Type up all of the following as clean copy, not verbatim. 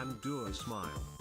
and do a smile.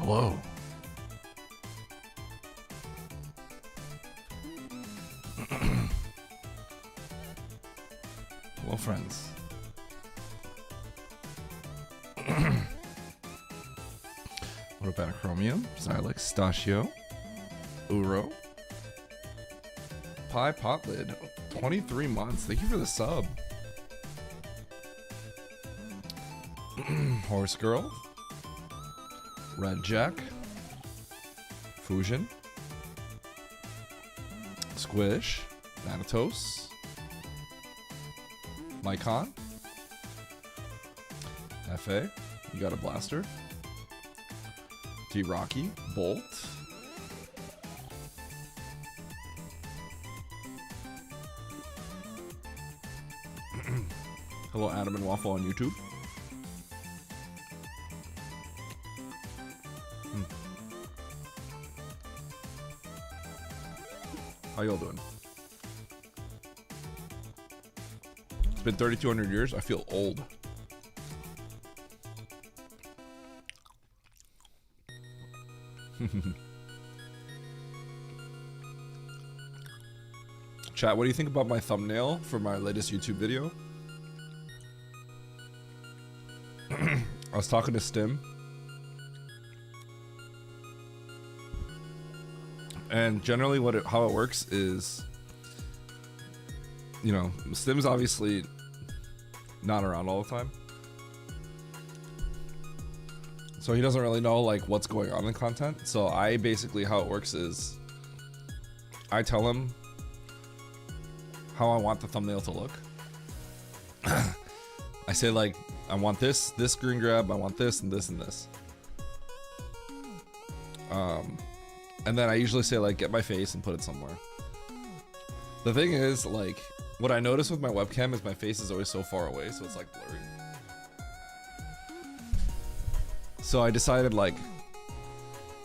Hello. Hello, friends. What about Chromium, Xylix, Stachio, Uro, Pi Potlid, 23 months. Thank you for the sub. Horse Girl, Red Jack, Fusion, Squish, Thanatos, Mycon, FA, you got a blaster, T-Rocky, Bolt, hello Adam and Waffle on YouTube. How y'all doing? It's been 3,200 years. I feel old. Chat, what do you think about my thumbnail for my latest YouTube video? I was talking to Stim. And generally how it works is, you know, Stim's obviously not around all the time. So he doesn't really know like what's going on in content. So I basically, how it works is I tell him how I want the thumbnail to look. I say like, I want this green grab, I want this and this and this. And then I usually say like, get my face and put it somewhere. The thing is like, what I notice with my webcam is my face is always so far away, so it's like blurry. So I decided like,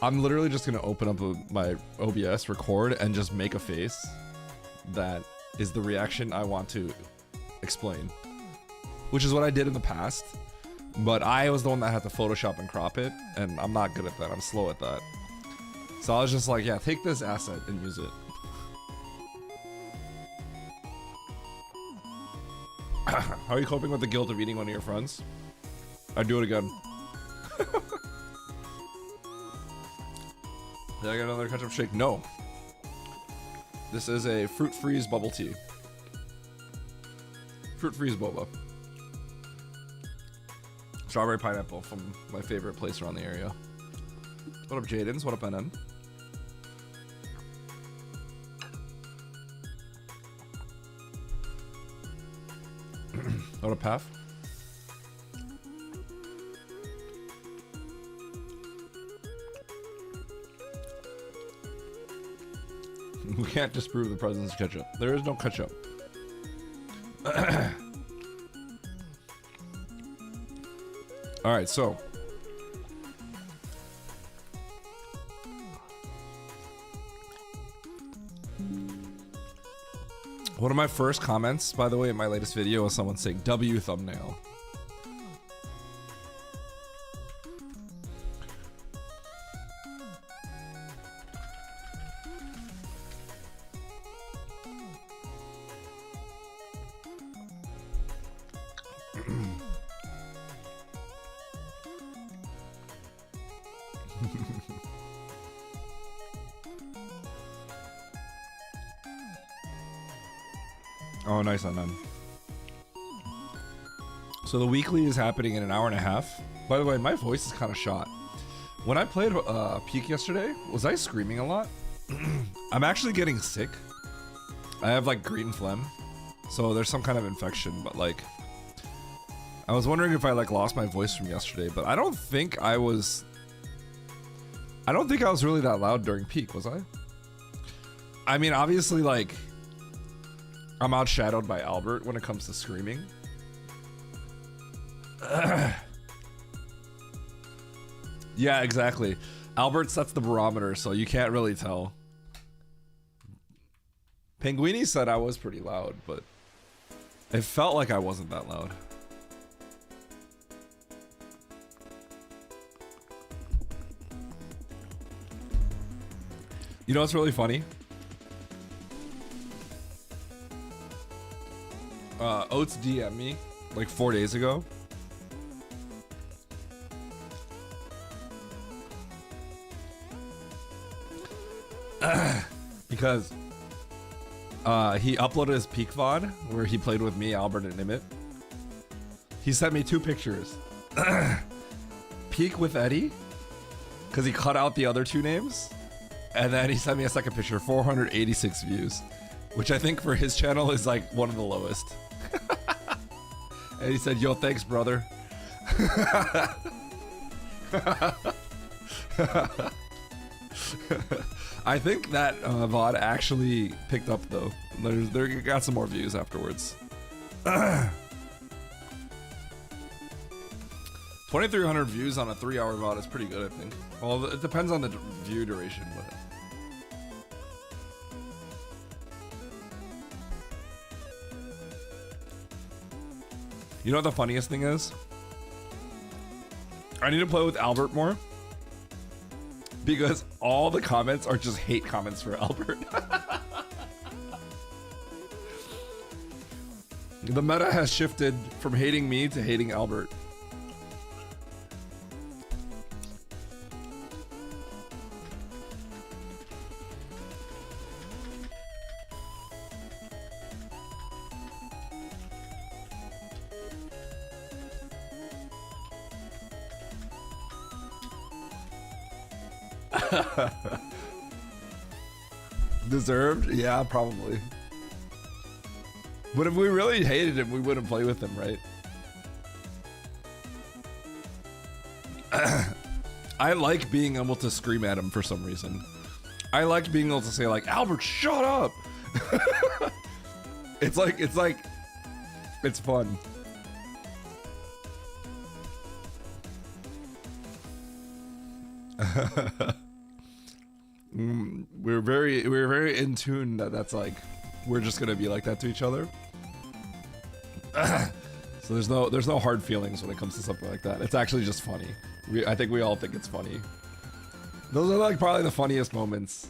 I'm literally just gonna open up my OBS, record, and just make a face that is the reaction I want to explain. Which is what I did in the past, but I was the one that had to Photoshop and crop it, and I'm not good at that, I'm slow at that. So I was just like, yeah, take this asset and use it. How are you coping with the guilt of eating one of your friends? I'd do it again. Did I get another ketchup shake? No. This is a fruit freeze bubble tea. Fruit freeze boba. Strawberry pineapple from my favorite place around the area. What up, Jadens? What up, NN? What up, Paf? We can't disprove the presence of ketchup. There is no ketchup. Alright, so. One of my first comments, by the way, in my latest video was someone saying W thumbnail. Oh, nice on them. So the weekly is happening in an hour and a half. By the way, my voice is kind of shot. When I played Peak yesterday, was I screaming a lot? I'm actually getting sick. I have like green phlegm, so there's some kind of infection, but like, I was wondering if I like lost my voice from yesterday, but I don't think I was really that loud during Peak, was I? I mean, obviously like, I'm outshadowed by Albert when it comes to screaming. Yeah, exactly. Albert sets the barometer, so you can't really tell. Penguini said I was pretty loud, but it felt like I wasn't that loud. You know what's really funny? Oats DM me like 4 days ago. Because he uploaded his peak VOD where he played with me, Albert, and Emmett. He sent me 2 pictures. Peak with Eddie, because he cut out the other 2 names. And then he sent me a second picture, 486 views, which I think for his channel is like one of the lowest. And he said, yo, thanks, brother. I think that VOD actually picked up though. There got some more views afterwards. 2,300 views on a 3-hour VOD is pretty good, I think. Well, it depends on the view duration, but. You know what the funniest thing is? I need to play with Albert more. Because all the comments are just hate comments for Albert. The meta has shifted from hating me to hating Albert. Deserved? Yeah, probably. But if we really hated him, we wouldn't play with him, right? I like being able to scream at him for some reason. I like being able to say like, Albert, shut up! It's fun. We're very in tune that's like we're just gonna be like that to each other. So there's no hard feelings when it comes to something like that. It's actually just funny. I think we all think it's funny. Those are like probably the funniest moments.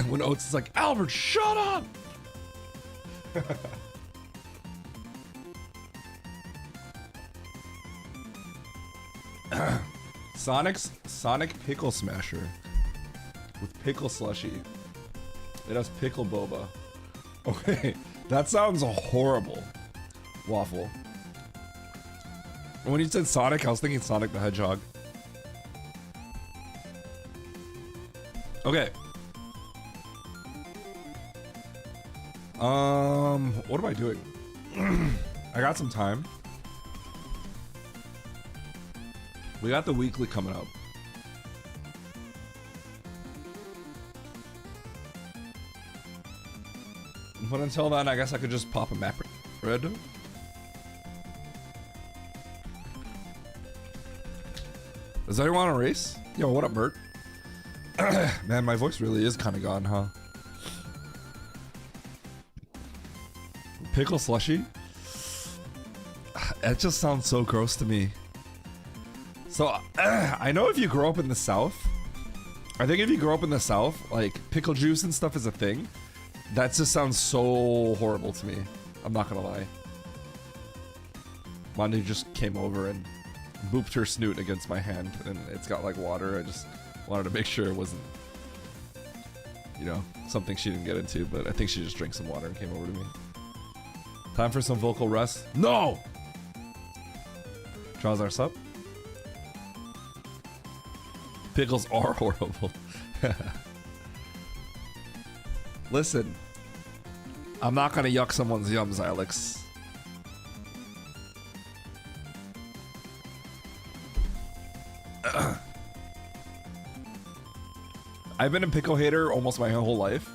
When Oates is like, Albert, shut up! Sonic Pickle Smasher with pickle slushy. It has pickle boba. Okay, that sounds horrible. Waffle. When you said Sonic, I was thinking Sonic the Hedgehog. Okay. What am I doing? I got some time. We got the weekly coming up. But until then, I guess I could just pop a map. Rando? Does anyone want to race? Yo, what up, Bert? Man, my voice really is kind of gone, huh? Pickle slushy? That just sounds so gross to me. So, I know if you grow up in the South, I think if you grow up in the South, like, pickle juice and stuff is a thing. That just sounds so horrible to me. I'm not gonna lie. Mondi just came over and booped her snoot against my hand, and it's got, like, water. I just wanted to make sure it wasn't, you know, something she didn't get into, but I think she just drank some water and came over to me. Time for some vocal rest? No! Charles our sup? Pickles are horrible. Listen, I'm not gonna yuck someone's yums, Alex. I've been a pickle hater almost my whole life.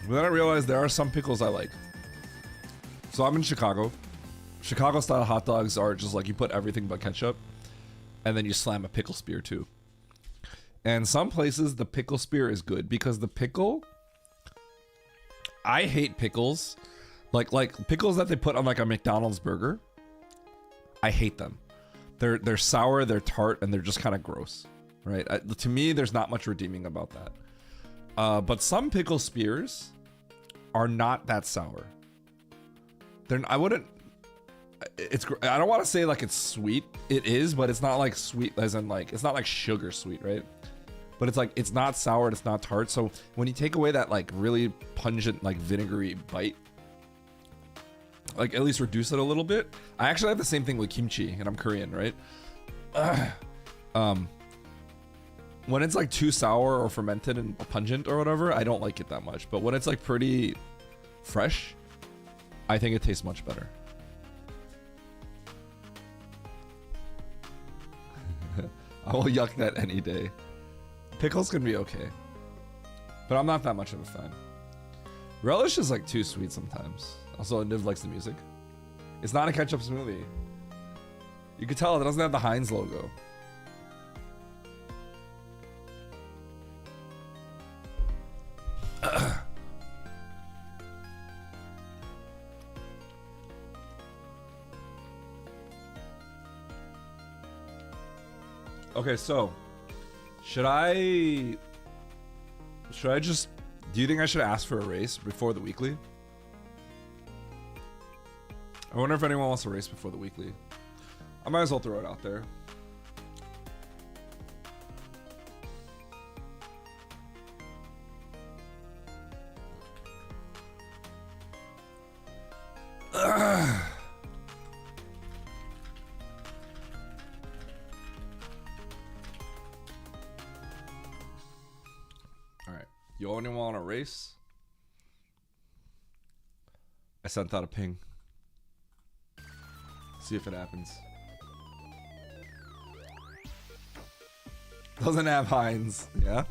But then I realized there are some pickles I like. So I'm in Chicago. Chicago style hot dogs are just like you put everything but ketchup, and then you slam a pickle spear too. And some places the pickle spear is good because the pickle, I hate pickles. Like pickles that they put on like a McDonald's burger. I hate them. They're sour, they're tart, and they're just kind of gross, right? To me, there's not much redeeming about that. But some pickle spears are not that sour. I wouldn't. I don't want to say like it's sweet. It is, but it's not like sweet as in like it's not like sugar sweet, right? But it's like it's not sour, it's not tart. So when you take away that like really pungent like vinegary bite, like at least reduce it a little bit. I actually have the same thing with kimchi, and I'm Korean, right? When it's like too sour or fermented and pungent or whatever, I don't like it that much. But when it's like pretty fresh, I think it tastes much better. I will yuck that any day. Pickles can be okay, but I'm not that much of a fan. Relish is like too sweet sometimes. Also, Niv likes the music. It's not a ketchup smoothie. You can tell it doesn't have the Heinz logo. Okay, so should I just, do you think I should ask for a race before the weekly? I wonder if anyone wants a race before the weekly. I might as well throw it out there. You only want a race? I sent out a ping. See if it happens. Doesn't have Heinz, yeah?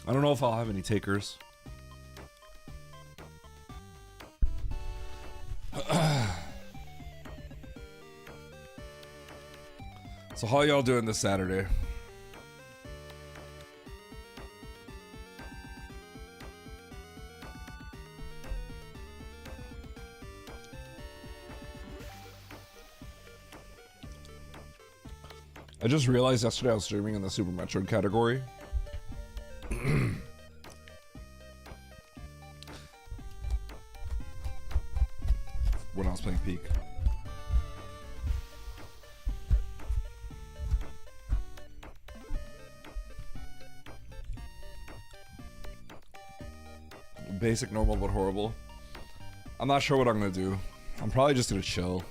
I don't know if I'll have any takers. So how y'all doing this Saturday? I just realized yesterday I was streaming in the Super Metroid category. When I was playing Peak. Basic, normal, but horrible. I'm not sure what I'm gonna do. I'm probably just gonna chill.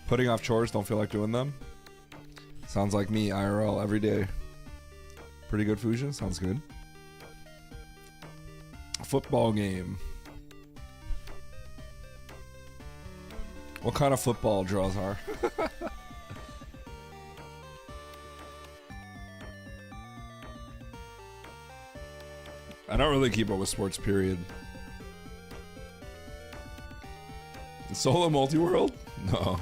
Putting off chores, don't feel like doing them. Sounds like me, IRL, every day. Pretty good, Fusion, sounds good. Football game. What kind of football draws are? I don't really keep up with sports, period. Solo multi-world? No.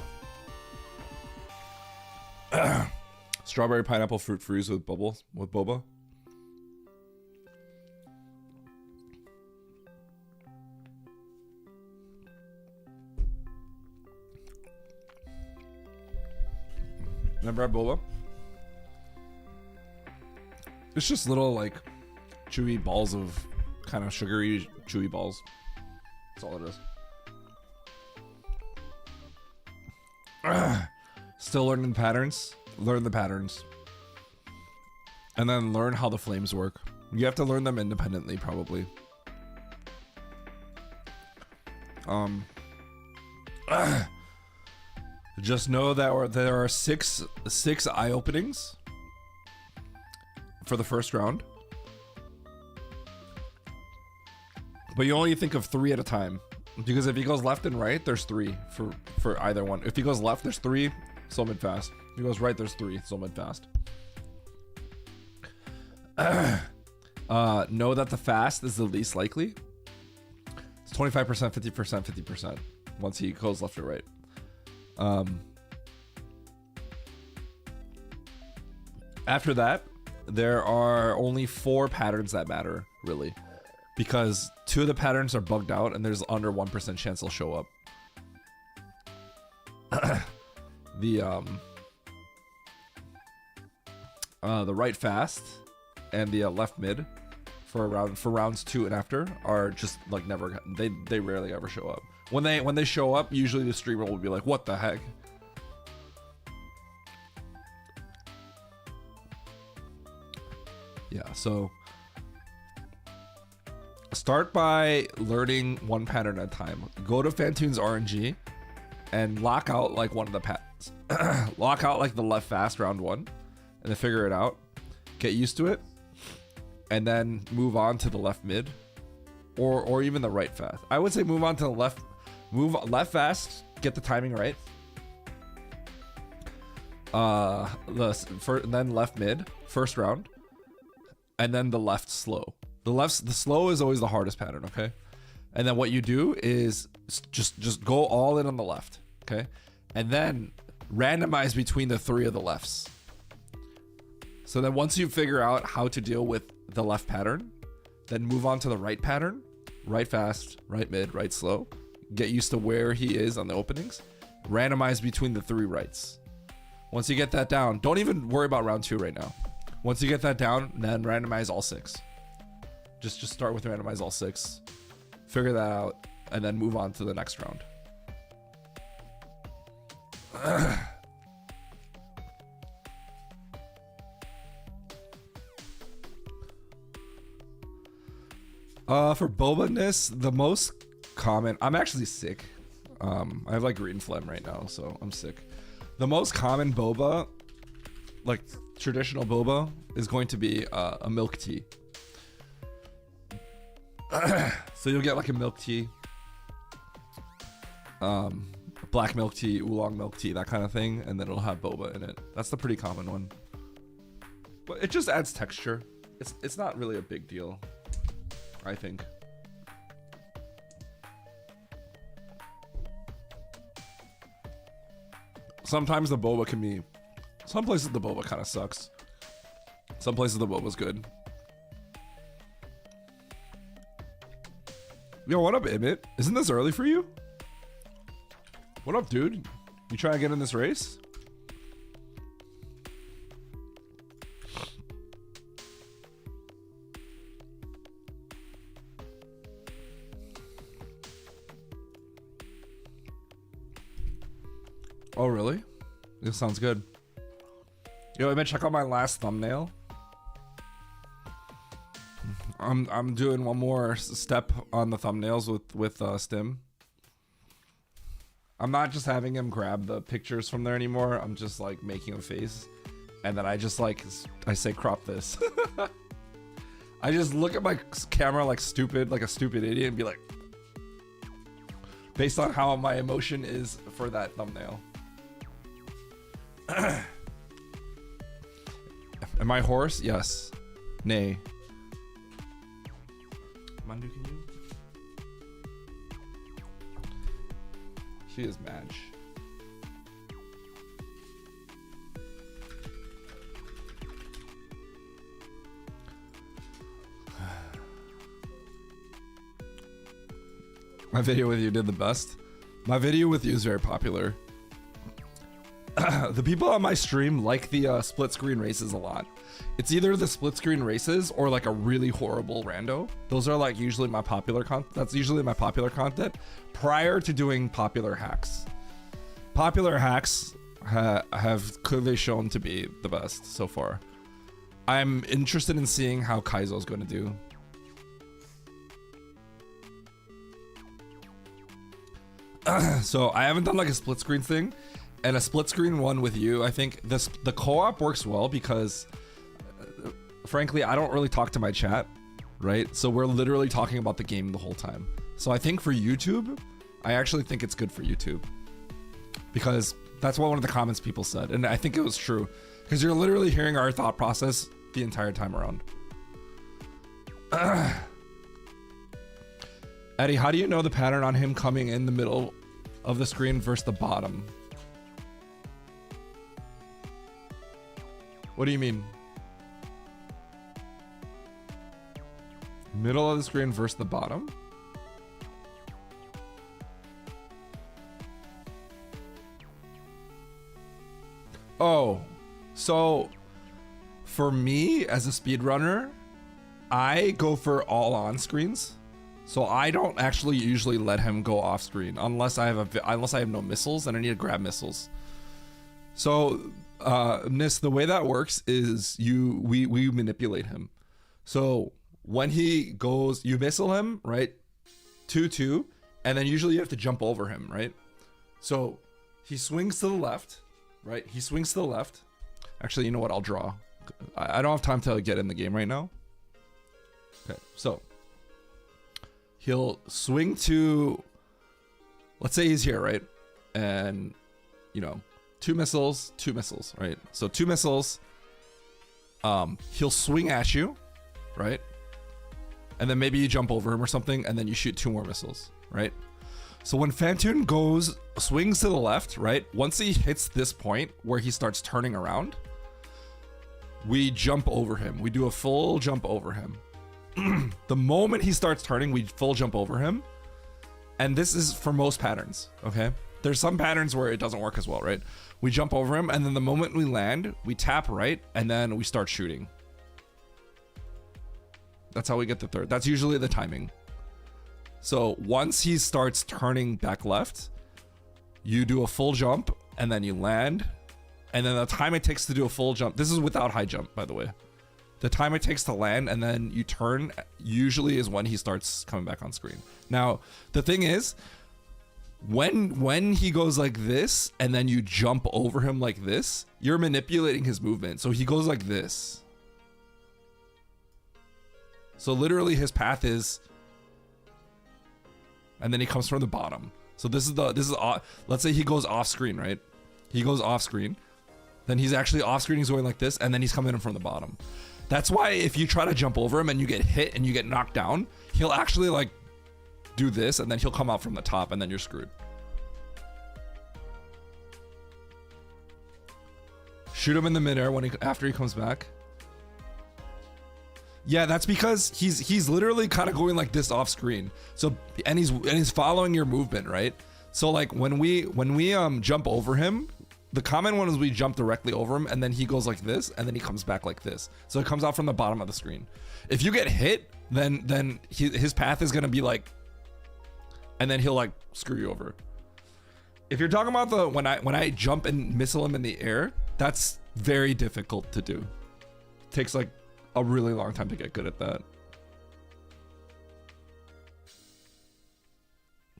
Strawberry pineapple fruit freeze with bubbles with boba. Never had boba? It's just little like chewy balls of kind of sugary chewy balls. That's all it is. Still learning the patterns. Learn the patterns. And then learn how the flames work. You have to learn them independently, probably. Just know that there are six eye openings for the first round. But you only think of 3 at a time. Because if he goes left and right, there's 3 for either one. If he goes left, there's 3, slow mid fast. If he goes right, there's 3, slow mid fast. know that the fast is the least likely. It's 25%, 50%, 50% once he goes left or right. After that, there are only 4 patterns that matter, really. Because 2 of the patterns are bugged out and there's under 1% chance they'll show up. The right fast and the left mid for rounds 2 and after are just like never, they rarely ever show up. When they show up, usually the streamer will be like, what the heck? Yeah, so start by learning one pattern at a time. Go to Fantoon's RNG and lock out like one of the patterns. Lock out like the left fast round 1 and then figure it out. Get used to it and then move on to the left mid or even the right fast. I would say move on to the left fast, get the timing right. Then left mid, first round. And then the left slow. The slow is always the hardest pattern, okay? And then what you do is just go all in on the left, okay? And then randomize between the 3 of the lefts. So then once you figure out how to deal with the left pattern, then move on to the right pattern, right fast, right mid, right slow. Get used to where he is on the openings. Randomize between the 3 rights. Once you get that down, don't even worry about round 2 right now. Once you get that down, then randomize all 6. Just start with randomize all 6. Figure that out, and then move on to the next round. For boba-ness, the most common... I'm actually sick. I have like green phlegm right now, so I'm sick. The most common boba, like traditional boba, is going to be a milk tea. So you'll get like a milk tea, black milk tea, oolong milk tea, that kind of thing, and then it'll have boba in it. That's the pretty common one. But it just adds texture. It's not really a big deal, I think. Sometimes the boba can be... Some places the boba kind of sucks. Some places the boba's good. Yo, what up, Emmett? Isn't this early for you? What up, dude? You trying to get in this race? Oh, really? This sounds good. Yo, Emmett, check out my last thumbnail. I'm doing one more step on the thumbnails with Stim. I'm not just having him grab the pictures from there anymore. I'm just like making a face, and then I just like I say crop this. I just look at my camera like a stupid idiot and be like, based on how my emotion is for that thumbnail. Am I hoarse? Yes. Nay. Mandu, can you? She is match. My video with you did the best. My video with you is very popular. The people on my stream like the split screen races a lot. It's either the split screen races or like a really horrible rando. Those are like usually my popular content. That's usually my popular content prior to doing popular hacks. Popular hacks have clearly shown to be the best so far. I'm interested in seeing how Kaizo's going to do. So I haven't done like a split screen thing. And a split screen one with you, I think the co-op works well because, frankly, I don't really talk to my chat, right? So we're literally talking about the game the whole time. So I think for YouTube, I actually think it's good for YouTube. Because that's what one of the comments people said. And I think it was true. Because you're literally hearing our thought process the entire time around. Eddie, how do you know the pattern on him coming in the middle of the screen versus the bottom? What do you mean? Middle of the screen versus the bottom? Oh, so for me as a speedrunner, I go for all on screens. So I don't actually usually let him go off screen unless I have no missiles and I need to grab missiles. So Nis, the way that works is we manipulate him. So when he goes, you missile him, right? 2-2, and then usually you have to jump over him, right? So he swings to the left, right? He swings to the left. Actually, you know what? I'll draw. I don't have time to get in the game right now. Okay, so he'll swing to, let's say he's here, right? And, you know, two missiles, right? So 2 missiles, he'll swing at you, right? And then maybe you jump over him or something, and then you shoot 2 more missiles, right? So when Phantoon swings to the left, right? Once he hits this point where he starts turning around, we jump over him. We do a full jump over him. The moment he starts turning, we full jump over him. And this is for most patterns, okay? There's some patterns where it doesn't work as well, right? We jump over him, and then the moment we land, we tap right, and then we start shooting. That's how we get the third. That's usually the timing. So once he starts turning back left, you do a full jump, and then you land. And then the time it takes to do a full jump, this is without high jump, by the way. The time it takes to land and then you turn usually is when he starts coming back on screen. Now, the thing is, when he goes like this and then you jump over him like this, you're manipulating his movement. So he goes like this. So literally his path is, and then he comes from the bottom. So this is let's say he goes off screen, right? He goes off screen. Then he's actually off screen, he's going like this, and then he's coming in from the bottom. That's why if you try to jump over him and you get hit and you get knocked down, he'll actually like do this and then he'll come out from the top and then you're screwed. Shoot him in the midair after he comes back. Yeah, that's because he's literally kind of going like this off screen. So and he's following your movement, right? So like when we jump over him, the common one is we jump directly over him and then he goes like this and then he comes back like this. So it comes out from the bottom of the screen. If you get hit, then his path is gonna be like, and then he'll like screw you over. If you're talking about the when I jump and missile him in the air, that's very difficult to do. It takes like a really long time to get good at that.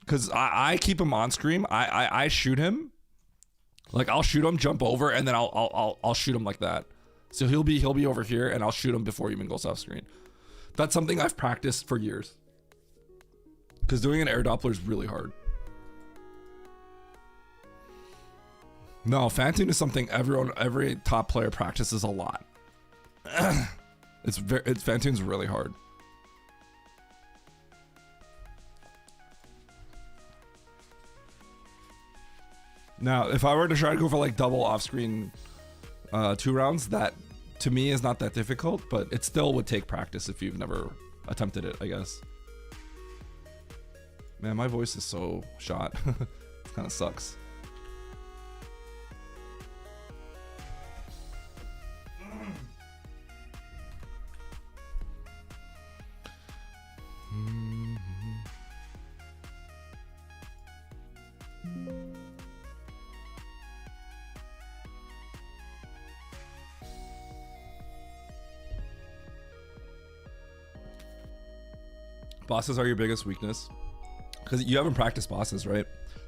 Cause I keep him on screen. I shoot him. Like I'll shoot him, jump over, and then I'll shoot him like that. So he'll be over here, and I'll shoot him before he even goes off screen. That's something I've practiced for years. Because doing an air Doppler is really hard. No, Phantoon is something every top player practices a lot. Phantoon's really hard. Now, if I were to try to go for like double off-screen 2 rounds, that to me is not that difficult, but it still would take practice if you've never attempted it, I guess. Man, my voice is so shot. It kind of sucks. Bosses are your biggest weakness because you haven't practiced bosses, right?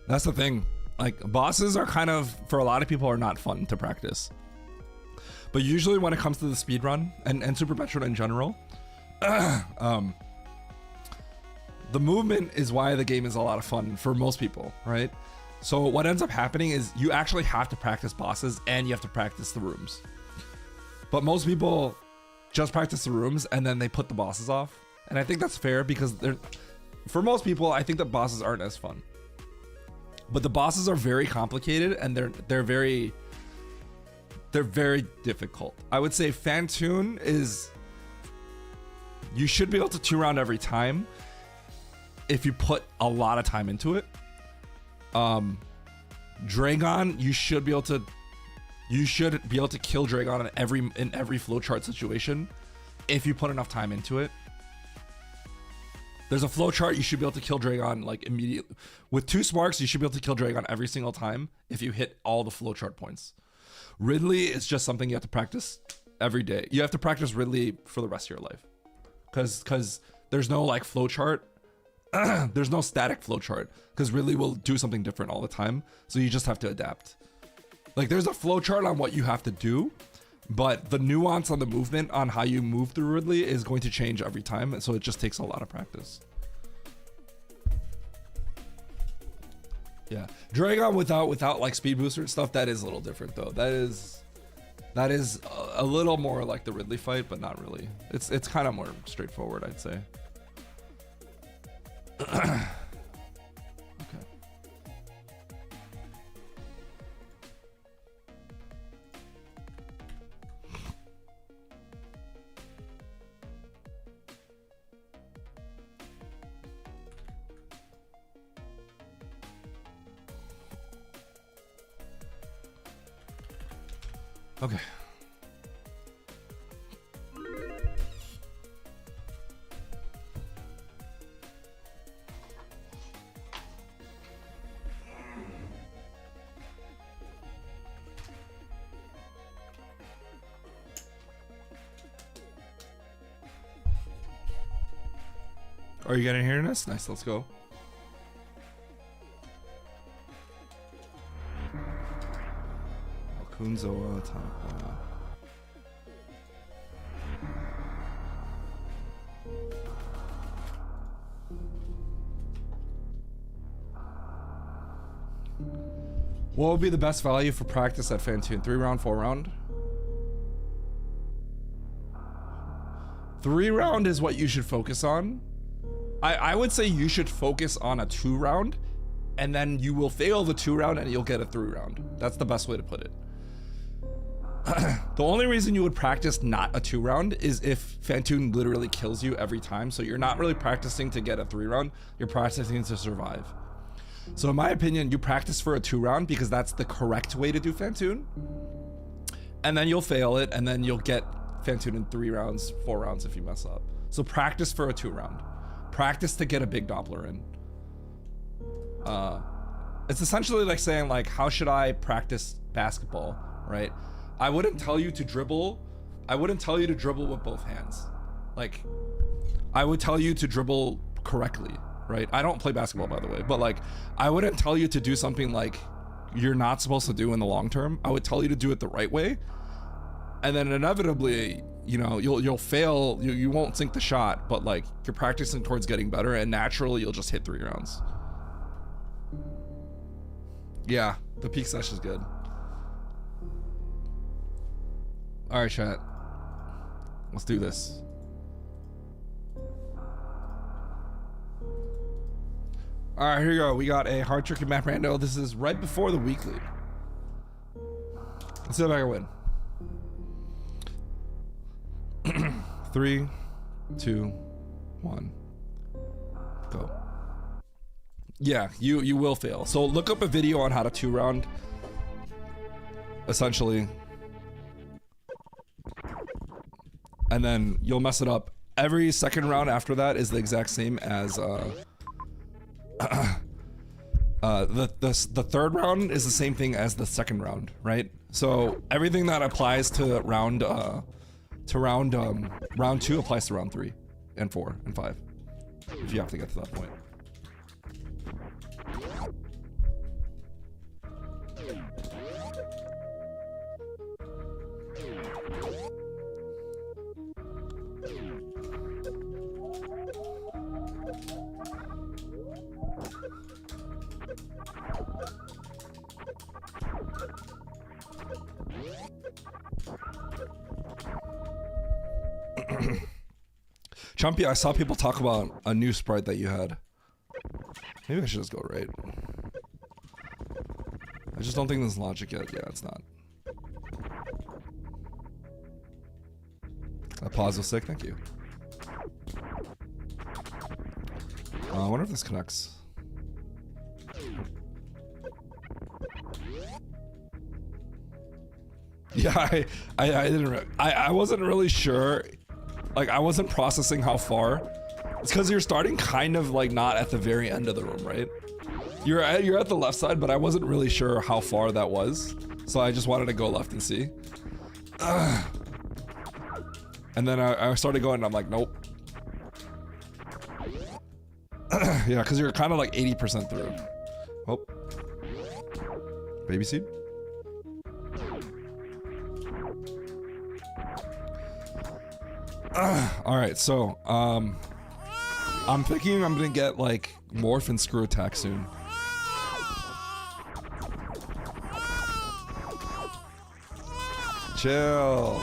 That's the thing. Like bosses are kind of, for a lot of people, are not fun to practice. But usually when it comes to the speedrun and Super Metroid in general, the movement is why the game is a lot of fun for most people, right? So what ends up happening is you actually have to practice bosses and you have to practice the rooms. But most people just practice the rooms and then they put the bosses off. And I think that's fair because for most people, I think the bosses aren't as fun. But the bosses are very complicated and they're very difficult. I would say Phantoon is, you should be able to 2-round every time if you put a lot of time into it. Dragon, you should be able to kill Dragon in every flowchart situation if you put enough time into it. There's a flowchart, you should be able to kill Dragon like immediately. With 2 sparks, you should be able to kill Dragon every single time if you hit all the flowchart points. Ridley is just something you have to practice every day. You have to practice Ridley for the rest of your life. Cause there's no like flowchart. There's no static flowchart because Ridley will do something different all the time. So you just have to adapt. Like there's a flowchart on what you have to do, but the nuance on the movement on how you move through Ridley is going to change every time. And so it just takes a lot of practice. Yeah, Dragon without like speed booster and stuff, that is a little different though. That is a little more like the Ridley fight, but not really. It's kind of more straightforward, I'd say. Okay. Okay. Are you getting hearing us? Nice, let's go. Kunzo attack. What would be the best value for practice at Phantoon? 3-round, 4-round? 3-round is what you should focus on. I would say you should focus on a 2-round, and then you will fail the 2-round and you'll get a 3-round. That's the best way to put it. The only reason you would practice not a 2-round is if Phantoon literally kills you every time. So you're not really practicing to get a 3-round, you're practicing to survive. So in my opinion, you practice for a 2-round because that's the correct way to do Phantoon. And then you'll fail it, and then you'll get Phantoon in 3 rounds, 4 rounds if you mess up. So practice for a 2-round. Practice to get a big Doppler in. It's essentially like saying like, how should I practice basketball, right? I wouldn't tell you to dribble. I wouldn't tell you to dribble with both hands. Like, I would tell you to dribble correctly, right? I don't play basketball, by the way, but like, I wouldn't tell you to do something like you're not supposed to do in the long term. I would tell you to do it the right way. And then inevitably, you know, you'll fail, you won't sink the shot, but like you're practicing towards getting better, and naturally you'll just hit 3 rounds. Yeah, the peak session is good. All right, chat. Let's do this. All right, here we go. We got a hard tricky map rando. This is right before the weekly. Let's see if I can win. 3, 2, 1, go. Yeah, you will fail. So look up a video on how to 2-round. Essentially. And then you'll mess it up. Every second round after that is the exact same as the third round is the same thing as the second round, right? So everything that applies to round 2 applies to round 3 and 4 and 5 if you have to get to that point. Chumpy, I saw people talk about a new sprite that you had. Maybe I should just go right. I just don't think there's logic yet. Yeah, it's not. That pause was sick, thank you. I wonder if this connects. Yeah, I wasn't really sure. Like, I wasn't processing how far. It's because you're starting kind of like not at the very end of the room, right? You're at the left side, but I wasn't really sure how far that was. So I just wanted to go left and see. And then I started going and I'm like, nope. Yeah, because you're kind of like 80% through. Oh. Baby seed? Alright, so, I'm thinking I'm gonna get, like, Morph and Screw Attack soon. Chill.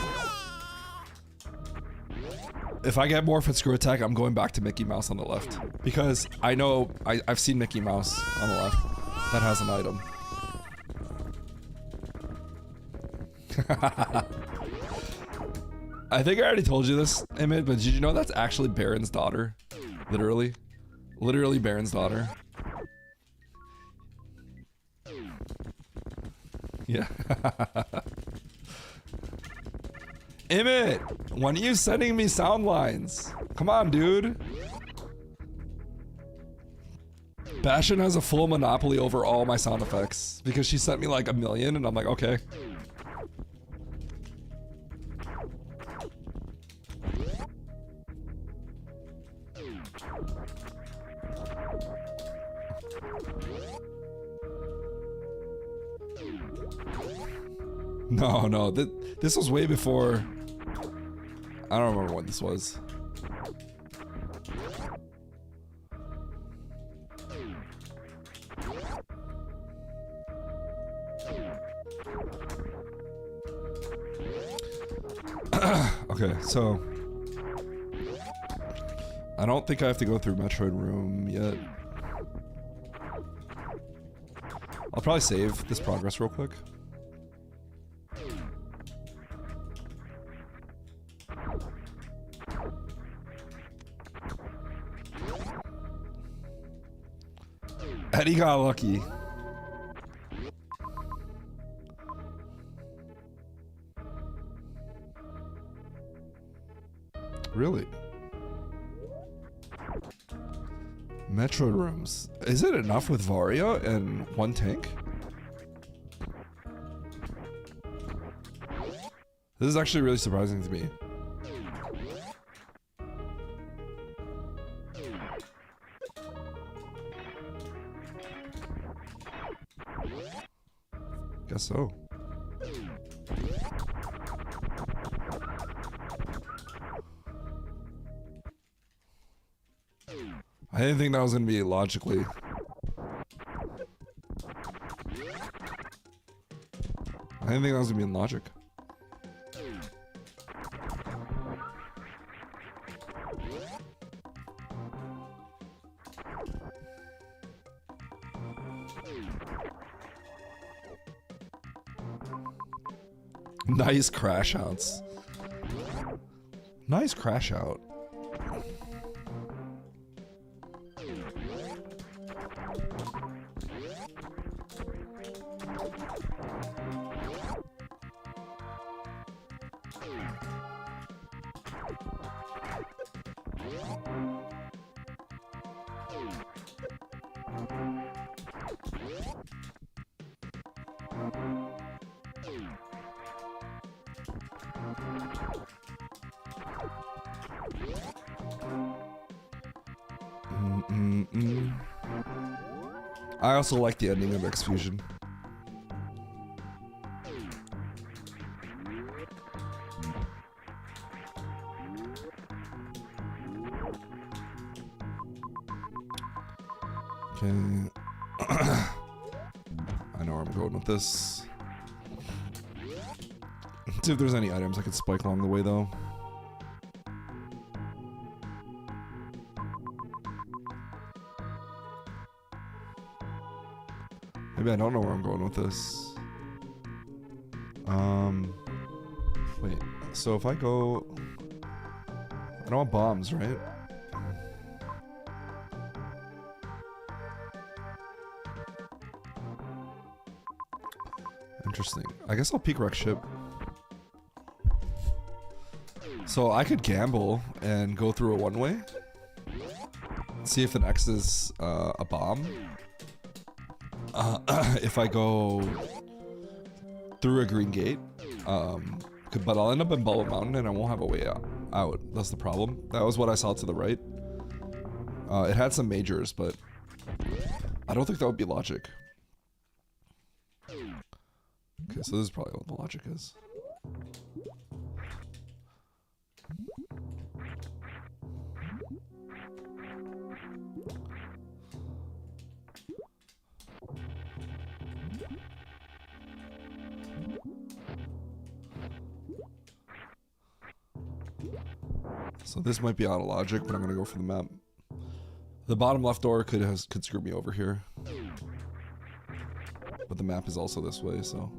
If I get Morph and Screw Attack, I'm going back to Mickey Mouse on the left. Because I know, I've seen Mickey Mouse on the left. That has an item. I think I already told you this, Emmett, but did you know that's actually Baron's daughter? Literally. Literally Baron's daughter. Yeah. Emmett! When are you sending me sound lines? Come on, dude. Bastion has a full monopoly over all my sound effects because she sent me like 1 million and I'm like, okay. No, this was way before. I don't remember when this was. Okay, so I don't think I have to go through Metroid room yet. I'll probably save this progress real quick. Eddie got lucky. Really? Metroid rooms. Is it enough with Varia and 1 tank? This is actually really surprising to me. Guess so. I didn't think that was gonna be logically. I didn't think that was gonna be in logic. Nice crash outs. Nice crash out. I also like the ending of X Fusion. Okay. I know where I'm going with this. Let's see if there's any items I could spike along the way though. Maybe I don't know where I'm going with this. Wait. So if I go, I don't want bombs, right? Interesting. I guess I'll peek wreck ship. So I could gamble and go through a one-way. See if the next is a bomb. If I go through a green gate, but I'll end up in Bubble Mountain and I won't have a way out. That's the problem. That was what I saw to the right. It had some majors, but I don't think that would be logic. Okay, so this is probably what the logic is. So this might be out of logic, but I'm gonna go for the map. The bottom left door could screw me over here. But the map is also this way, so.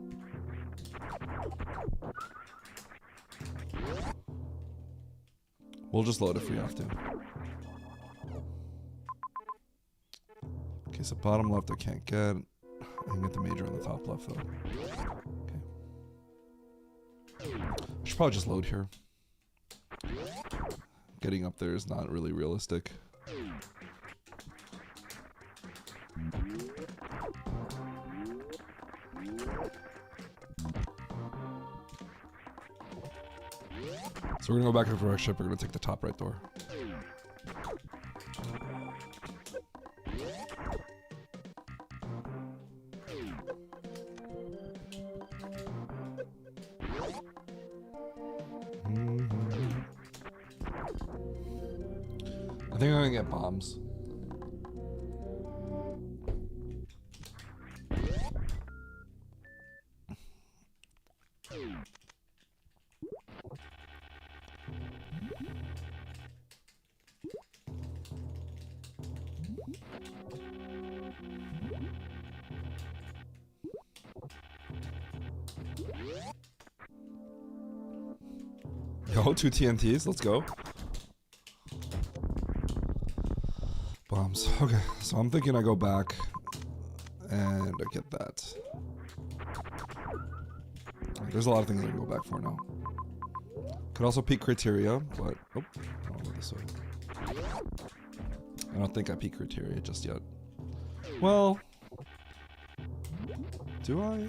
We'll just load if we have to. Okay, so bottom left I can't get. I can get the major on the top left though. Okay. I should probably just load here. Getting up there is not really realistic. So we're gonna go back to the direct ship. We're gonna take the top right door. I think I'm gonna get bombs. Yo, 2 TNTs, let's go. Bombs. Okay, so I'm thinking I go back and I get that. There's a lot of things I can go back for now. Could also peek criteria, but oh, I'll go this way. I don't think I peek criteria just yet. Well, do I?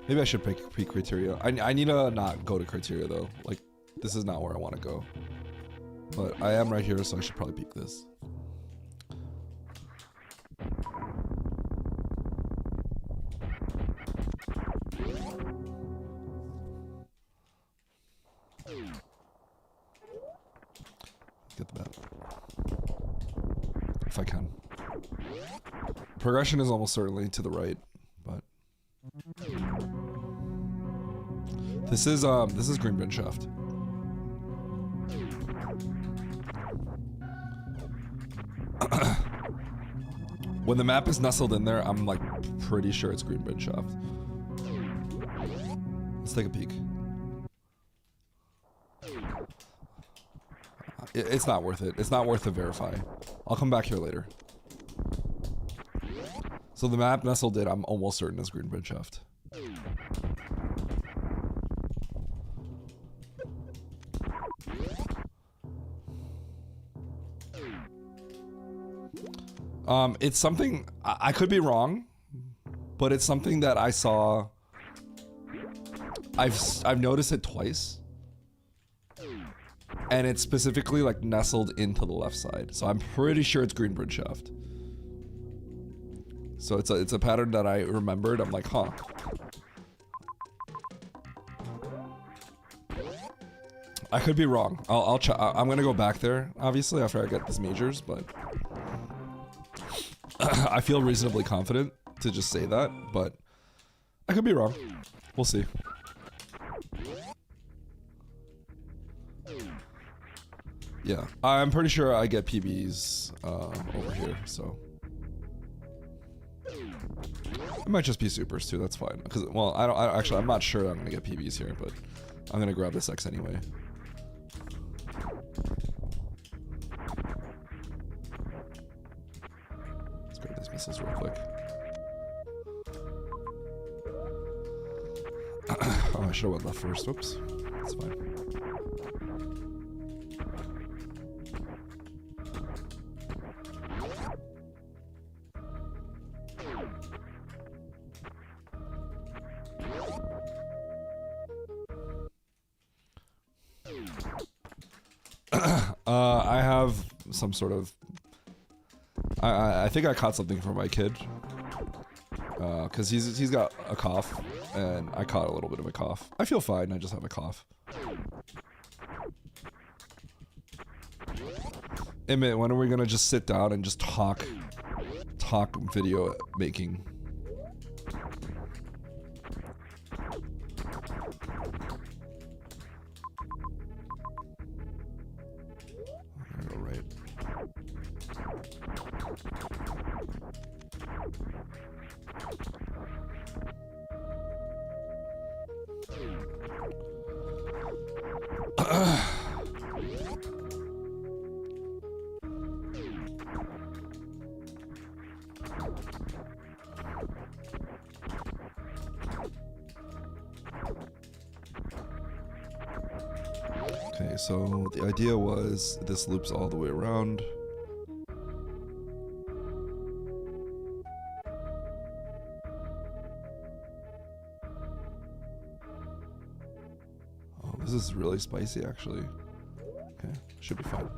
Maybe I should peek criteria. I need to not go to criteria though. Like, this is not where I want to go. But I am right here, so I should probably peek this. Get the map. If I can. Progression is almost certainly to the right, but this is green bin shaft. When the map is nestled in there, I'm like pretty sure it's green bin shaft. Let's take a peek. It's not worth it. It's not worth to verify. I'll come back here later. So the map nestled in, I'm almost certain is green bin shaft. It's something, I could be wrong, but it's something that I saw. I've noticed it twice. And it's specifically like nestled into the left side. So I'm pretty sure it's green bin shaft. So it's a pattern that I remembered. I'm like, huh. I could be wrong. I'll check. I'm gonna go back there, obviously, after I get these majors, but I feel reasonably confident to just say that, but I could be wrong. We'll see. Yeah, I'm pretty sure I get PBs over here, so. It might just be supers too. That's fine. Because well, actually, I'm not sure I'm gonna get PBs here, but I'm gonna grab this X anyway. Let's grab these missiles real quick. Oh, I should have went left first. Whoops. That's fine. I have some sort of... I think I caught something for my kid. Because he's got a cough, and I caught a little bit of a cough. I feel fine, I just have a cough. Emmett, when are we gonna just sit down and just talk video making? Okay, so the idea was this loops all the way around. Oh, this is really spicy actually. Okay, should be fine.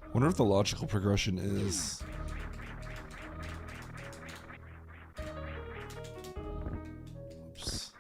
I wonder if the logical progression is... Oops.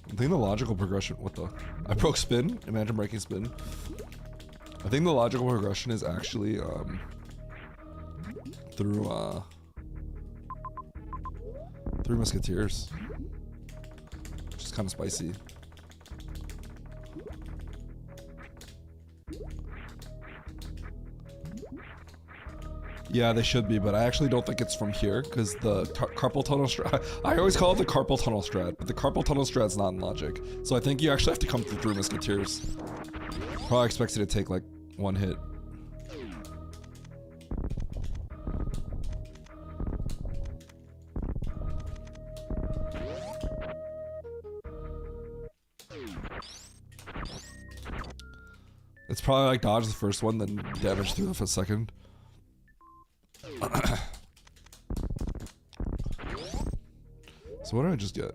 I think the logical progression, what the? I broke spin, imagine breaking spin. I think the logical progression is actually, through Three Musketeers. Which is kind of spicy. Yeah, they should be, but I actually don't think it's from here, because the carpal tunnel strat... I always call it the carpal tunnel strat, but the carpal tunnel strat's not in logic. So I think you actually have to come through Three Musketeers. Probably expects you to take, like, one hit. It's probably like dodge the first one, then damage through the second. So what did I just get? Okay.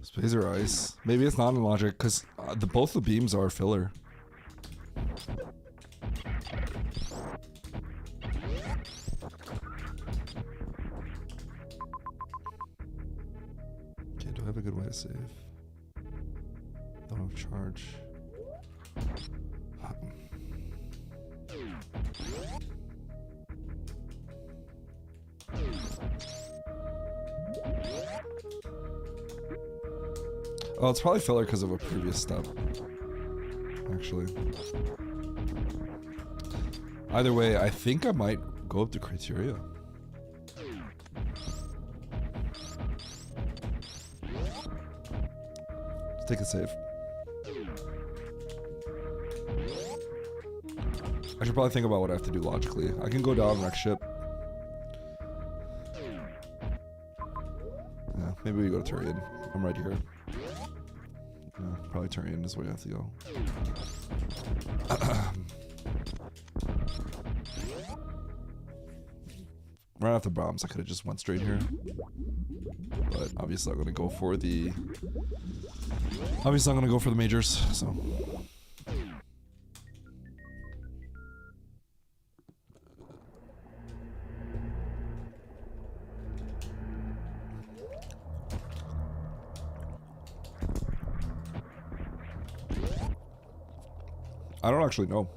Space or ice? Maybe it's not in logic because both the beams are filler. Okay, do I have a good way to save? Don't have charge. Oh, it's probably filler because of a previous step. Actually. Either way, I think I might go up to criteria. Let's take a save. I should probably think about what I have to do logically. I can go down next ship. Yeah, maybe we go to Turian. I'm right here. Yeah, probably Turian is where you have to go. Right after bombs, I could have just went straight here. But obviously I'm gonna go for the majors, so. I don't actually know.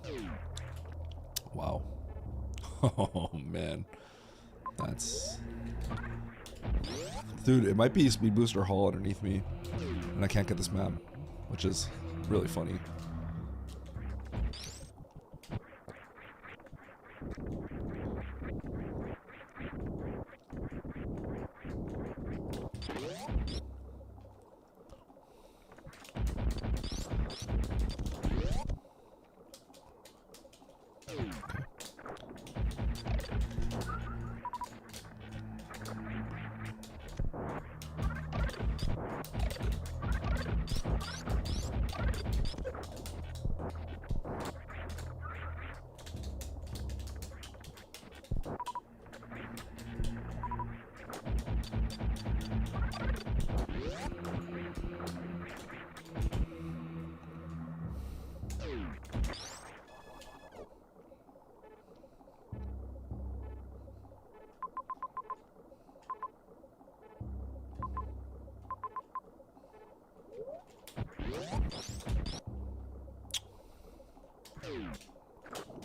Wow. Oh man. That's... Dude, it might be Speed Booster Hall underneath me. And I can't get this map. Which is really funny.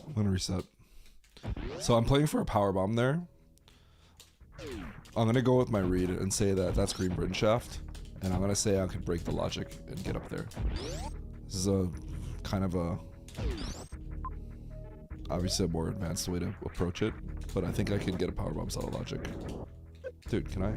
I'm gonna reset. So I'm playing for a power bomb there. I'm gonna go with my read and say that that's Green Bridge Shaft, and I'm gonna say I could break the logic and get up there. This is a kind of a obviously a more advanced way to approach it, but I think I can get a power bomb out of logic. Dude, can I?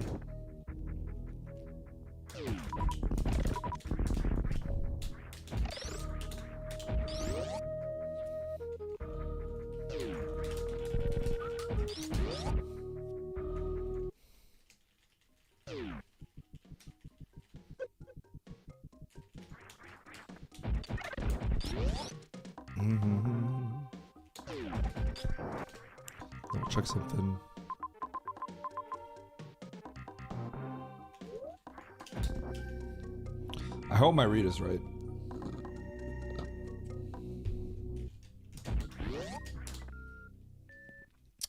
I'll check something. I hope my read is right.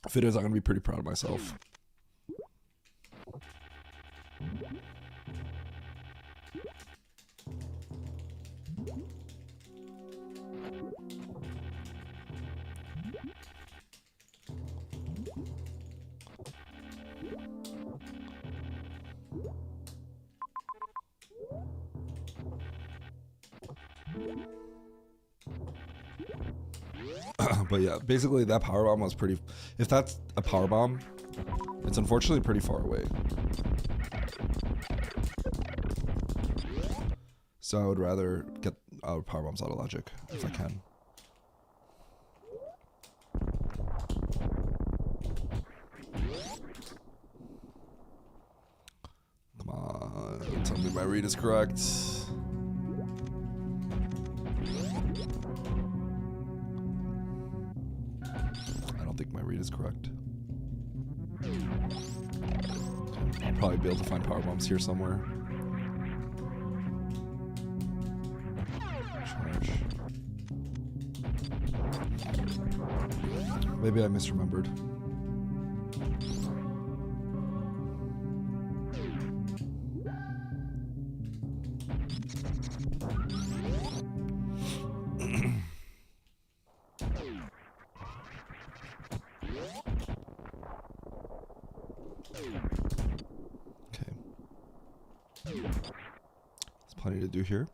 If it is, I'm gonna be pretty proud of myself. But yeah, basically that power bomb was pretty... If that's a power bomb, it's unfortunately pretty far away. So I would rather get our power bombs out of logic if I can. Come on, tell me my read is correct. My read is correct. I'll probably be able to find power bombs here somewhere. Charge. Maybe I misremembered. There's plenty to do here.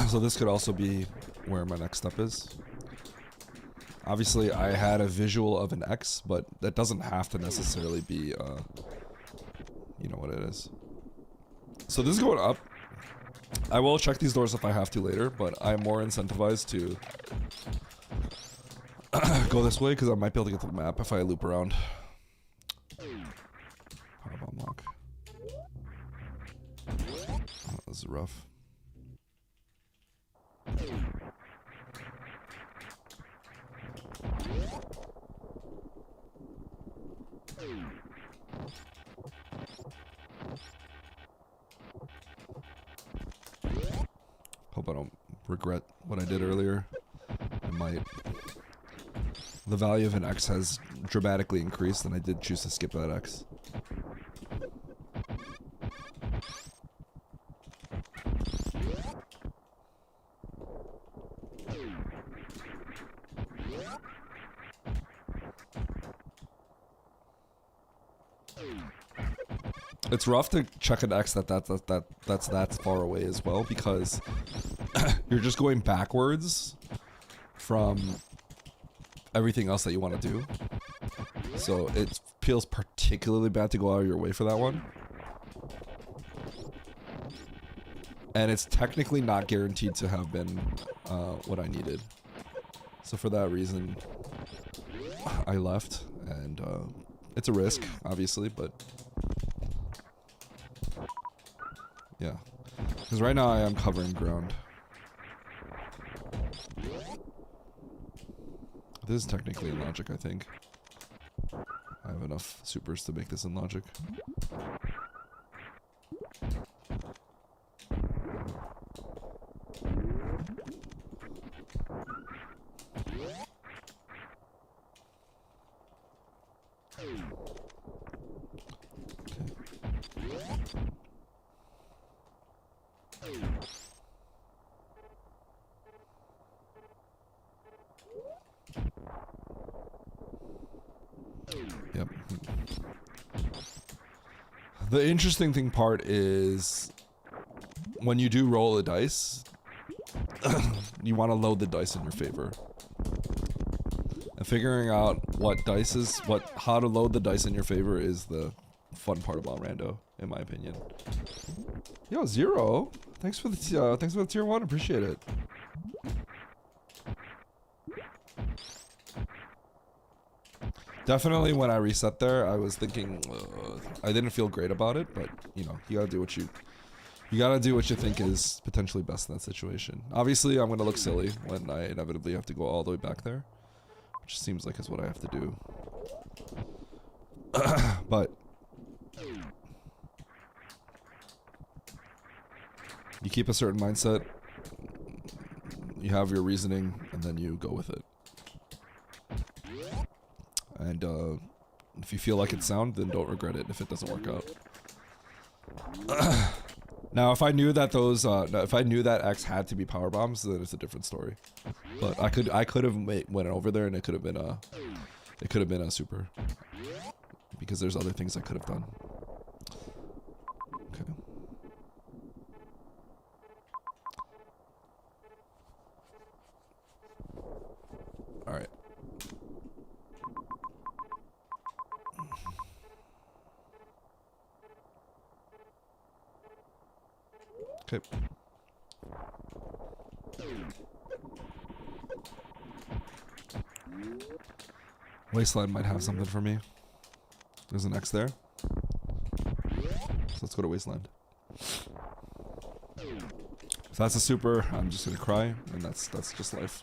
So this could also be where my next step is. Obviously, I had a visual of an X, but that doesn't have to necessarily be, you know what it is. So this is going up. I will check these doors if I have to later, but I'm more incentivized to go this way because I might be able to get to the map if I loop around. Powerbomb lock. Oh, this is rough. Hope I don't regret what I did earlier. I might. The value of an X has dramatically increased, and I did choose to skip that X. It's rough to check an X that's that far away as well, because you're just going backwards from everything else that you want to do. So it feels particularly bad to go out of your way for that one. And it's technically not guaranteed to have been what I needed. So for that reason, I left, and it's a risk, obviously, but yeah. Because right now I am covering ground. This is technically in logic, I think. I have enough supers to make this in logic. Yep. The interesting thing part is when you do roll a dice, you want to load the dice in your favor. And figuring out how to load the dice in your favor is the fun part about Rando, in my opinion. Yo, Zero, thanks for the tier 1, appreciate it. Definitely when I reset there, I was thinking, I didn't feel great about it, but you know, you gotta do what you think is potentially best in that situation. Obviously, I'm gonna look silly when I inevitably have to go all the way back there, which seems like is what I have to do. But you keep a certain mindset, you have your reasoning, and then you go with it. And if you feel like it's sound, then don't regret it if it doesn't work out. Now, if I knew that if I knew that X had to be power bombs, then it's a different story. But I could have went over there, and it could have been a super, because there's other things I could have done. Okay. All right. Okay. Wasteland might have something for me. There's an X there. So let's go to Wasteland. If that's a super, I'm just gonna cry, and that's just life.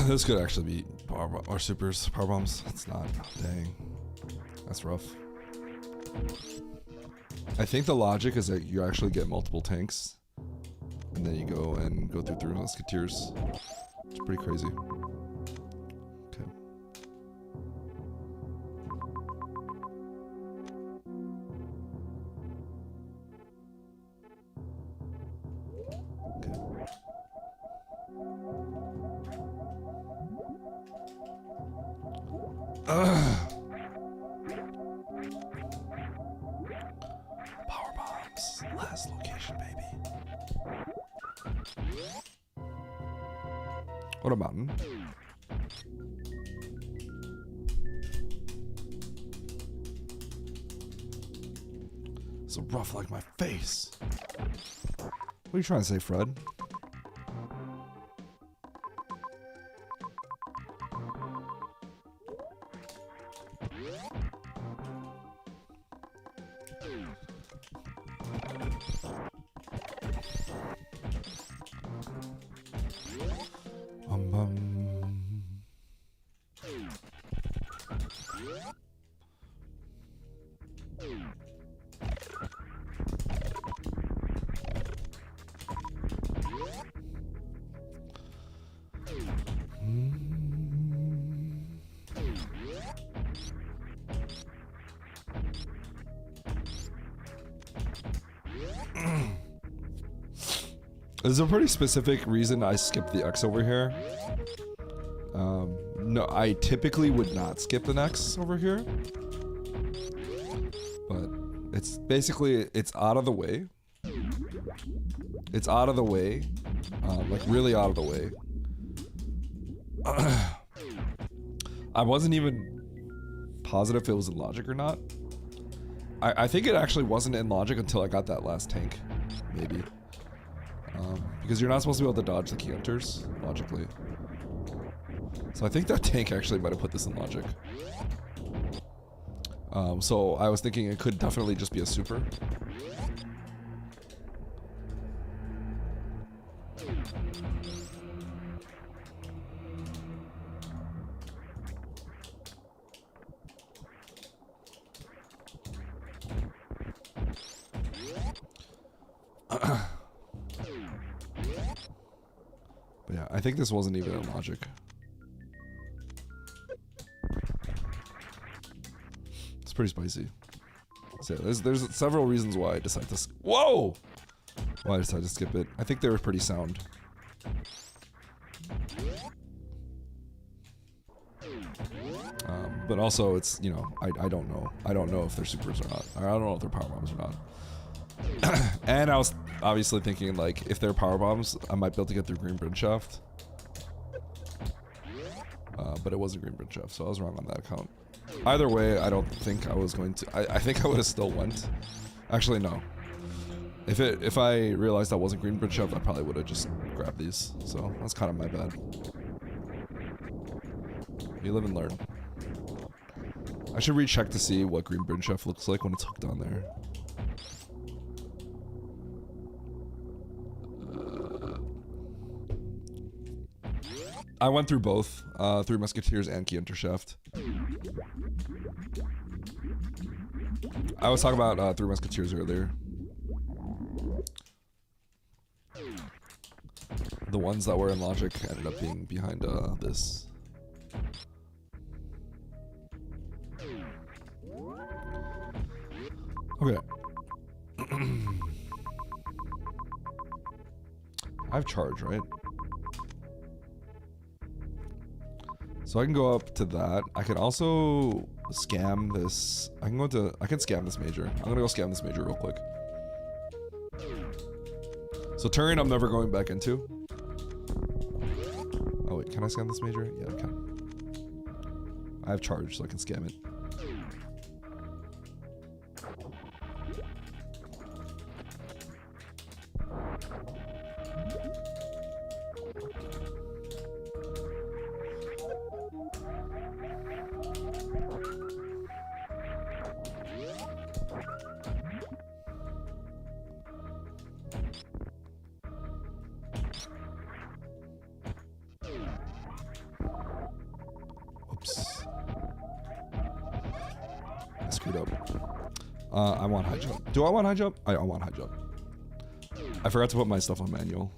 This could actually be power or supers, power bombs. It's not. Dang, that's rough. I think the logic is that you actually get multiple tanks, and then you go through 3 musketeers. It's pretty crazy. Okay. Power bombs. Last location, baby. What a mountain. So rough like my face. What are you trying to say, Fred? There's a pretty specific reason I skipped the X over here. No, I typically would not skip the X over here. But it's basically, it's out of the way. It's out of the way. Like really out of the way. I wasn't even positive if it was in logic or not. I think it actually wasn't in logic until I got that last tank, maybe. Because you're not supposed to be able to dodge the key hunters, logically. So I think that tank actually might have put this in logic. So I was thinking it could definitely just be a super. But yeah, I think this wasn't even in logic. It's pretty spicy. So yeah, there's several reasons why I decided to whoa! Why I decided to skip it. I think they were pretty sound. But also it's, you know, I don't know. I don't know if they're supers or not. I don't know if they're power bombs or not. And I was obviously thinking, like, if they're power bombs, I might be able to get through Green Bridge Shaft. But it wasn't Green Bridge Shaft, so I was wrong on that account. Either way, I don't think I was going to. I think I would have still went. Actually, no. If I realized that wasn't Green Bridge Shaft, I probably would have just grabbed these. So that's kind of my bad. You live and learn. I should recheck to see what Green Bridge Shaft looks like when it's hooked on there. I went through both, Three Musketeers and Key Hunter Shaft. I was talking about Three Musketeers earlier. The ones that were in logic ended up being behind this. Okay. I have charge, right? So I can go up to that. I can also scam this. I can scam this major. I'm gonna go scam this major real quick. So turn I'm never going back into. Oh wait, can I scam this major? Yeah, I can. I have charge, so I can scam it. screwed up. I want high jump. Do I want high jump? I want high jump. I forgot to put my stuff on manual.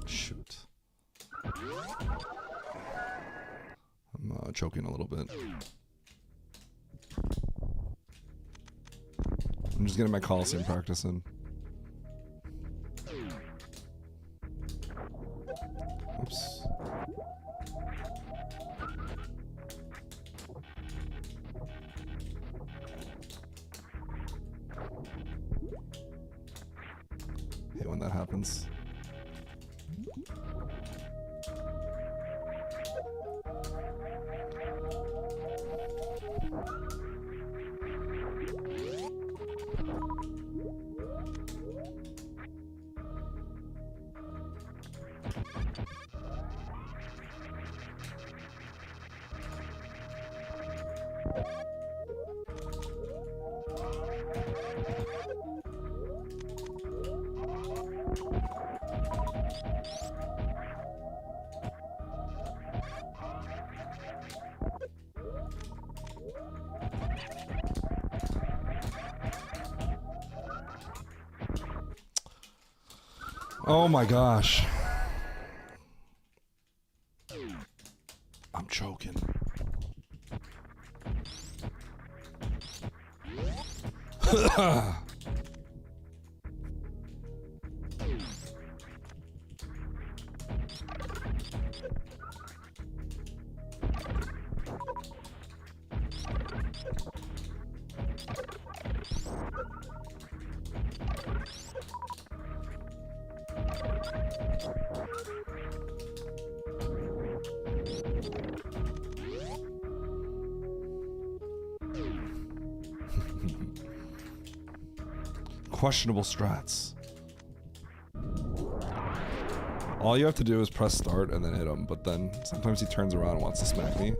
Shoot. I'm choking a little bit. I'm just getting my Coliseum practice in. Oops. Hate when that happens. Oh my gosh. I'm choking. Questionable strats. All you have to do is press start and then hit him, but then sometimes he turns around and wants to smack me.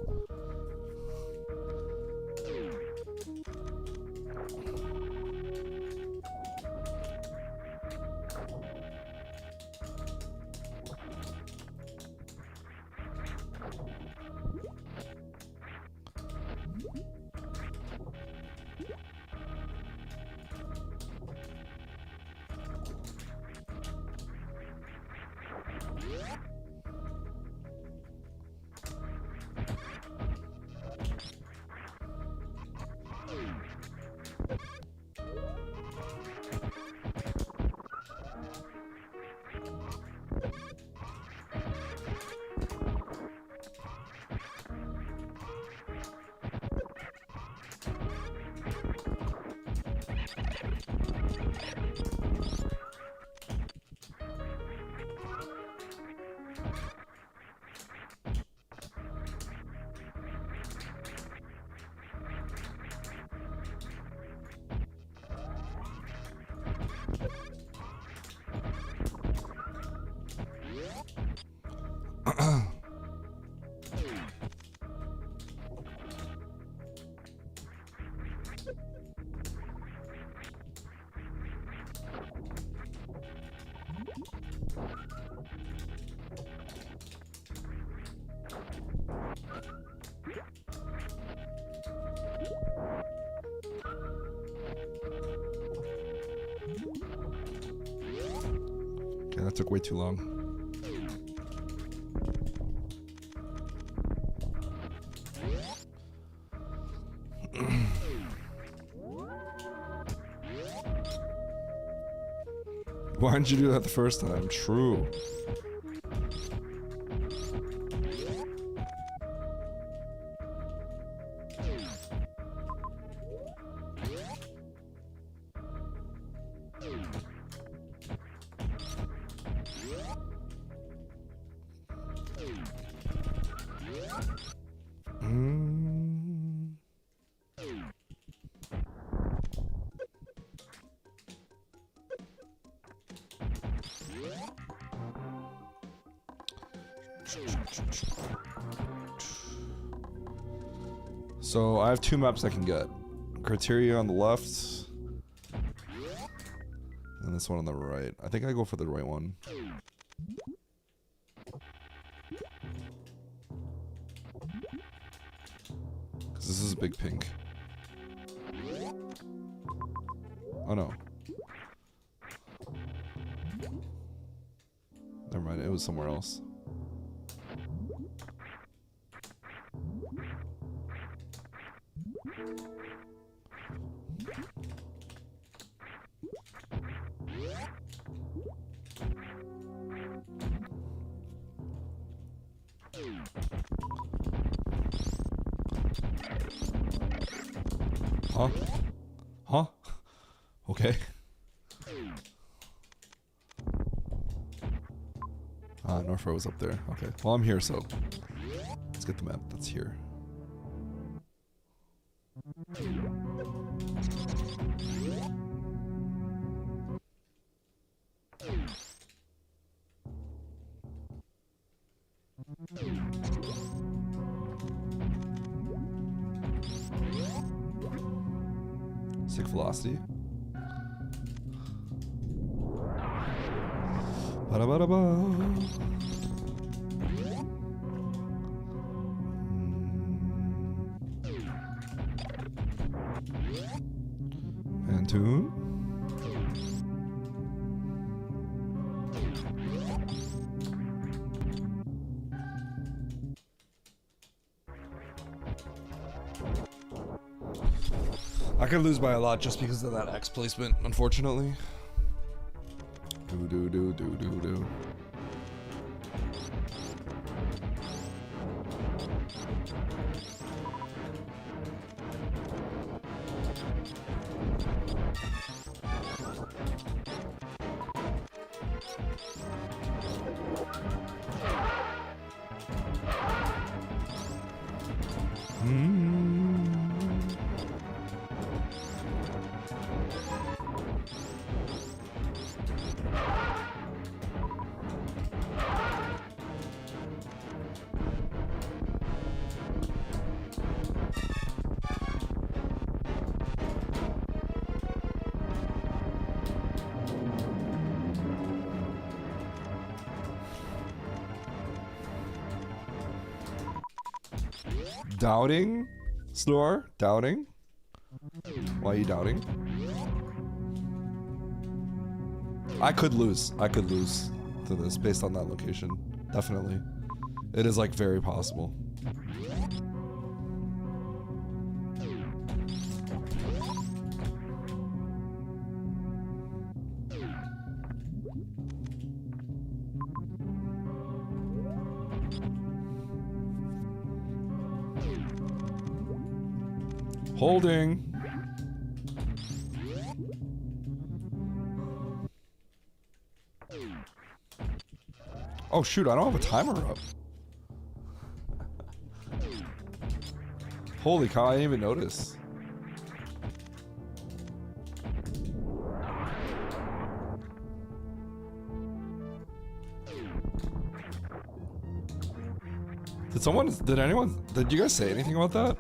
Okay, that took way too long. Why didn't you do that the first time? True. So I have 2 maps I can get. Criteria on the left. And this one on the right. I think I go for the right one. Because this is a big pink. Oh no. Never mind, it was somewhere else. Huh? Huh? Okay. Northrow was up there. Okay. Well, I'm here, so let's get the map that's here. Sick velocity. Ba-da-ba-da-ba. And tune. I could lose by a lot just because of that X placement, unfortunately. Do. Doubting? Snore? Doubting? Why are you doubting? I could lose. I could lose to this based on that location. Definitely. It is like very possible. Holding. Oh shoot, I don't have a timer up. Holy cow, I didn't even notice. Did you guys say anything about that?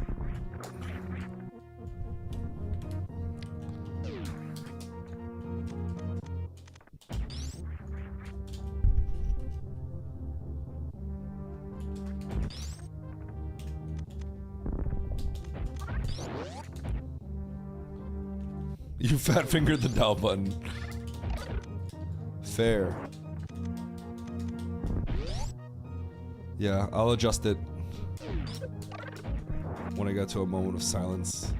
You fat fingered the down button. Fair. Yeah, I'll adjust it when I get to a moment of silence.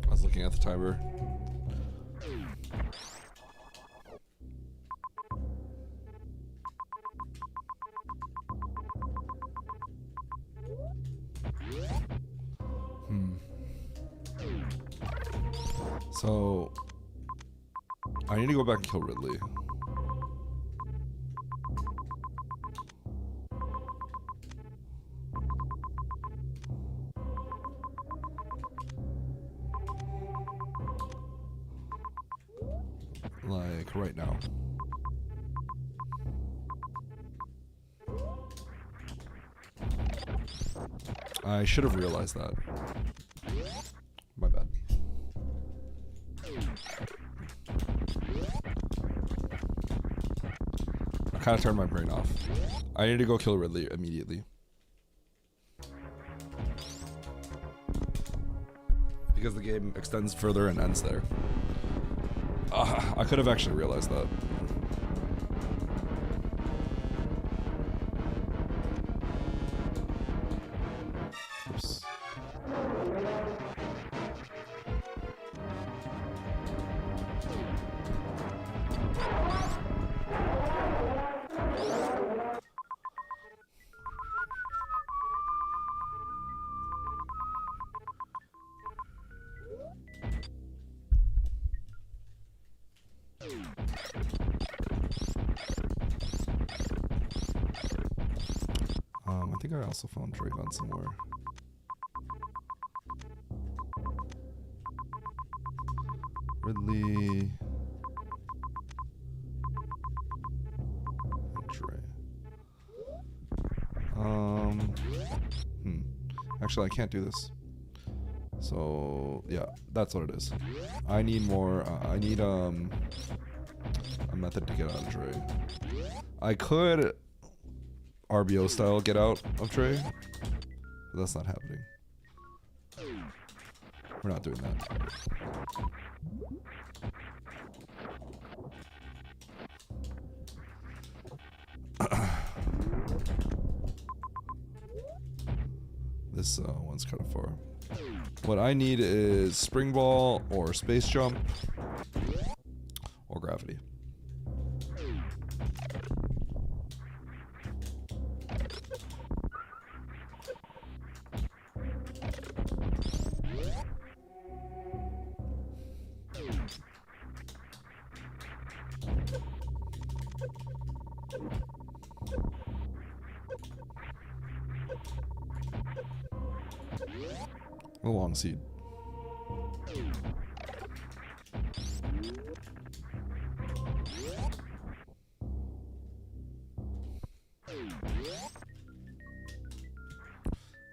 I was looking at the timer. So I need to go back and kill Ridley. Like right now. I should have realized that. My bad. I kind of turned my brain off. I need to go kill Ridley immediately. Because the game extends further and ends there. I could have actually realized that. Oops. I think I also found Dragon somewhere. Ridley. Dre. Actually, I can't do this. So yeah, that's what it is. I need more. I need a method to get out of Dre. I could RBO style get out of Dre, but that's not happening. We're not doing that. This one's kind of far. What I need is spring ball or space jump or gravity. A long seed. I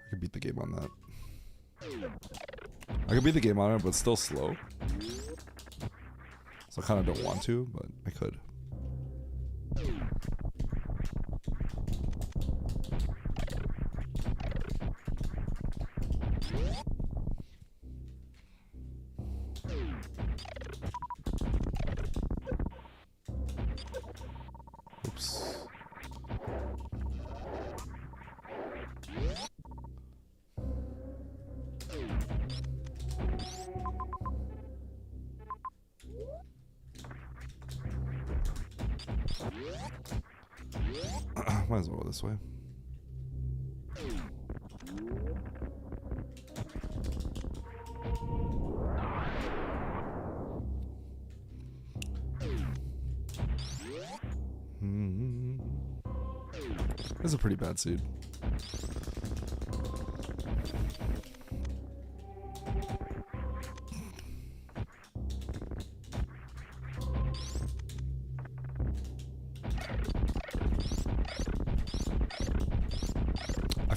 could beat the game on that. I could beat the game on it, but it's still slow. So I kind of don't want to, but I could. Oops. Might as well go this way. This is a pretty bad seed.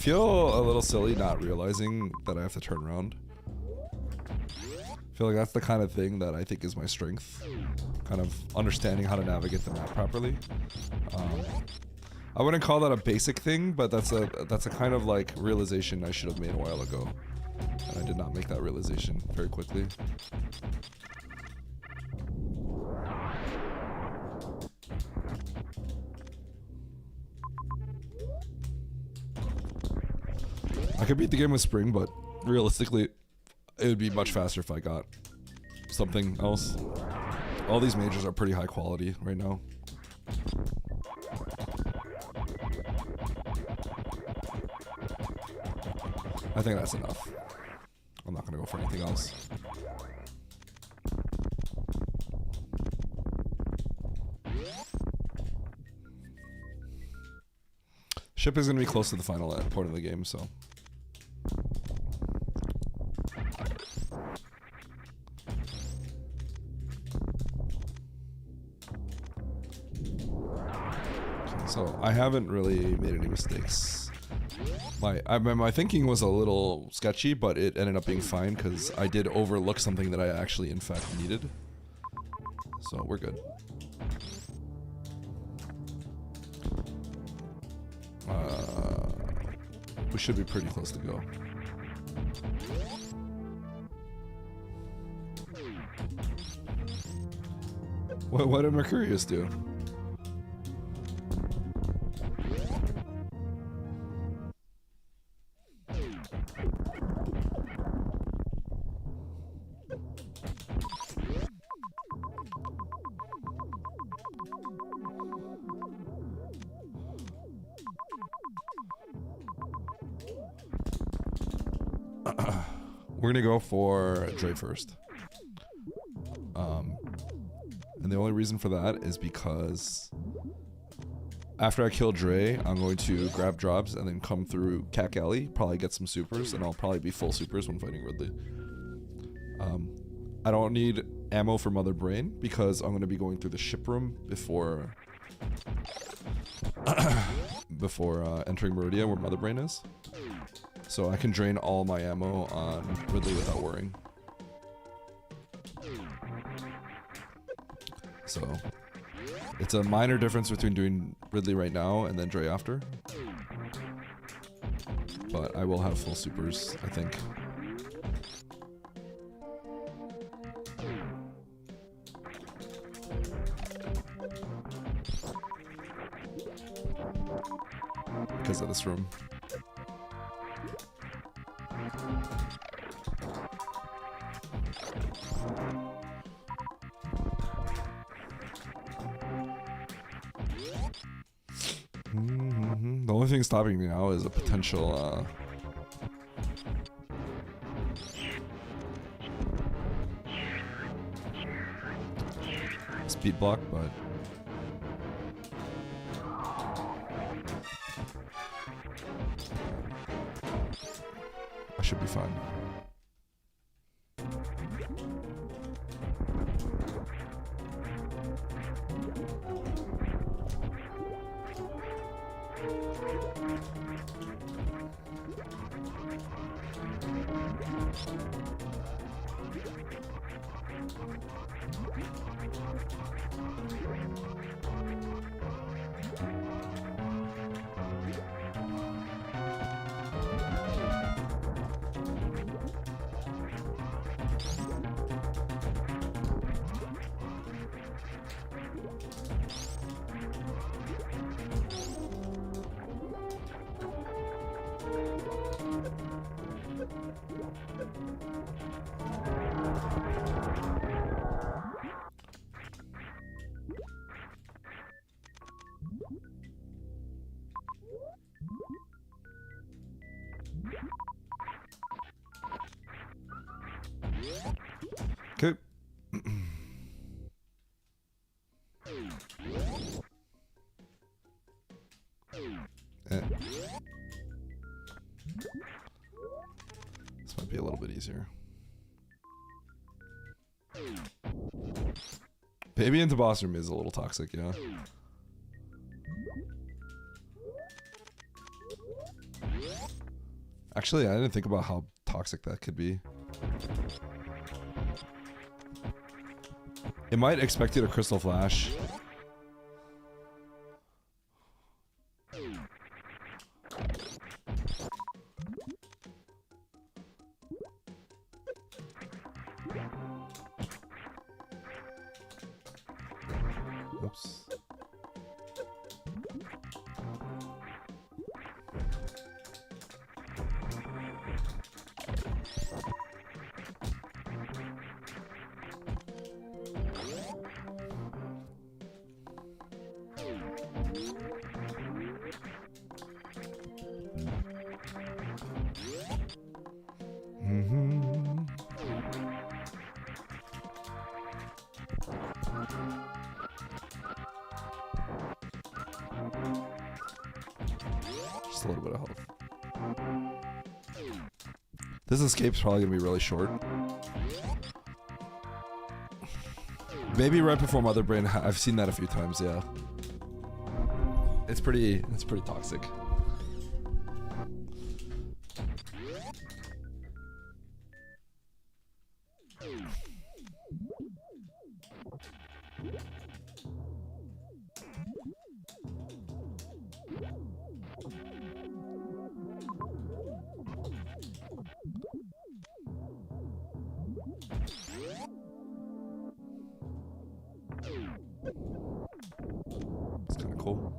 feel a little silly not realizing that I have to turn around. I feel like that's the kind of thing that I think is my strength. Kind of understanding how to navigate the map properly. I wouldn't call that a basic thing, but that's a kind of like realization I should have made a while ago. And I did not make that realization very quickly. I could beat the game with Spring, but realistically, it would be much faster if I got something else. All these majors are pretty high quality right now. I think that's enough. I'm not gonna go for anything else. Ship is gonna be close to the final point of the game, so. So I haven't really made any mistakes. My thinking was a little sketchy, but it ended up being fine because I did overlook something that I actually in fact needed. So we're good. We should be pretty close to go. What did Mercurius do? We're gonna go for Dre first. And the only reason for that is because after I kill Dre, I'm going to grab drops and then come through Cack Alley, probably get some supers, and I'll probably be full supers when fighting Ridley. I don't need ammo for Mother Brain because I'm gonna be going through the ship room before entering Meridia where Mother Brain is. So I can drain all my ammo on Ridley without worrying. So it's a minor difference between doing Ridley right now and then Dre after. But I will have full supers, I think. Because of this room. The only thing stopping me now is a potential speed block, but I should be fine. Okay. This might be a little bit easier. Baby into boss room is a little toxic, yeah. Actually, I didn't think about how toxic that could be. It might expect you to Crystal Flash. Oops. Just a little bit of health. This escape's probably gonna be really short. Maybe right before Mother Brain. I've seen that a few times. Yeah, it's pretty toxic. It's kind of cool.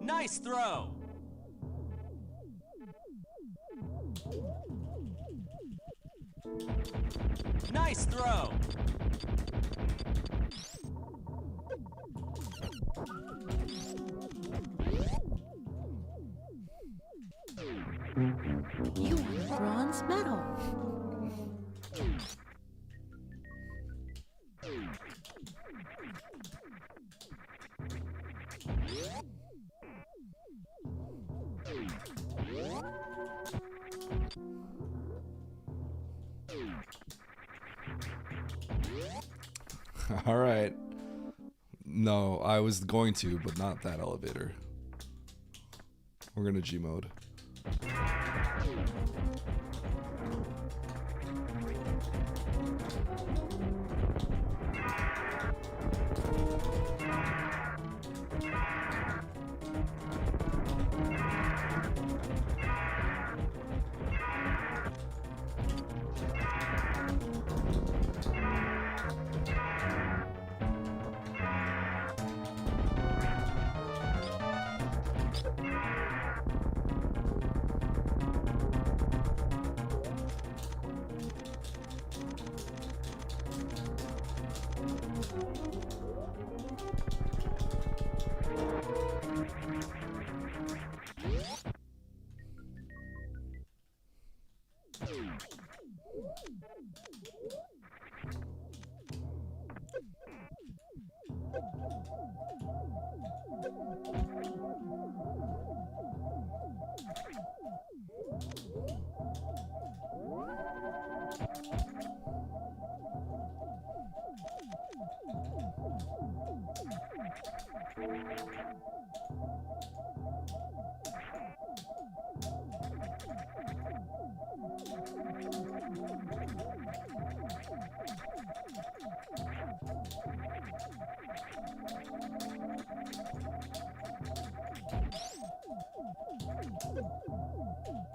Nice throw! Nice throw! You won a bronze medal. All right. No, I was going to, but not that elevator. We're gonna G mode.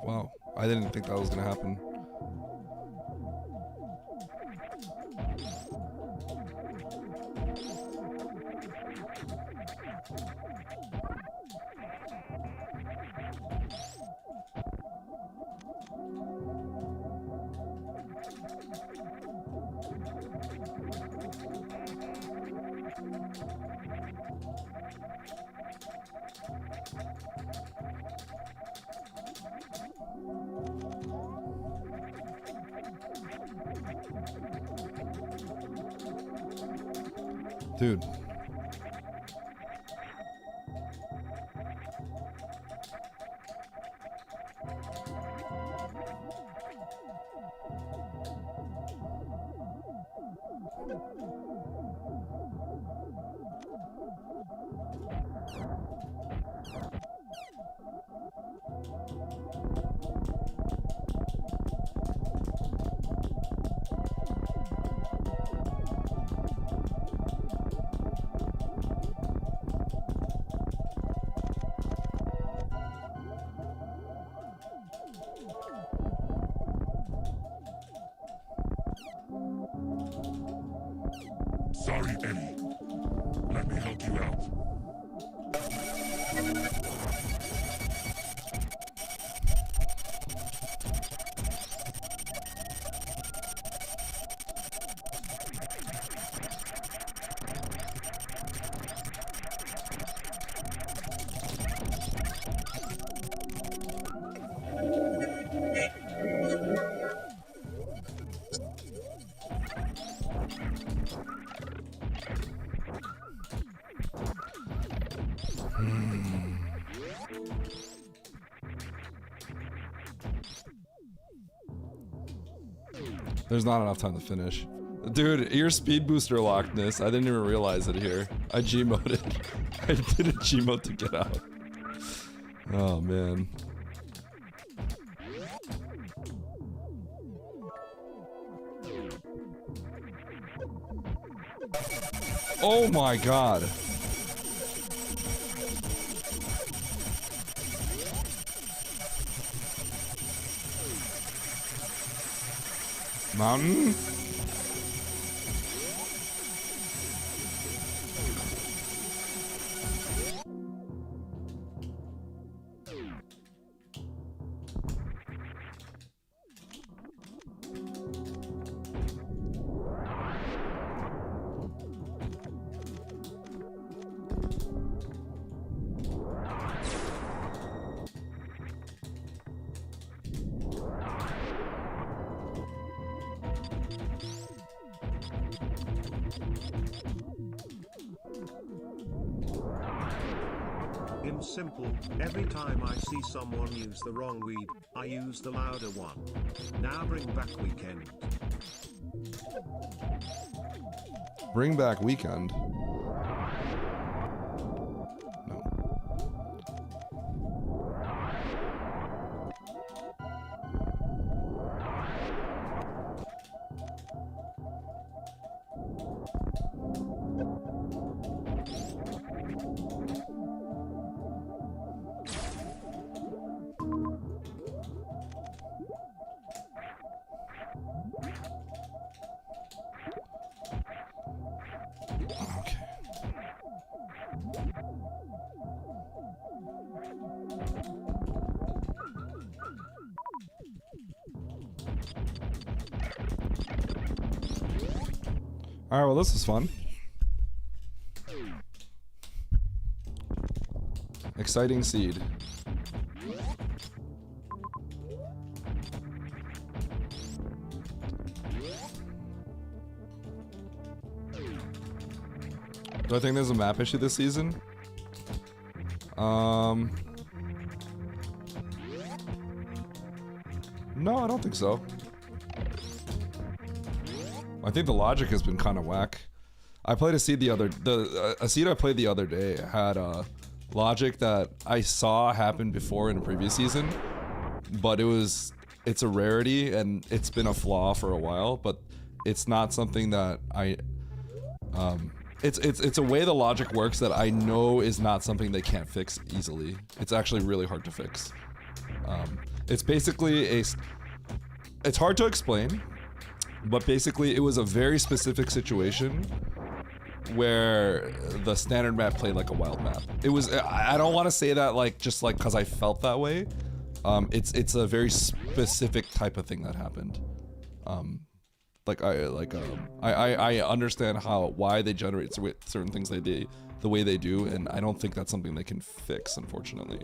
Wow, I didn't think that was gonna happen. Dude. Sorry, Eddie. Let me help you out. There's not enough time to finish. Dude, your speed booster locked this. I didn't even realize it here. I Gmoded. I did a Gmod to get out. Oh, man. Oh my god. Mountain? In simple, every time I see someone use the wrong weed, I use the louder one. Now bring back weekend. Bring back weekend. No. Okay. All right, well, this is fun. Exciting seed. Do I think there's a map issue this season? No, I don't think so. I think the logic has been kind of whack. I played a seed a seed I played the other day had logic that I saw happen before in a previous season, but it's a rarity and it's been a flaw for a while, but it's not something that it's a way the logic works that I know is not something they can't fix easily. It's actually really hard to fix. It's basically it's hard to explain, but basically it was a very specific situation where the standard map played like a wild map. It was, I don't want to say that like just like because I felt that way. It's a very specific type of thing that happened. I understand why they generate certain things the way they do, and I don't think that's something they can fix, unfortunately.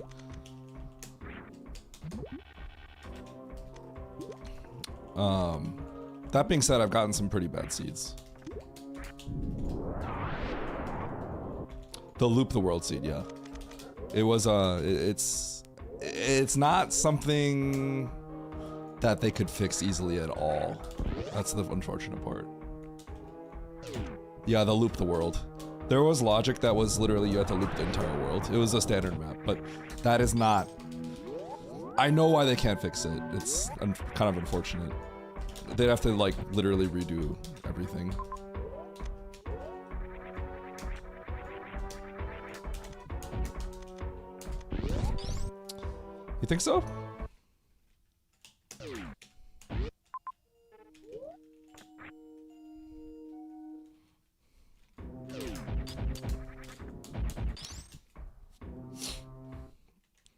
That being said, I've gotten some pretty bad seeds. The loop the world seed, yeah. It was it's not something that they could fix easily at all. That's the unfortunate part. Yeah, the loop the world. There was logic that was literally you had to loop the entire world. It was a standard map, but that is not. I know why they can't fix it. It's kind of unfortunate. They'd have to like literally redo everything. You think so?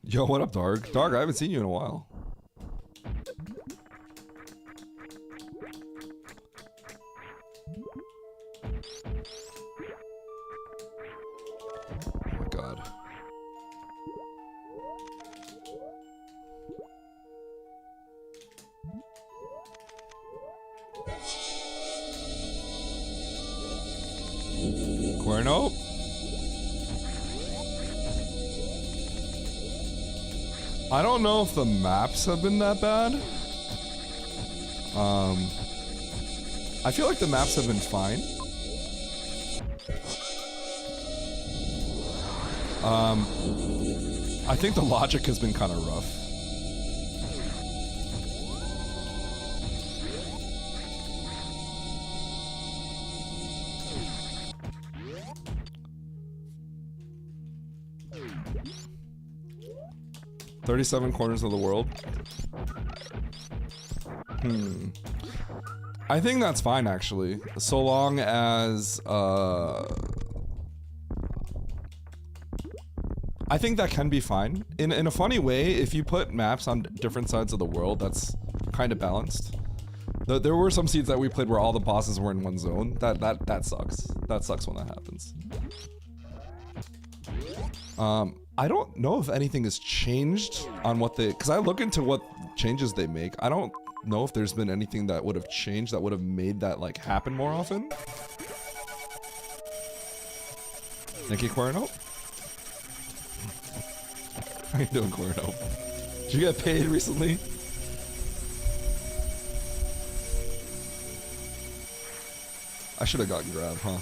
Yo, what up, Darg? Darg, I haven't seen you in a while. Oh my god. Cuerno? I don't know if the maps have been that bad. I feel like the maps have been fine. I think the logic has been kind of rough. "37 corners of the world." I think that's fine, actually. So long as, I think that can be fine. In a funny way, if you put maps on different sides of the world, that's kind of balanced. There were some seeds that we played where all the bosses were in one zone. That sucks. That sucks when that happens. I don't know if anything has changed on what they... Because I look into what changes they make. I don't know if there's been anything that would have changed that would have made that, like, happen more often. Thank you, Cuerno. How you doing, Cuerno? Did you get paid recently? I should have gotten Grab, huh?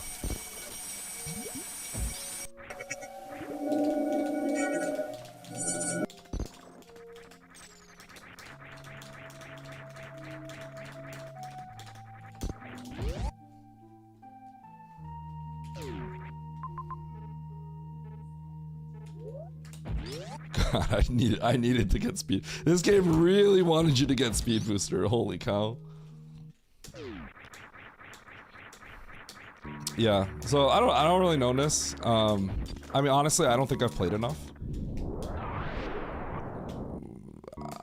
God, I needed to get speed. This game really wanted you to get speed booster. Holy cow. Yeah, so I don't really know this. I mean, honestly, I don't think I've played enough.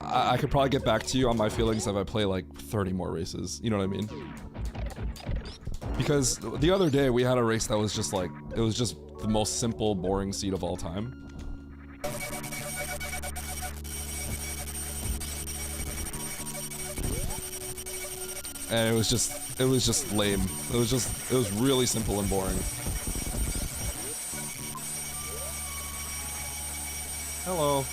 I could probably get back to you on my feelings if I play like 30 more races. You know what I mean? Because the other day we had a race that was just like, it was just the most simple, boring seed of all time. And it was just lame. It was really simple and boring. Hello.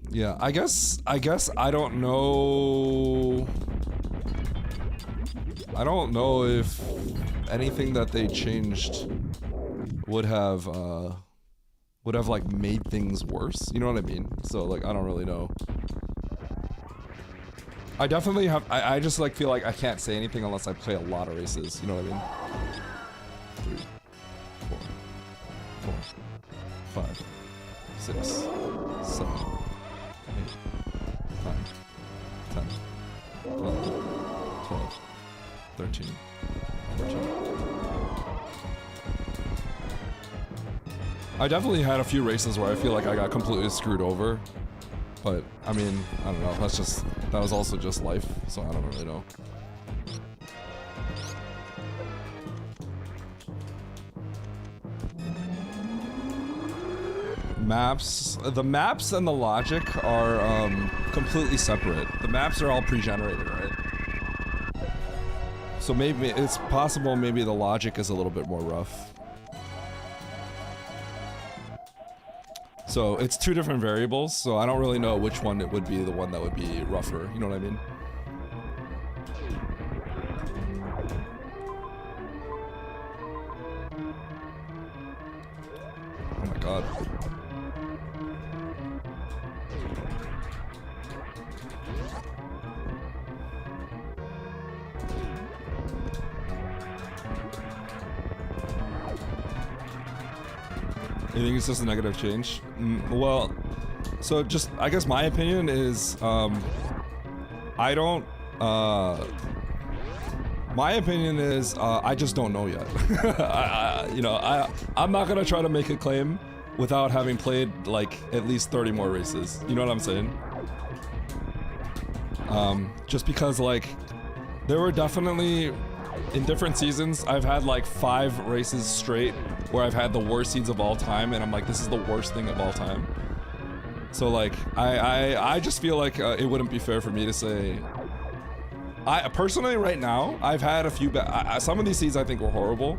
Yeah, I guess I don't know. I don't know if anything that they changed would have like made things worse. You know what I mean? So like I don't really know. I definitely have. I just like feel like I can't say anything unless I play a lot of races. You know what I mean? 3, 4, 4, 5, 6, 7, 8, 9, 10, 11, 12, 13, 14. I definitely had a few races where I feel like I got completely screwed over. But, I mean, I don't know. That was also just life, so I don't really know. The maps and the logic are completely separate. The maps are all pre-generated, right? So maybe it's possible maybe the logic is a little bit more rough. So it's two different variables, so I don't really know which one it would be the one that would be rougher, you know what I mean? Oh my god. You think it's just a negative change? Well, so just, I guess my opinion is, I don't, my opinion is, I just don't know yet. I'm not gonna try to make a claim without having played, like, at least 30 more races. You know what I'm saying? Just because, like, there were definitely, in different seasons, I've had, like, 5 races straight where I've had the worst seeds of all time, and I'm like, this is the worst thing of all time. So like, I just feel like it wouldn't be fair for me to say. I personally, right now, I've had a few some of these seeds I think were horrible,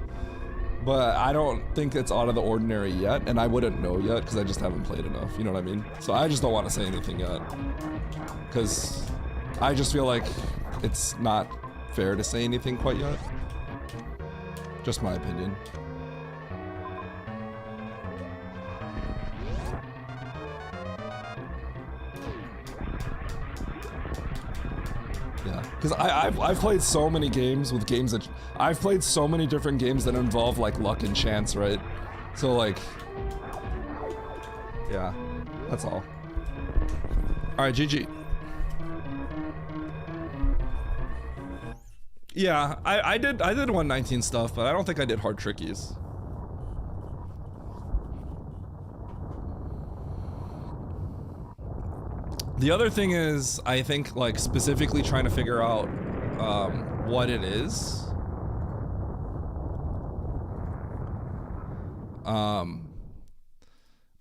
but I don't think it's out of the ordinary yet, and I wouldn't know yet because I just haven't played enough. You know what I mean? So I just don't want to say anything yet, because I just feel like it's not fair to say anything quite yet. Just my opinion. Yeah, because I've played so many games with games that I've played so many different games that involve like luck and chance, right? So like, yeah, that's all. All right, GG. Yeah, I did 119 stuff, but I don't think I did hard trickies. The other thing is, I think, like, specifically trying to figure out, what it is. And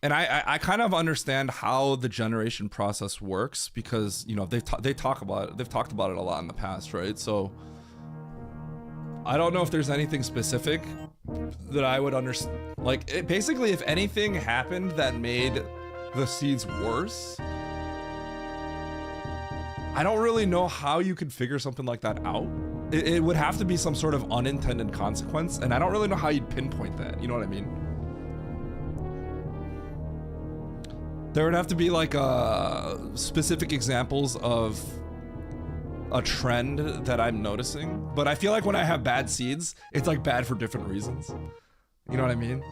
I kind of understand how the generation process works because, you know, they've talked about it a lot in the past, right? So, I don't know if there's anything specific that I would understand. Like, basically, if anything happened that made the seeds worse, I don't really know how you could figure something like that out. It would have to be some sort of unintended consequence, and I don't really know how you'd pinpoint that, you know what I mean? There would have to be like specific examples of a trend that I'm noticing, but I feel like when I have bad seeds, it's like bad for different reasons. You know what I mean?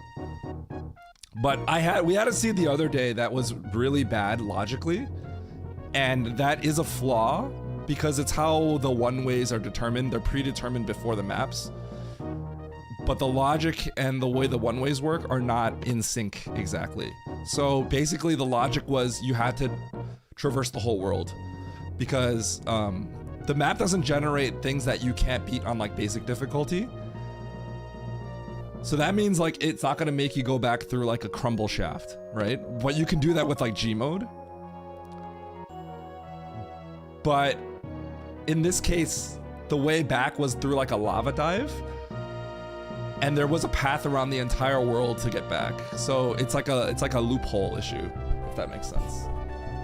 But we had a seed the other day that was really bad logically, and that is a flaw because it's how the one-ways are determined. They're predetermined before the maps. But the logic and the way the one-ways work are not in sync exactly. So basically the logic was you had to traverse the whole world because the map doesn't generate things that you can't beat on like basic difficulty. So that means like it's not gonna make you go back through like a crumble shaft, right? But you can do that with like G mode. But in this case, the way back was through like a lava dive, and there was a path around the entire world to get back. So it's like a loophole issue, if that makes sense.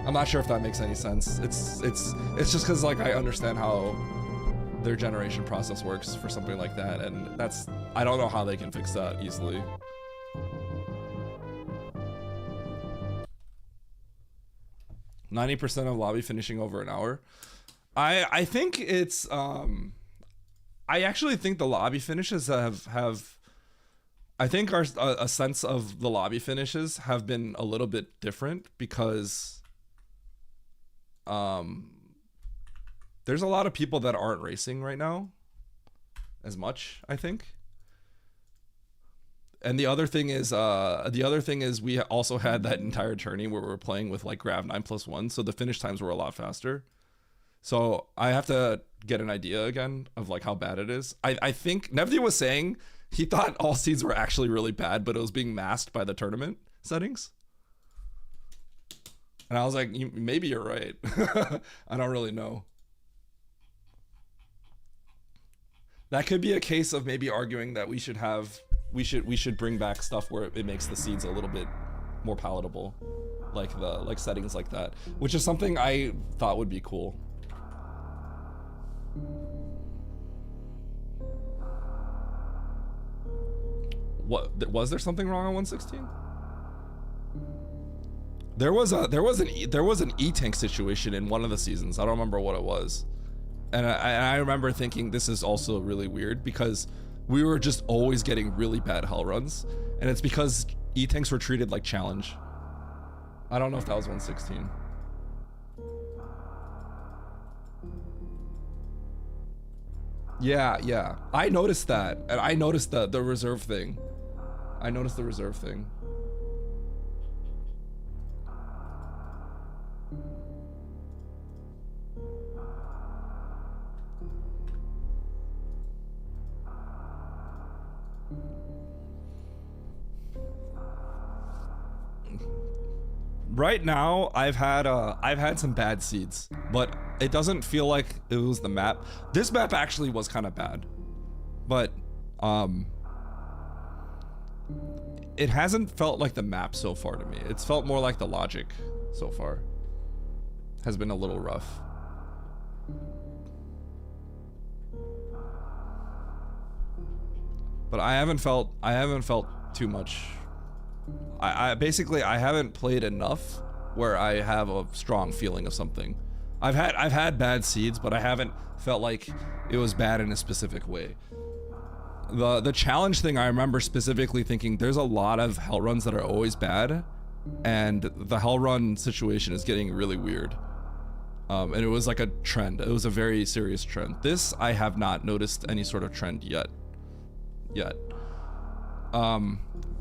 I'm not sure if that makes any sense. It's just because like I understand how their generation process works for something like that, and I don't know how they can fix that easily. %90 of lobby finishing over an hour. I think it's I actually think the lobby finishes have I think a sense of the lobby finishes have been a little bit different because there's a lot of people that aren't racing right now as much, I think. And the other thing is we also had that entire tourney where we were playing with like Grav 9+1, so the finish times were a lot faster. So I have to get an idea again of like how bad it is. I think Nevdi was saying he thought all seeds were actually really bad, but it was being masked by the tournament settings. And I was like, maybe you're right. I don't really know. That could be a case of maybe arguing that we should bring back stuff where it makes the seeds a little bit more palatable, like settings like that, which is something I thought would be cool. What was there something wrong on 116? There was an E-tank situation in one of the seasons. I don't remember what it was. And I remember thinking this is also really weird because we were just always getting really bad hell runs, and it's because E-tanks were treated like challenge. I don't know if that was 116. Yeah. I noticed that, and I noticed the reserve thing. I noticed the reserve thing. Right now, I've had some bad seeds, but it doesn't feel like it was the map. This map actually was kind of bad, but it hasn't felt like the map so far to me. It's felt more like the logic so far. Has been a little rough. But I haven't felt too much. I basically haven't played enough where I have a strong feeling of something. I've had bad seeds, but I haven't felt like it was bad in a specific way. The challenge thing, I remember specifically thinking there's a lot of hell runs that are always bad, and the hell run situation is getting really weird. And it was like a trend. It was a very serious trend. This, I have not noticed any sort of trend yet.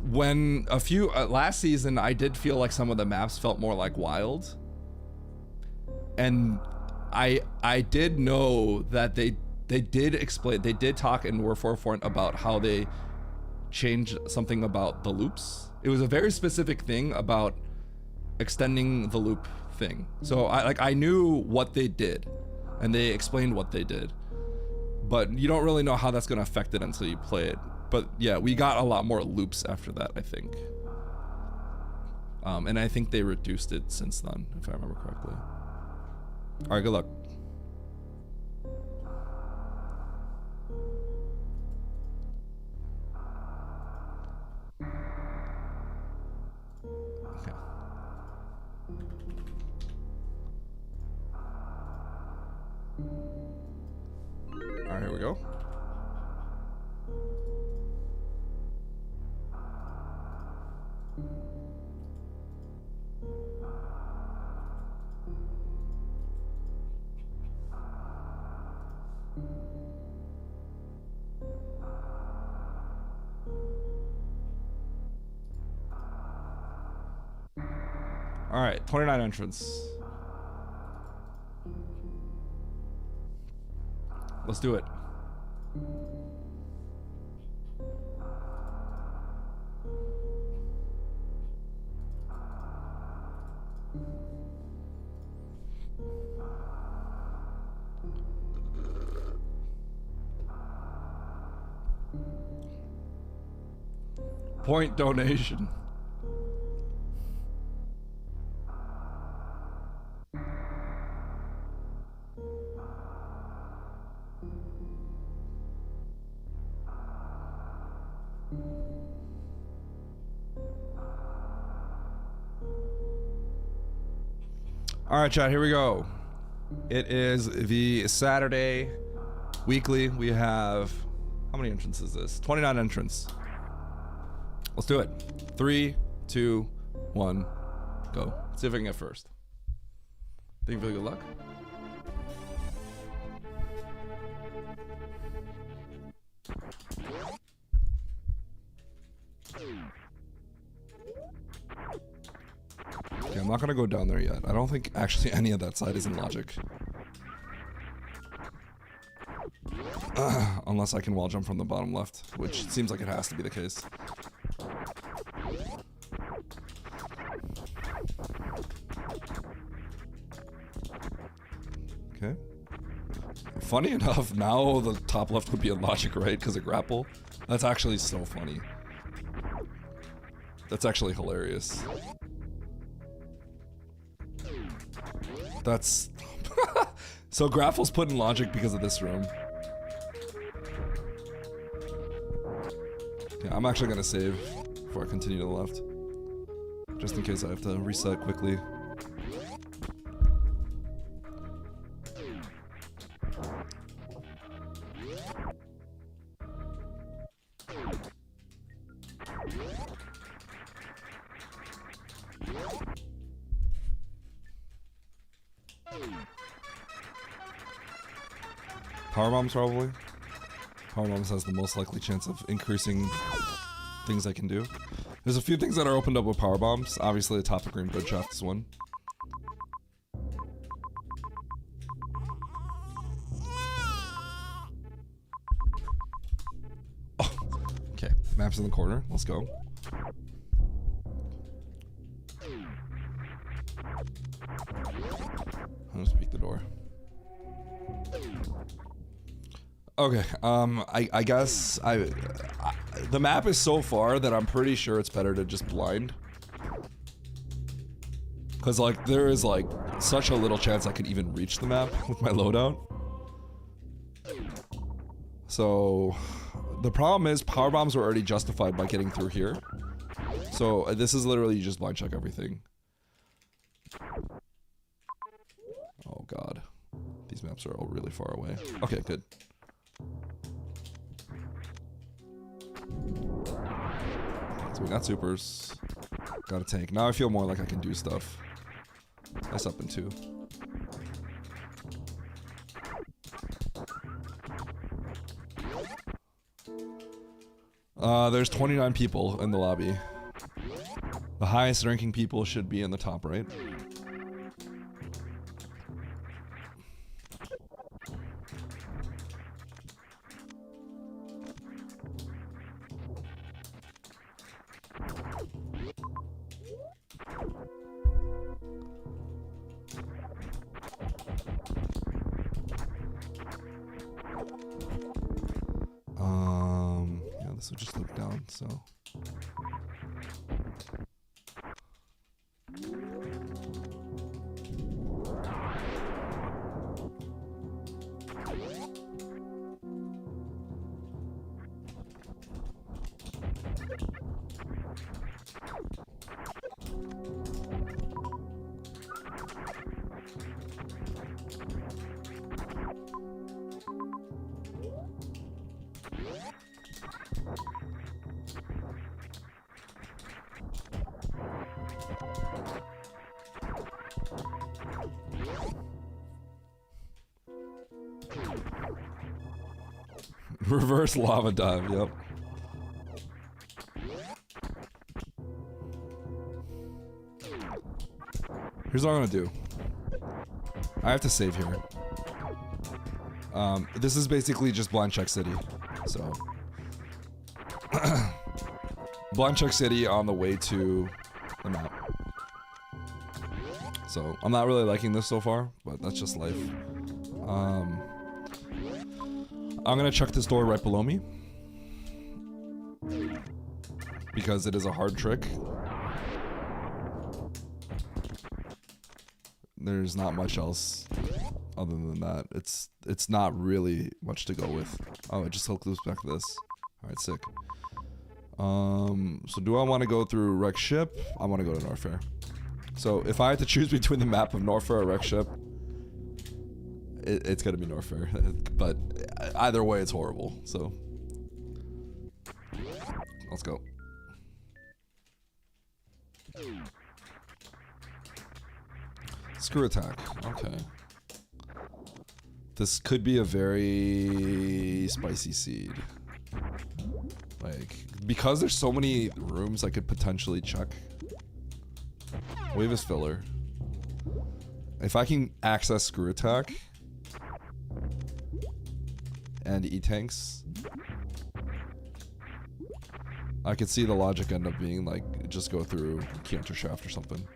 When a few last season, I did feel like some of the maps felt more like wild, and I did know that they did talk and were forefront about how they changed something about the loops. It was a very specific thing about extending the loop thing. So I knew what they did, and they explained what they did, but you don't really know how that's gonna affect it until you play it. But yeah, we got a lot more loops after that, I think. And I think they reduced it since then, if I remember correctly. All right, good luck. Okay. All right, here we go. All right, 29 entrance. Let's do it. Point donation. All right, chat, here we go. It is the Saturday weekly. We have, how many entrances is this? 29 entrants. Let's do it. 3, 2, 1, go. Let's see if I can get first. Think really good luck. Okay, I'm not gonna go down there yet. I don't think actually any of that side is in logic. Unless I can wall jump from the bottom left, which seems like it has to be the case. Okay. Funny enough, now the top left would be in logic, right? Because of grapple. That's actually so funny. That's actually hilarious. That's... So grapple's put in logic because of this room. Yeah, I'm actually gonna save before I continue to the left. Just in case I have to reset quickly. Power bombs probably. Power bombs has the most likely chance of increasing things I can do. There's a few things that are opened up with power bombs. Obviously, the top of green bridge shaft is one. Oh, okay. Maps in the corner. Let's go. I'll just peek the door. Okay, I guess the map is so far that I'm pretty sure it's better to just blind. Cause like there is like such a little chance I could even reach the map with my loadout. So the problem is power bombs are already justified by getting through here. So this is literally you just blind check everything. Oh god. These maps are all really far away. Okay, good. So we got supers. Got a tank. Now I feel more like I can do stuff. That's up in 2. There's 29 people in the lobby. The highest ranking people should be in the top right. Yeah, this will just loop down, so. Reverse lava dive, yep. Here's what I'm gonna do. I have to save here. This is basically just blind check city, so. Blind check city on the way to the map. So, I'm not really liking this so far, but that's just life. I'm gonna check this door right below me. because it is a hard trick. There's not much else other than that. It's not really much to go with. Oh, it just hook loops back to this. Alright, sick. So do I want to go through Wreck Ship? I want to go to Norfair. So if I had to choose between the map of Norfair or Wreck Ship, it's gonna be Norfair. But either way, it's horrible. So let's go. Screw attack. Okay. This could be a very spicy seed. Like, because there's so many rooms I could potentially check. Wave is filler. If I can access screw attack and E-tanks, I could see the logic end up being like, just go through Counter Shaft or something.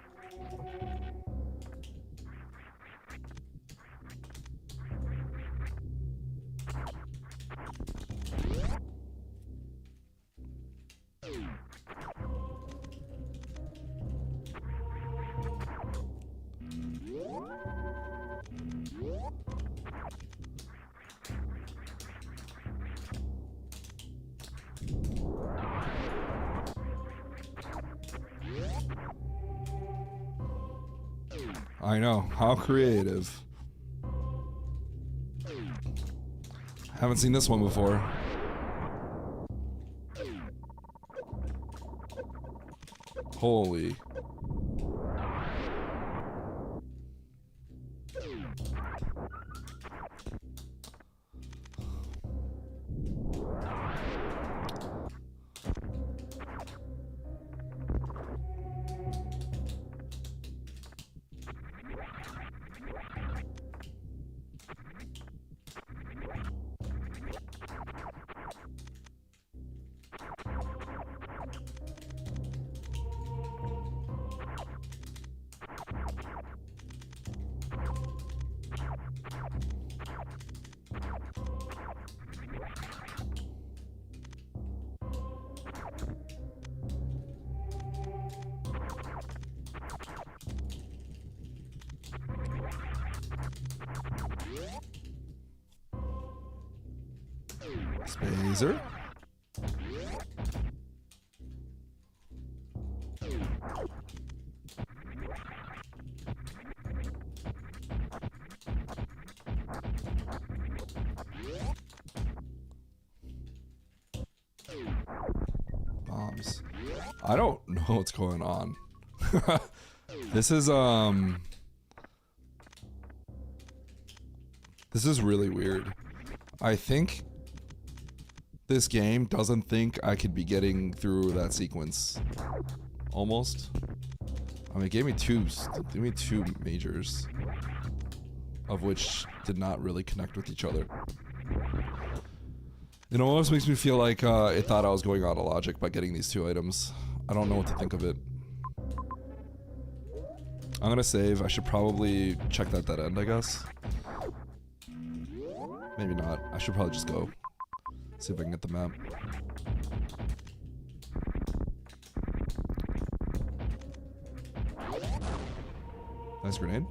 I know, how creative. Haven't seen this one before. Holy. Spazer. Bombs. I don't know what's going on. This is really weird. I think this game doesn't think I could be getting through that sequence. Almost. I mean, it gave me two majors, of which did not really connect with each other. It almost makes me feel like it thought I was going out of logic by getting these two items. I don't know what to think of it. I'm gonna save. I should probably check that dead end, I guess. Maybe not. I should probably just go. See if I can get the map. Nice grenade.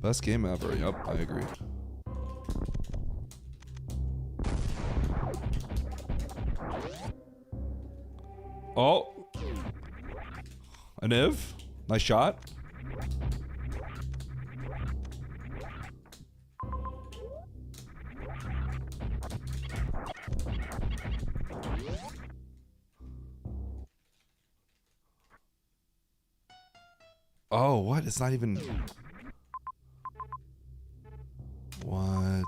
Best game ever. Yup, I agree. Oh! A Niv? Nice shot. Oh, what? It's not even... What?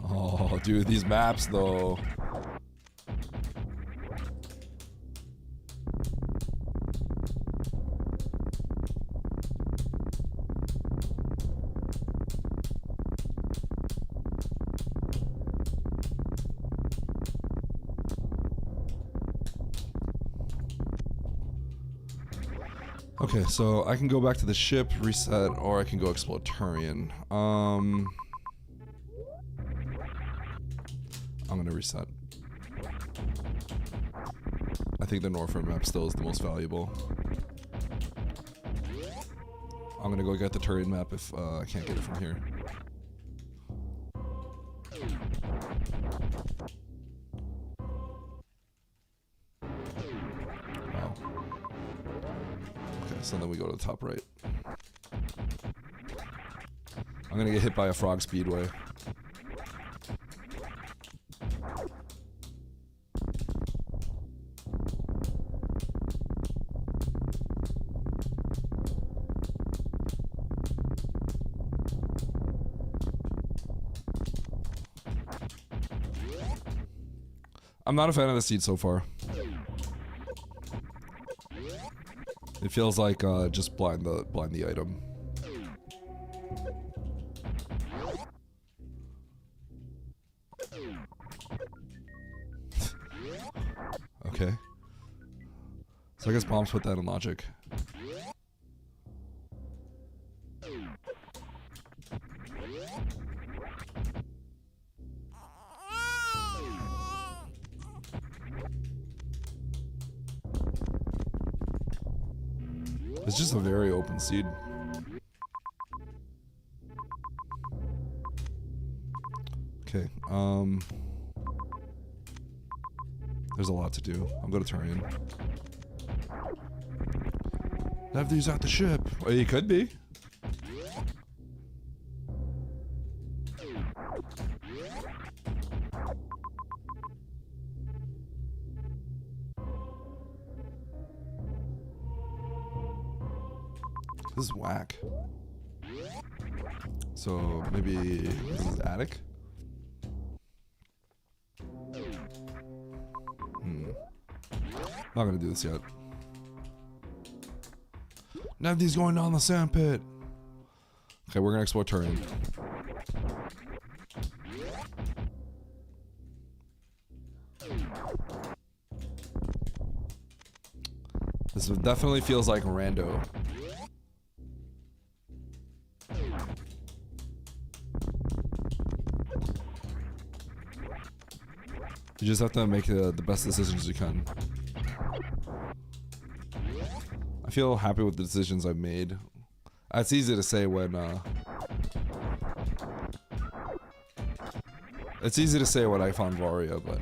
Oh, dude, these maps, though. Okay, so I can go back to the ship, reset, or I can go explore Turian. I'm gonna reset. I think the Norfair map still is the most valuable. I'm gonna go get the Turian map if I can't get it from here. Wow. Okay, so then we go to the top right. I'm gonna get hit by a frog speedway. I'm not a fan of the seed so far. It feels like just blind the item. Okay. So I guess bombs put that in logic. It's just a very open seed. Okay, there's a lot to do. I'll go to Turian. Have these at the ship. Well, you could be. This is whack. So maybe this is attic? Not gonna do this yet. Nothing's going down the sand pit. Okay, we're gonna explore Turian. This definitely feels like Rando. You just have to make the best decisions you can. I feel happy with the decisions I've made. It's easy to say when it's easy to say when I found Varia, but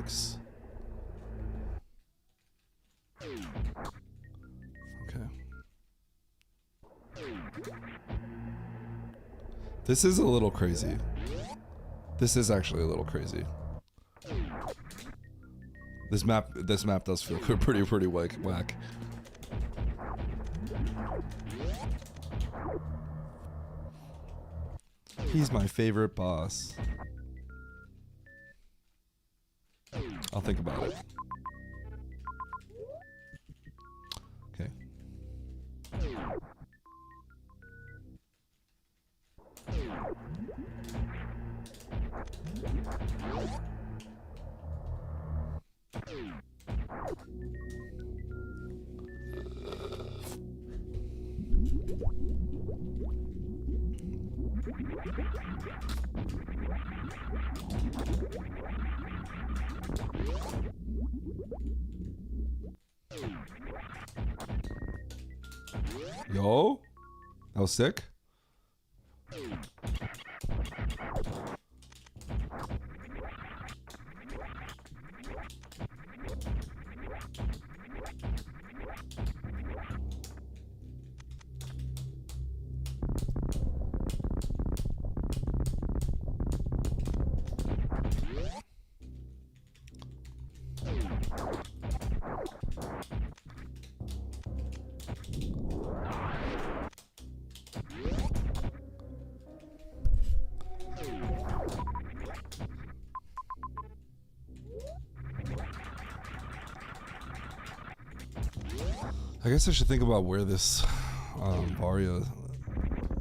yikes. Okay. This is a little crazy. This is actually a little crazy. This map does feel pretty whack. He's my favorite boss. I'll think about it. Okay. Yo, that was sick. I guess I should think about where this Varia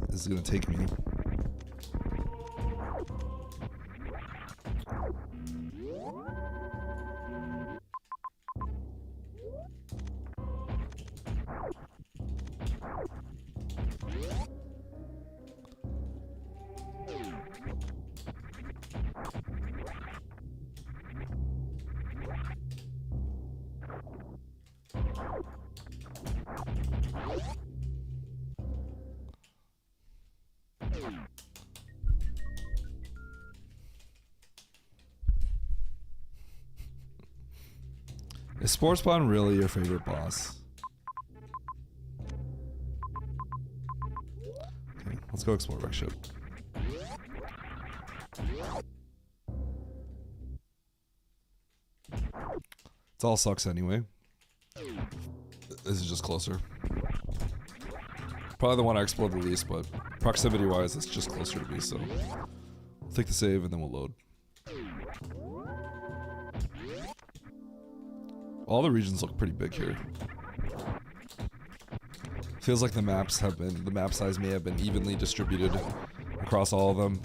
is gonna take me. Is Sports Spawn really your favorite boss? Okay, let's go explore Wreck Ship. It all sucks anyway. This is just closer. Probably the one I explored the least, but proximity-wise, it's just closer to me, so we'll take the save and then we'll load. All the regions look pretty big here. Feels like the map size may have been evenly distributed across all of them.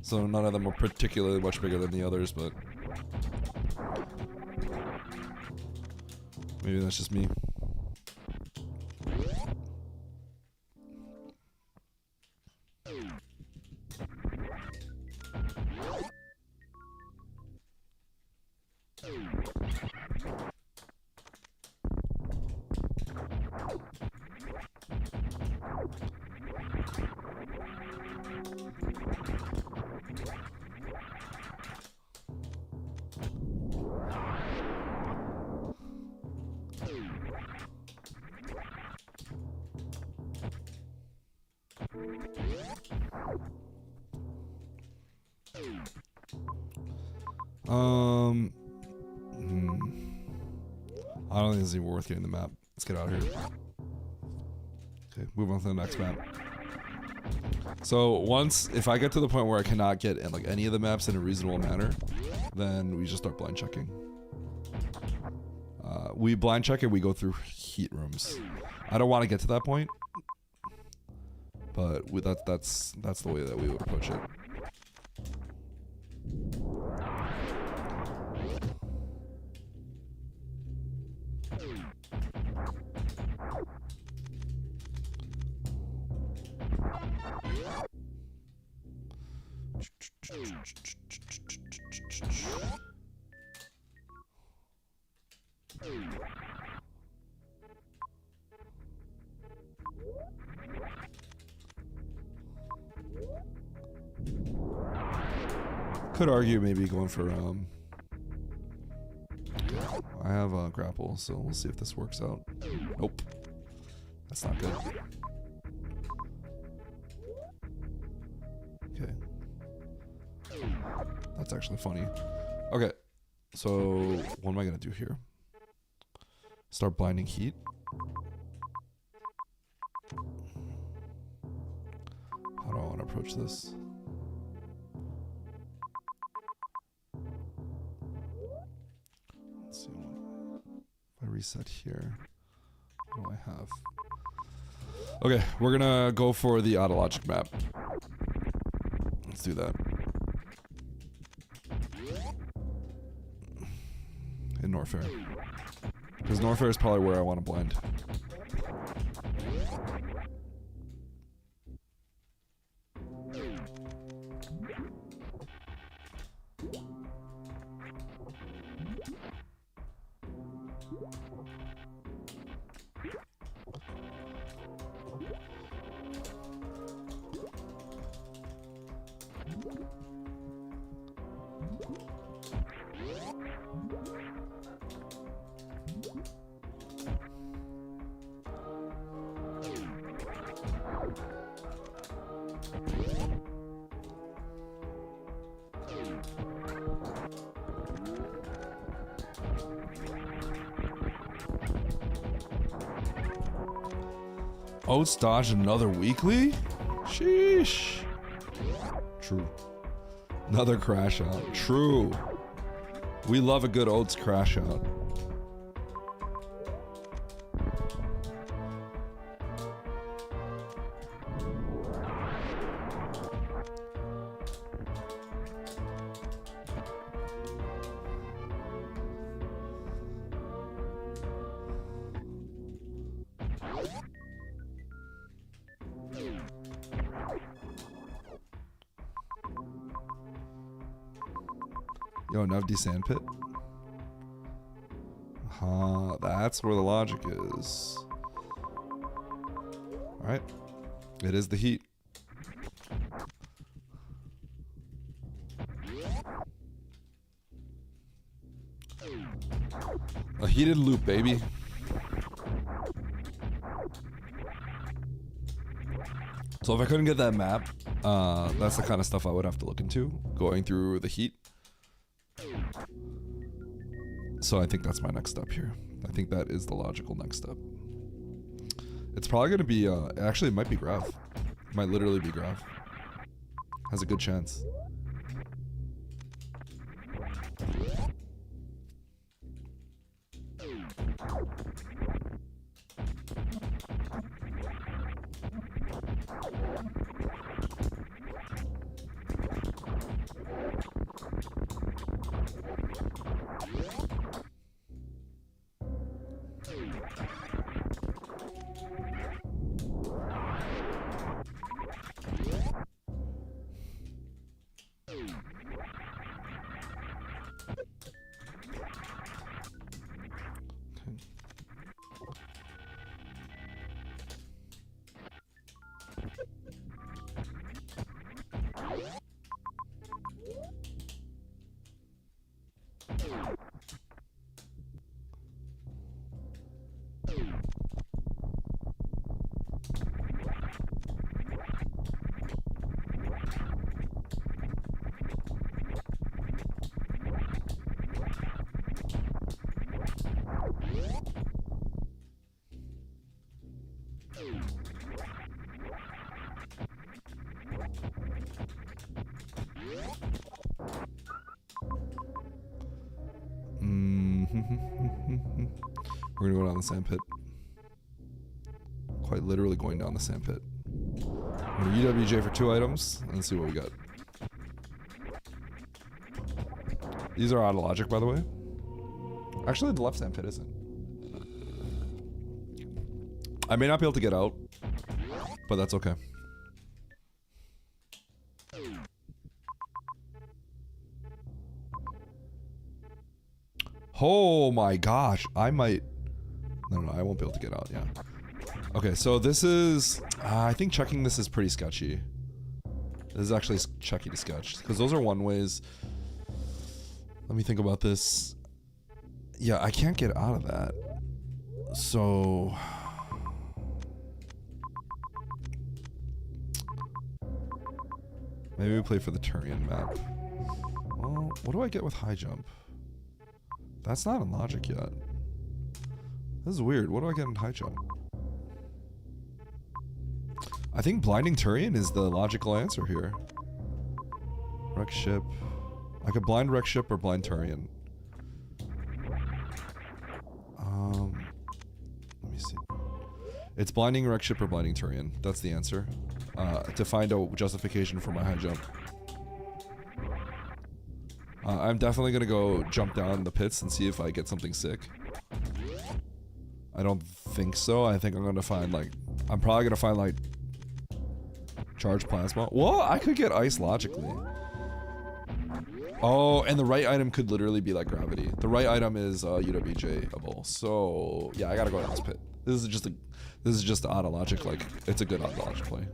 So none of them are particularly much bigger than the others, but maybe that's just me. I don't think it's even worth getting the map. Let's get out of here. Okay, move on to the next map. So if I get to the point where I cannot get in, like any of the maps in a reasonable manner, then we just start blind checking. We blind check and we go through heat rooms. I don't want to get to that point, but that's the way that we would approach it. Could argue maybe going for I have a grapple, so we'll see if this works out. Nope, that's not good. Okay, that's actually funny. Okay, so what am I gonna do here? Start blinding heat. How do I want to approach this? Let's see. If I reset here, what do I have? Okay, we're gonna go for the Autologic map. Let's do that. In Norfair. Because Norfair is probably where I want to blind. Oats dodged another weekly? Sheesh. True. Another crash out. True. We love a good Oats crash out. Yo, Navdi Sandpit? That's where the logic is. Alright. It is the heat. A heated loop, baby. So if I couldn't get that map, that's the kind of stuff I would have to look into, going through the heat. So I think that's my next step here. I think that is the logical next step. It's probably going to be, actually it might be Graph. It might literally be Graph. Has a good chance. We're gonna go down the sand pit. Quite literally going down the sand pit. We're gonna UWJ for 2 items and see what we got. These are out of logic, by the way. Actually, the left sand pit isn't. I may not be able to get out, but that's okay. Oh my gosh, I might... No, I won't be able to get out, yeah. Okay, so this is... I think checking this is pretty sketchy. This is actually checky to sketch, because those are one ways. Let me think about this. Yeah, I can't get out of that. So... Maybe we play for the Turian map. Well, what do I get with high jump? That's not in logic yet. This is weird. What do I get in high jump? I think blinding Turian is the logical answer here. Wreck ship. I could blind wreck ship or blind Turian. Let me see. It's blinding wreck ship or blinding Turian. That's the answer. To find a justification for my high jump. I'm definitely gonna go jump down the pits and see if I get something sick. I don't think so. I think I'm gonna find like... I'm probably gonna find like... Charged plasma. Well, I could get ice logically. Oh, and the right item could literally be like gravity. The right item is UWJ-able. So yeah, I gotta go down this pit. This is just out of logic. Like, it's a good out of logic play.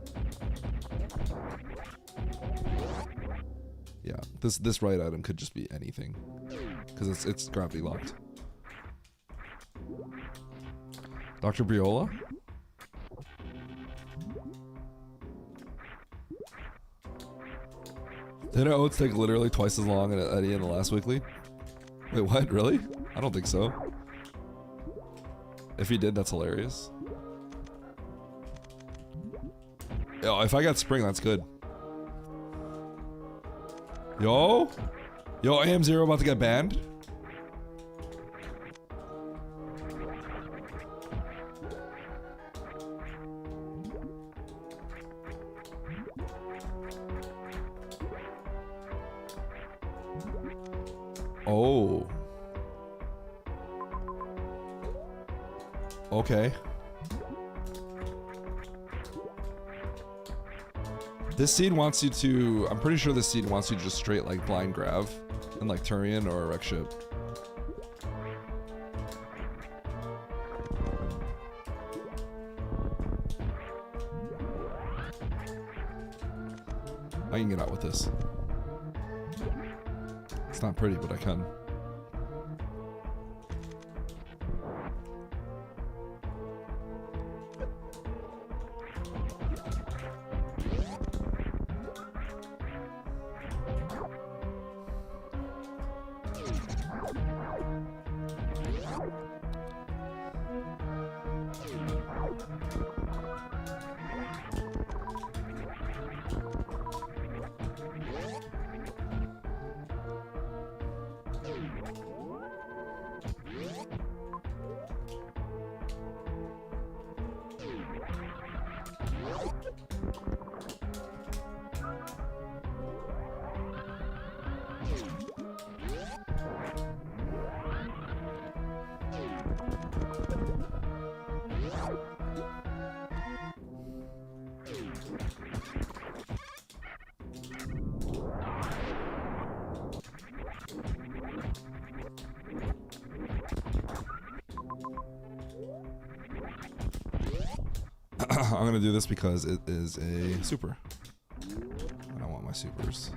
Yeah, this right item could just be anything, because it's gravity locked. Dr. Briola? Didn't Oats take literally twice as long at Eddie in the last weekly? Wait, what? Really? I don't think so. If he did, that's hilarious. Yo, if I got spring, that's good. Yo, AM0 about to get banned. Oh. Okay. This seed wants you to... I'm pretty sure this seed wants you to just straight like blind grab and like Turian or wreck ship. I can get out with this. It's not pretty, but I can. I'm gonna do this because it is a super. I don't want my supers.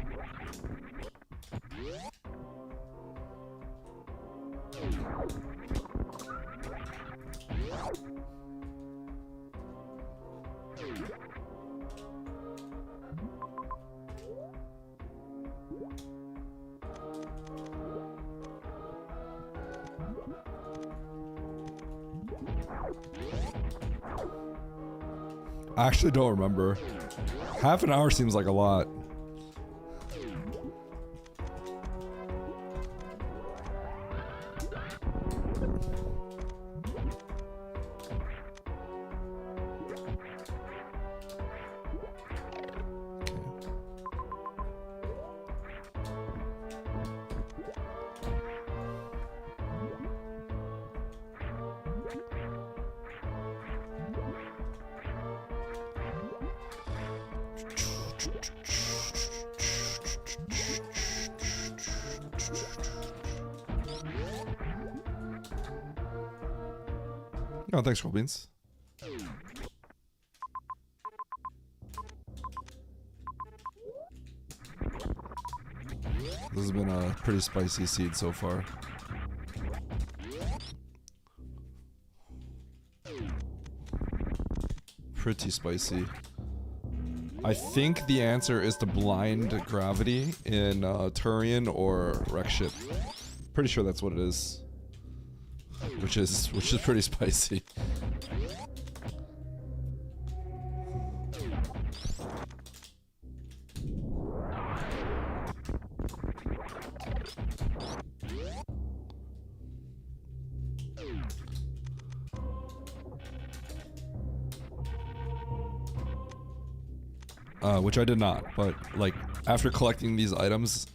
I actually don't remember. Half an hour seems like a lot. Oh, thanks, Cool Beans. This has been a pretty spicy seed so far. Pretty spicy. I think the answer is to blind gravity in Turian or wreck ship. Pretty sure that's what it is. Which is pretty spicy. Which I did not, but like after collecting these items,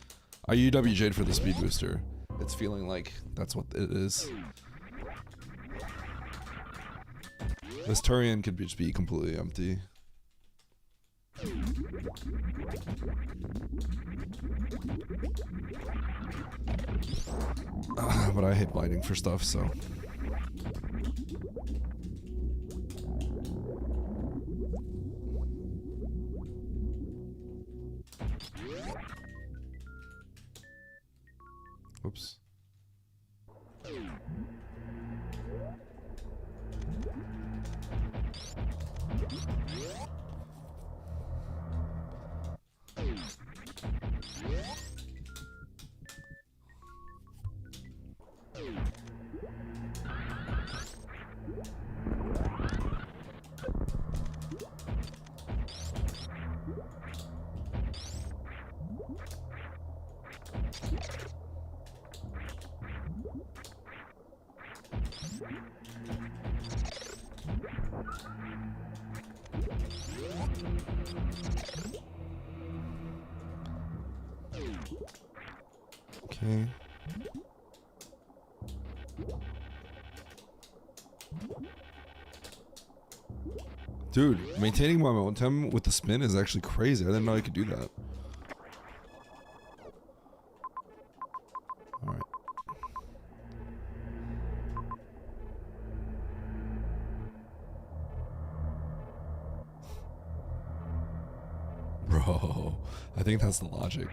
I UWJ'd for the speed booster. It's feeling like that's what it is. This Turian could just be completely empty. But I hate blinding for stuff, so. Oops. Okay. Dude, maintaining my momentum with the spin is actually crazy. I didn't know I could do that. Alright. Bro, I think that's the logic.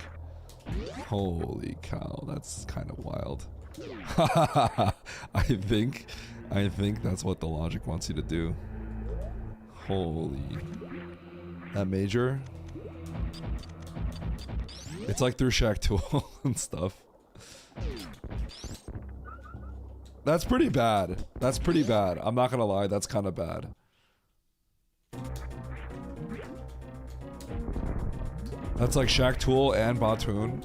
Holy cow, that's kind of wild. I think that's what the logic wants you to do. Holy. That major? It's like through Shack Tool and stuff. That's pretty bad. That's pretty bad. I'm not gonna lie, that's kind of bad. That's like Shack Tool and Batoon.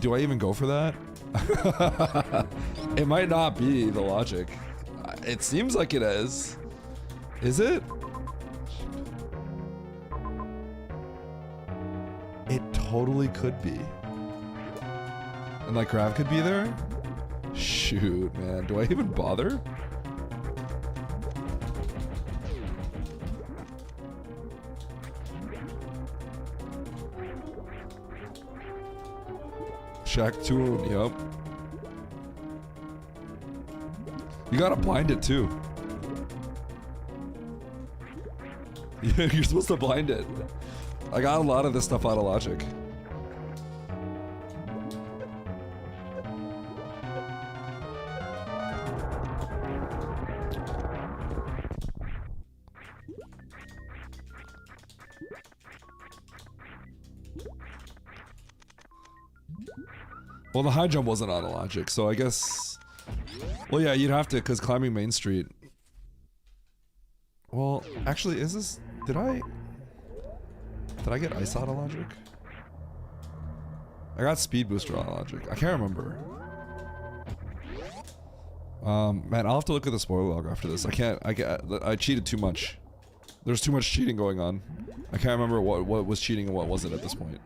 Do I even go for that? It might not be the logic. It seems like it is. Is it? It totally could be. And like Grav could be there? Shoot, man. Do I even bother? Shack Toon, yep. You gotta blind it too. Yeah, you're supposed to blind it. I got a lot of this stuff out of logic. Well, the high jump wasn't out of logic, so I guess... Well, yeah, you'd have to, because climbing Main Street... Well, actually, is this... Did I get ice out of logic? I got speed booster out of logic. I can't remember. Man, I'll have to look at the spoiler log after this. I cheated too much. There's too much cheating going on. I can't remember what was cheating and what wasn't at this point.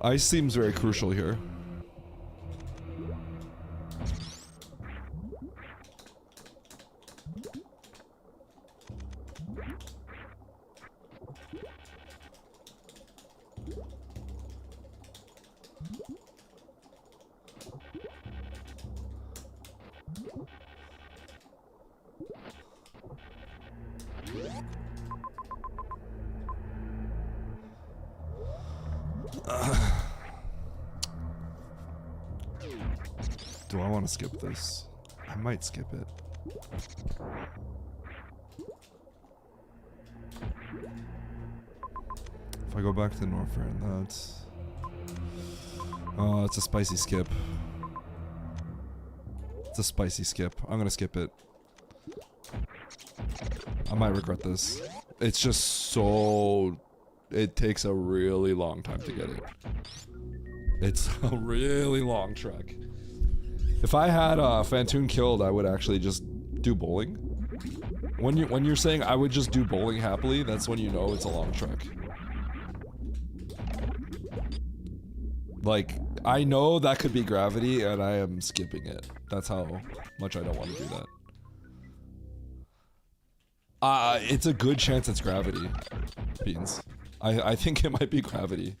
Ice seems very crucial here. Do I want to skip this? I might skip it. If I go back to Norfair, that's... Oh, it's a spicy skip. It's a spicy skip. I'm gonna skip it. I might regret this. It's just so... It takes a really long time to get it. It's a really long trek. If I had Fantoon killed, I would actually just do bowling. When you're saying I would just do bowling happily, that's when you know it's a long trek. Like, I know that could be gravity, and I am skipping it. That's how much I don't want to do that. It's a good chance it's gravity, Beans. I think it might be gravity.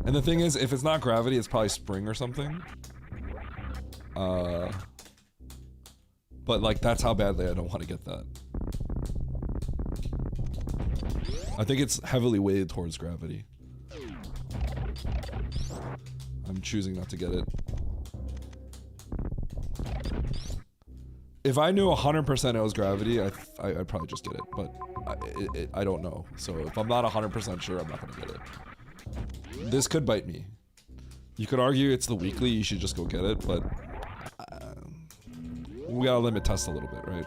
And the thing is, if it's not gravity, it's probably spring or something. But like, that's how badly I don't want to get that. I think it's heavily weighted towards gravity. I'm choosing not to get it. If I knew 100% it was gravity, I'd probably just get it, but I don't know. So if I'm not 100% sure, I'm not gonna get it. This could bite me. You could argue it's the weekly, you should just go get it, but we gotta limit test a little bit, right?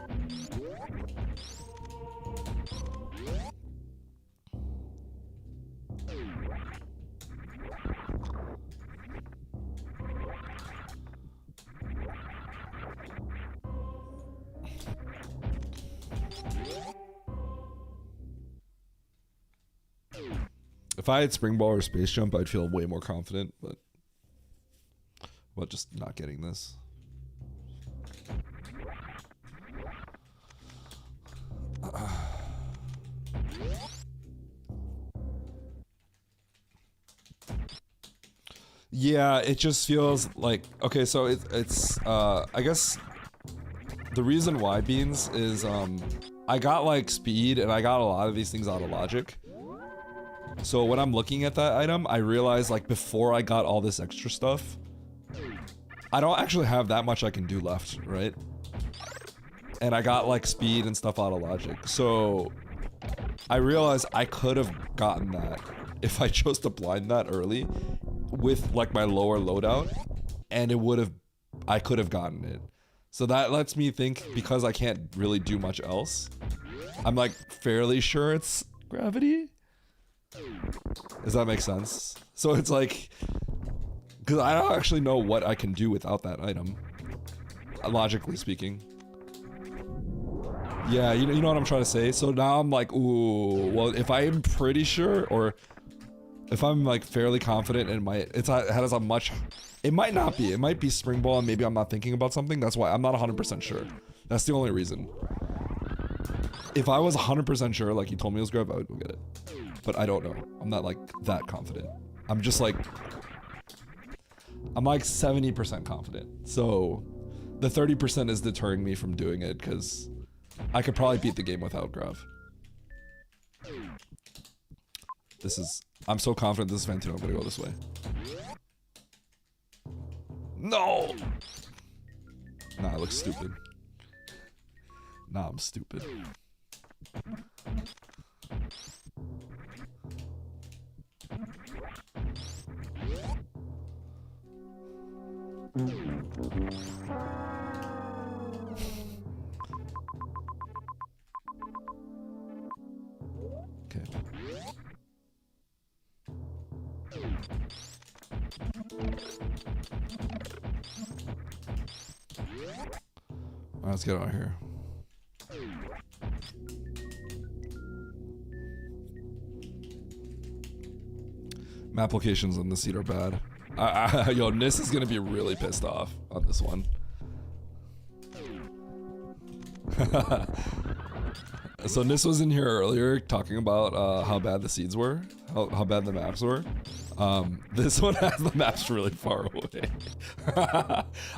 If I had Spring Ball or Space Jump, I'd feel way more confident, but just not getting this. Yeah, it just feels like, okay, so it's I guess the reason why, Beans, is I got like speed and I got a lot of these things out of logic. So when I'm looking at that item, I realize like before I got all this extra stuff, I don't actually have that much I can do left, right? And I got like speed and stuff out of logic. So I realized I could have gotten that if I chose to blind that early with like my lower loadout, and I could have gotten it. So that lets me think, because I can't really do much else, I'm like fairly sure it's gravity. Does that make sense? So it's like, because I don't actually know what I can do without that item, logically speaking. Yeah, you know what I'm trying to say? So now I'm like, ooh, well, if I'm pretty sure, or if I'm like fairly confident in it has a much, it might not be, it might be Spring Ball and maybe I'm not thinking about something. That's why I'm not 100% sure. That's the only reason. If I was 100% sure, like you told me it was grab, I would go get it. But I don't know. I'm not like that confident. I'm just like, I'm like 70% confident. So the 30% is deterring me from doing it because I could probably beat the game without Grav. I'm so confident this is Fantino, I'm gonna go this way. No! Nah, I look stupid. Nah, I'm stupid. Okay. Alright, let's get out of here. Map locations on the seat are bad. Yo, Nis is gonna be really pissed off on this one. So Nis was in here earlier talking about how bad the seeds were, how bad the maps were. This one has the maps really far away.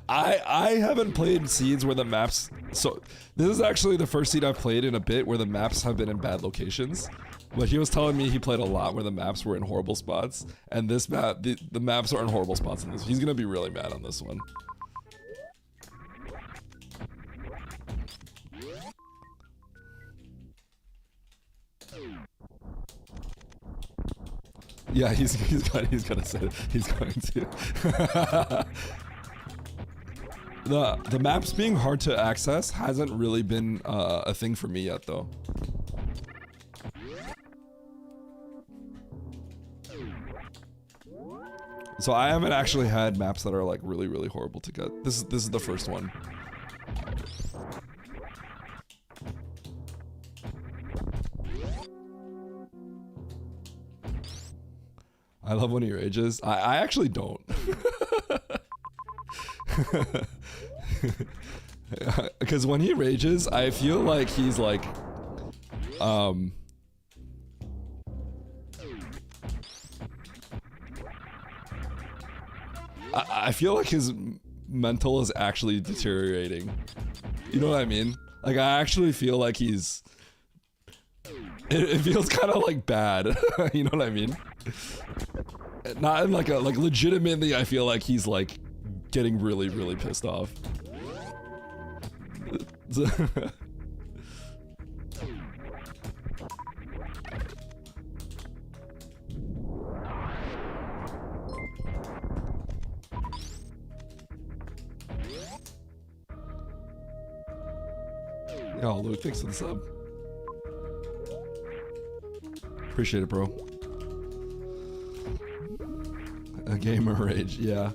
I haven't played seeds where the maps, so this is actually the first seed I've played in a bit where the maps have been in bad locations. But he was telling me he played a lot where the maps were in horrible spots, and this map, the maps are in horrible spots in this. He's gonna be really mad on this one. Yeah, he's gonna say it. He's going to. The maps being hard to access hasn't really been a thing for me yet, though. So I haven't actually had maps that are like really, really horrible to get. This is the first one. I love when he rages. I actually don't. Because when he rages, I feel like he's like, I feel like his mental is actually deteriorating. You know what I mean? Like, I actually feel like he's... It feels kind of like bad. You know what I mean? Not in like a, like legitimately I feel like he's like getting really, really pissed off. Yo, Luke, thanks for the sub. Appreciate it, bro. A gamer rage, yeah.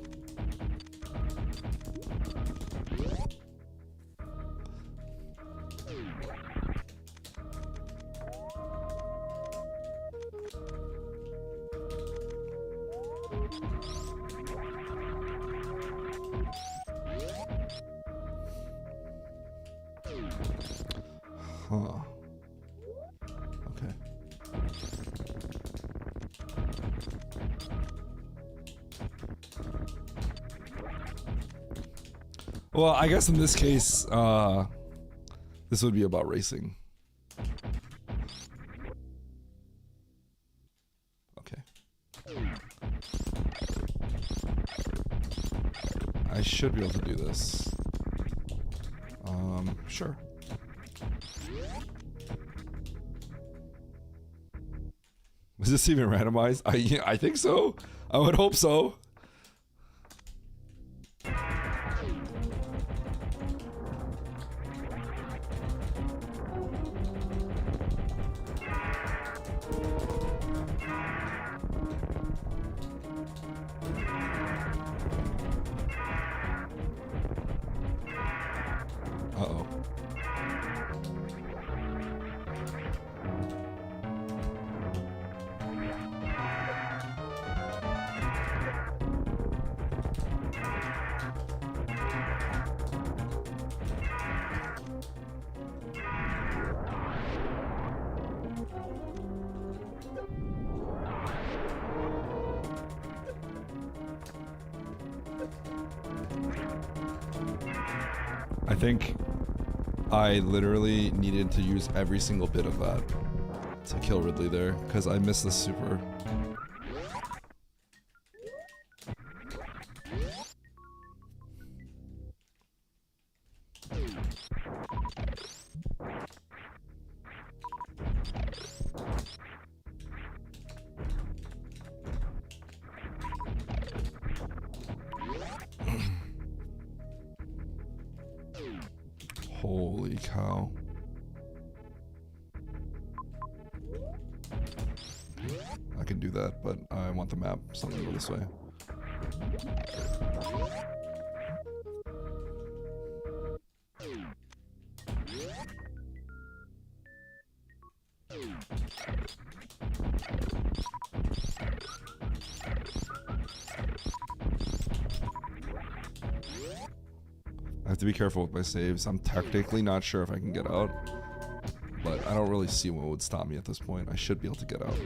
Huh. Okay. Well, I guess in this case, this would be about racing. Okay. I should be able to do this. Sure. Was this even randomized? I think so. I would hope so. Uh-oh. I think I literally needed to use every single bit of that to kill Ridley there, because I missed the super. Holy cow. I can do that, but I want the map, so I'm gonna go this way. I have to be careful with my saves. I'm technically not sure if I can get out, but I don't really see what would stop me at this point. I should be able to get out.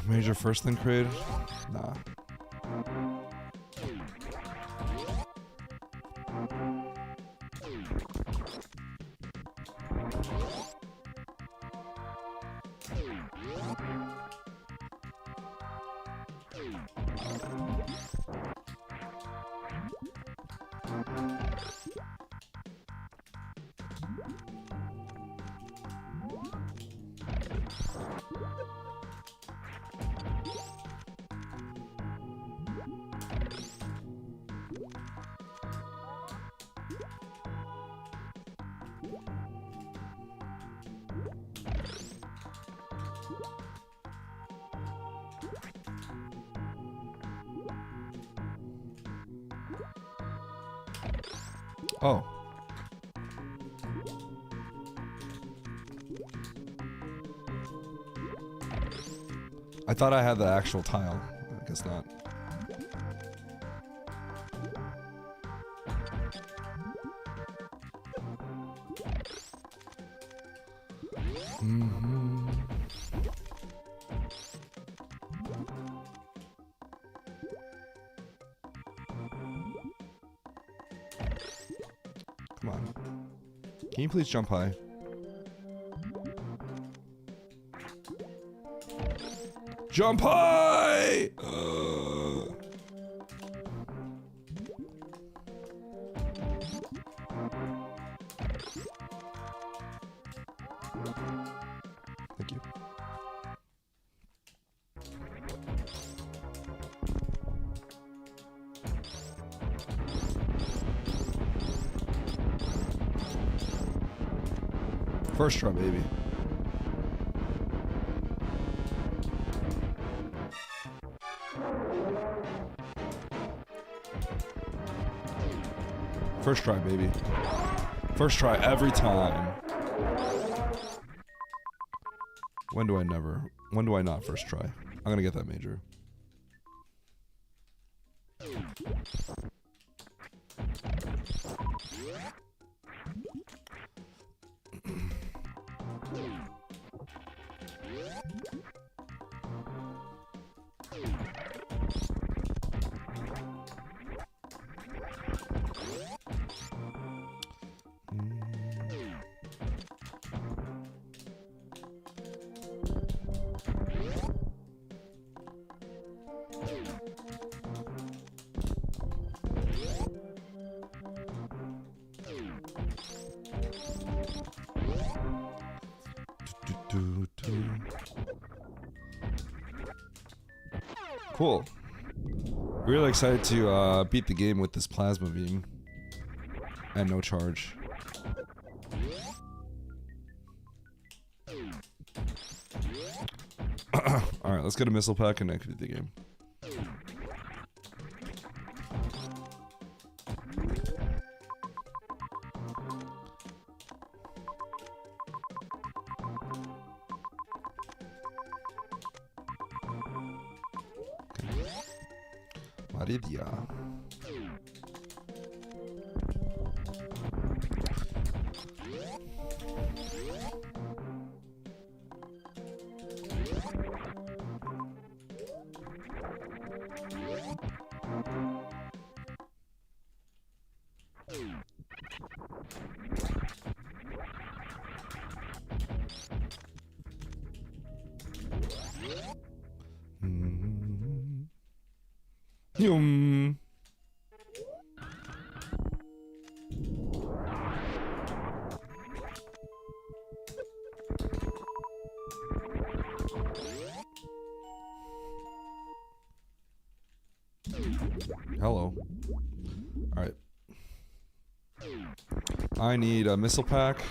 Major first then crate? Nah. Oh. I thought I had the actual tile. I guess not. Come on. Can you please jump high? Jump high! Thank you. First try, baby. First try, baby. First try every time. When do I never? When do I not first try? I'm gonna get that major. Cool. Really excited to beat the game with this plasma beam. And no charge. Alright, let's get a missile pack and then beat the game. Maridia. Yum. Hello. Alright. I need a missile pack.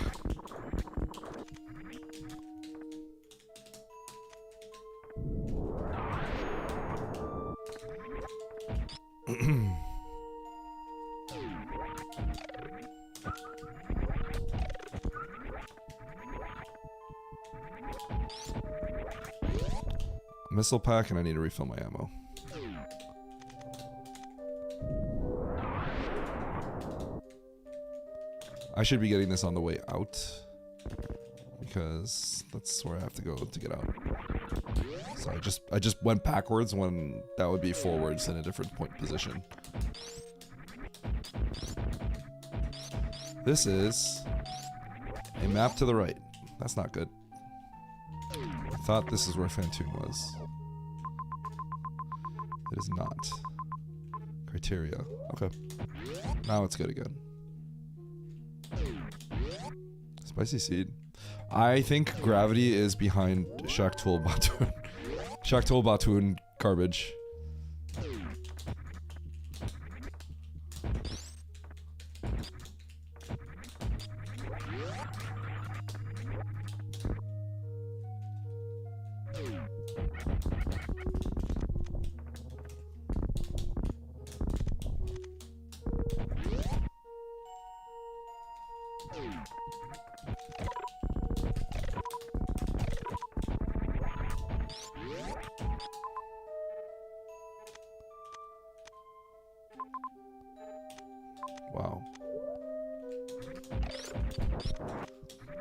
Missile pack, and I need to refill my ammo. I should be getting this on the way out, because that's where I have to go to get out. So I just went backwards when that would be forwards in a different point position. This is a map to the right. That's not good. I thought this is where Fantoon was. It is not. Criteria. Okay. Now it's good again. Spicy seed. I think gravity is behind Shaktul Batoon. Shaktul Batoon garbage. Wow.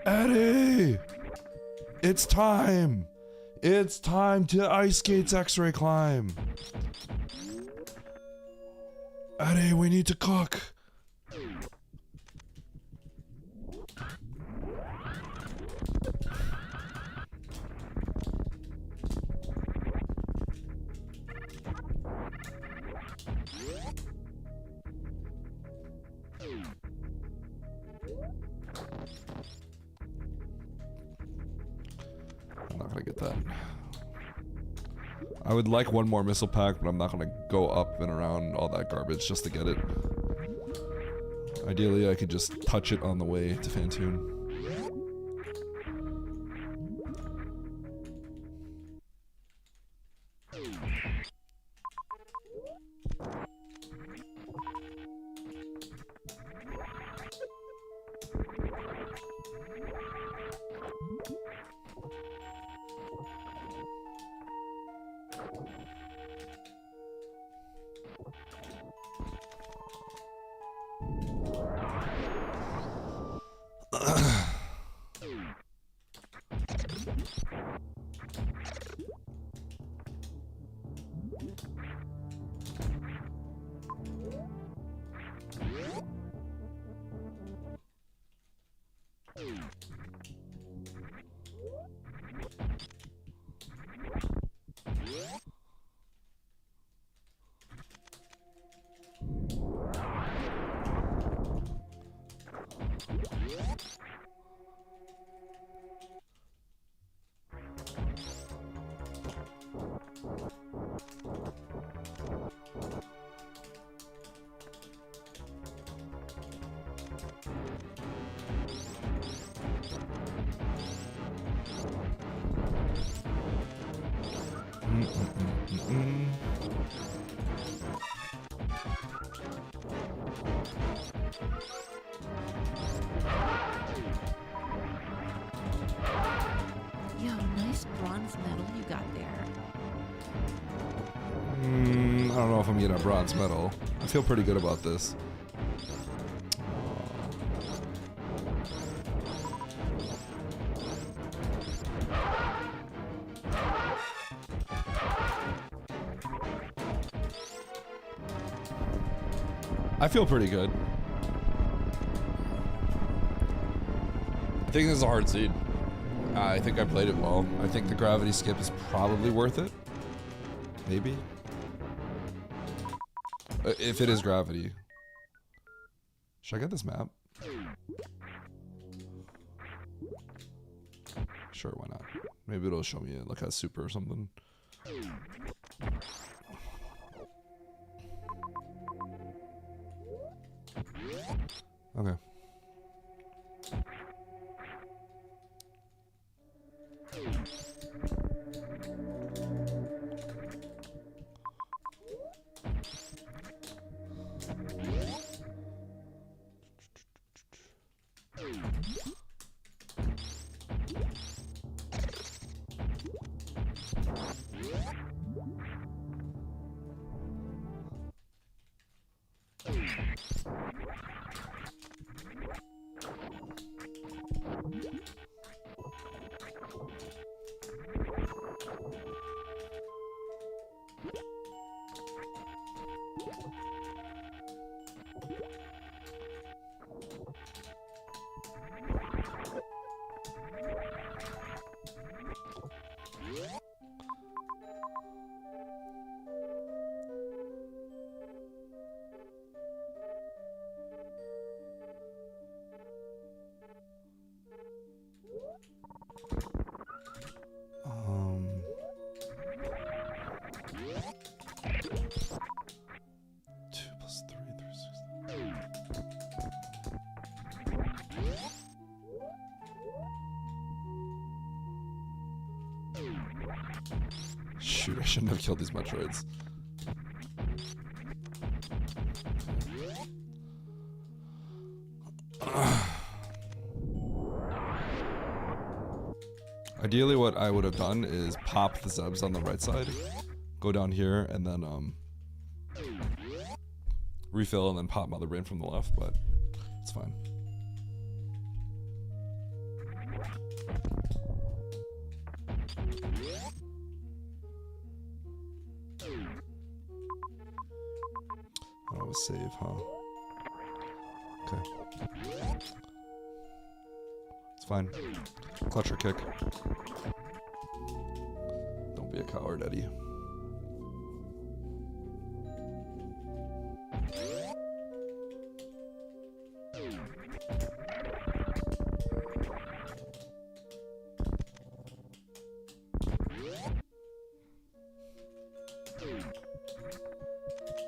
Eddie! It's time! It's time to Ice Skates X-Ray climb! Eddie, we need to cook! I'm not gonna get that. I would like one more missile pack, but I'm not gonna go up and around all that garbage just to get it. Ideally, I could just touch it on the way to Fantoon. Yo, nice bronze medal you got there. I don't know if I'm getting a bronze medal. I feel pretty good about this. I feel pretty good. I think this is a hard seed. I think I played it well. I think the gravity skip is probably worth it. Maybe. If it is gravity. Should I get this map? Sure, why not? Maybe it'll show me like a super or something. Okay. Shoot, I shouldn't have killed these Metroids. Ideally, what I would have done is pop the Zebs on the right side, go down here, and then refill, and then pop Mother Brain from the left, but it's fine. Save, huh? Okay. It's fine. Clutch or kick. Don't be a coward, Eddie.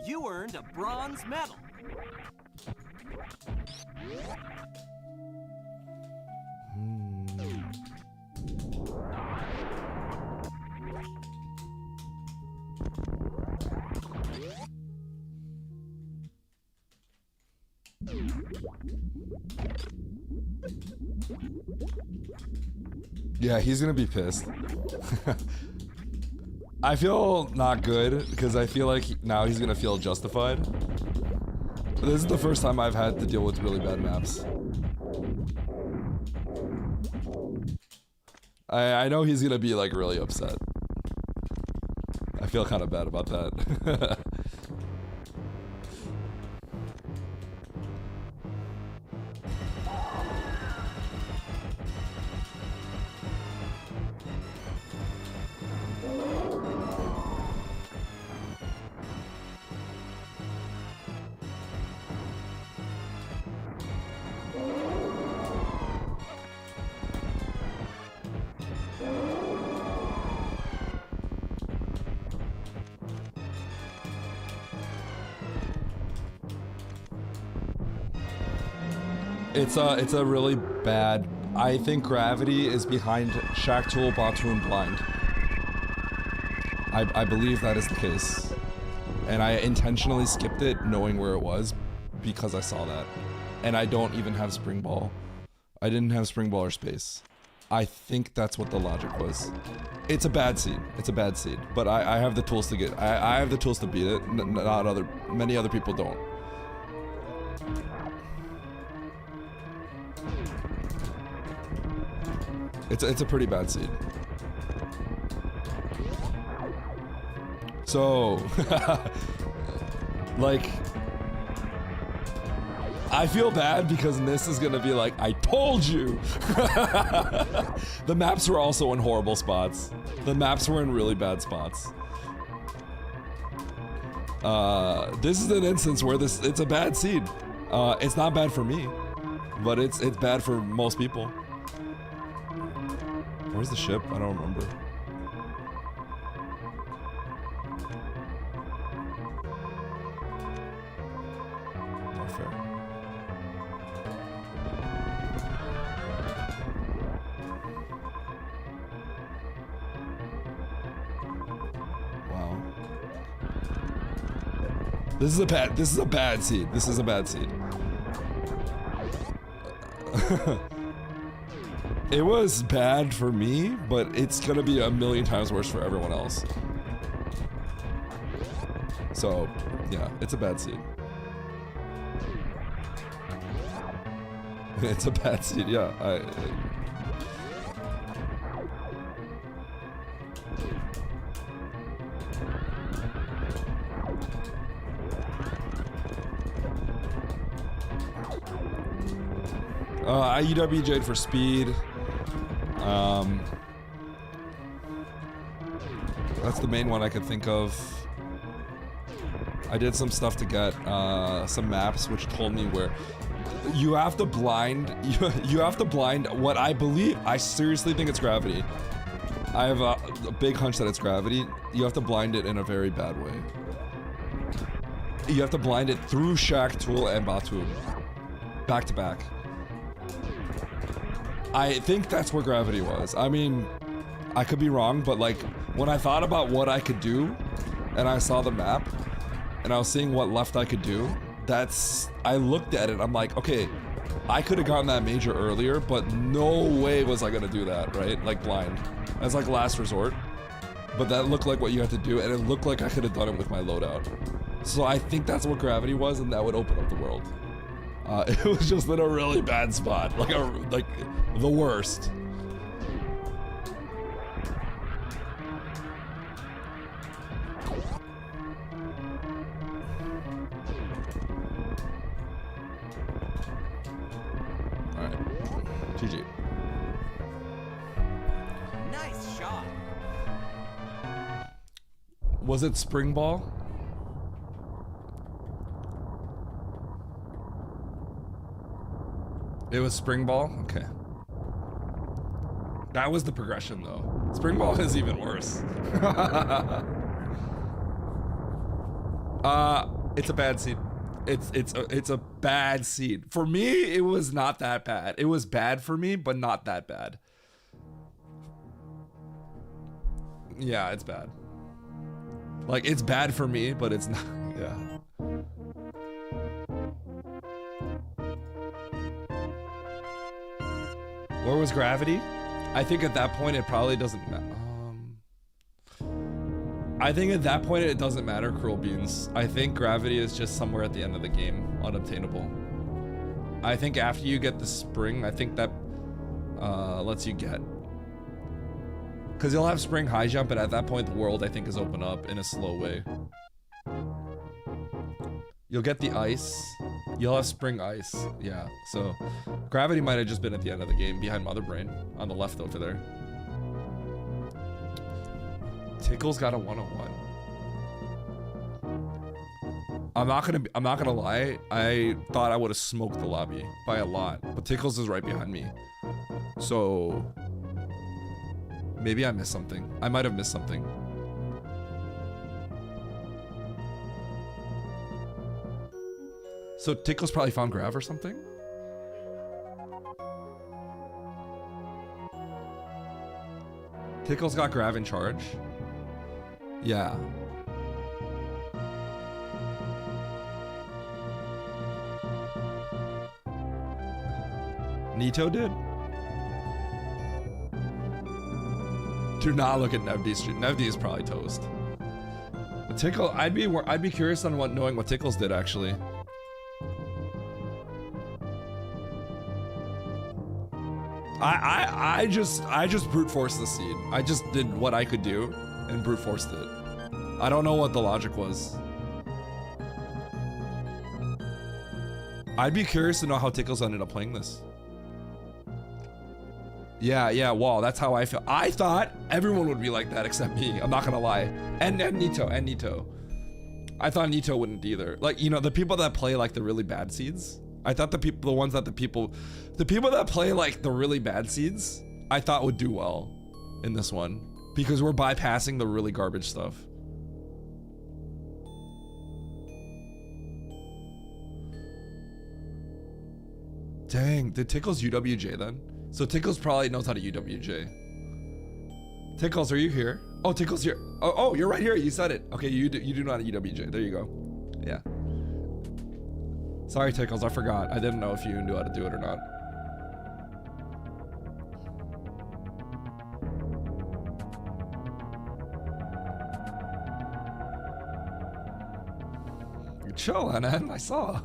You earned a bronze medal. Yeah, he's gonna be pissed. I feel not good because I feel like now he's gonna feel justified. This is the first time I've had to deal with really bad maps. I know he's gonna be like really upset. I feel kind of bad about that. It's a really bad. I think gravity is behind Shack Tool, Batu, and Blind. I believe that is the case, and I intentionally skipped it, knowing where it was, because I saw that, and I don't even have Spring Ball. I didn't have Spring Ball or Space. I think that's what the logic was. It's a bad seed. It's a bad seed, but I have the tools to get. I have the tools to beat it. Many other people don't. It's a pretty bad seed. So, like, I feel bad because this is gonna be like, I told you! The maps were also in horrible spots. The maps were in really bad spots. This is an instance where it's a bad seed. It's not bad for me, but it's bad for most people. Where's the ship? I don't remember. Not fair. Wow. This is a bad seed. This is a bad seed. It was bad for me, but it's gonna be a million times worse for everyone else. So, yeah, it's a bad seed. It's a bad seed, yeah. I UWJ'd for speed. That's the main one I could think of. I did some stuff to get some maps which told me where you have to blind you have to blind what I believe. I seriously think it's gravity. I have a big hunch that it's gravity. You have to blind it in a very bad way. You have to blind it through Shack Tool and Batu back to back. I think that's where gravity was. I mean, I could be wrong, but like when I thought about what I could do and I saw the map and I was seeing what left I could do, I looked at it, I'm like, okay, I could have gotten that major earlier, but no way was I gonna do that, right? Like blind. As like last resort. But that looked like what you had to do, and it looked like I could have done it with my loadout. So I think that's what gravity was, and that would open up the world. It was just in a really bad spot, like the worst. All right, GG. Nice shot. Was it Spring Ball? It was Spring Ball? Okay. That was the progression though. Spring Ball is even worse. It's a bad seed. It's a bad seed. For me, it was not that bad. It was bad for me, but not that bad. Yeah, it's bad. Like, it's bad for me, but it's not. Yeah. Where was gravity? I think at that point it probably doesn't matter. I think at that point it doesn't matter, Cruel Beans. I think gravity is just somewhere at the end of the game, unobtainable. I think after you get the spring, I think that lets you get. Because you'll have spring high jump, and at that point the world, I think, is open up in a slow way. You'll get the ice. You'll have spring ice. Yeah, so gravity might have just been at the end of the game, behind Mother Brain, on the left over there. Tickle's got a 101. I'm not gonna lie. I thought I would have smoked the lobby by a lot, but Tickles is right behind me. So maybe I missed something. I might have missed something. So Tickles probably found Grav or something? Tickles got Grav in charge. Yeah. Nito did? Do not look at Nevdi Street. Nevdi is probably toast. But Tickle, I'd be curious on knowing what Tickles did actually. I just brute forced the seed. I just did what I could do and brute forced it. I don't know what the logic was. I'd be curious to know how Tickles ended up playing this. Yeah, wow, that's how I feel. I thought everyone would be like that except me. I'm not gonna lie. And Nito. I thought Nito wouldn't either. Like, you know, the people that play like the really bad seeds. I thought the people that play like the really bad seeds, I thought would do well in this one because we're bypassing the really garbage stuff. Dang, did Tickles UWJ then? So Tickles probably knows how to UWJ. Tickles, are you here? Oh, Tickles here. Oh, you're right here. You said it. Okay, you do know how to UWJ. There you go. Yeah. Sorry, Tickles, I forgot. I didn't know if you knew how to do it or not. You're chill, Anan. I saw.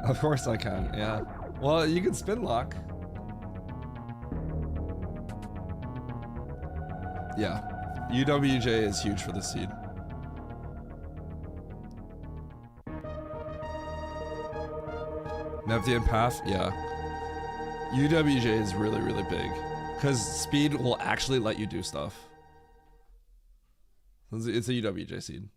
Of course I can, yeah. Well, you can spin lock. Yeah. UWJ is huge for the seed. Nevdian Path, yeah. UWJ is really, really big. Because speed will actually let you do stuff. It's a UWJ seed.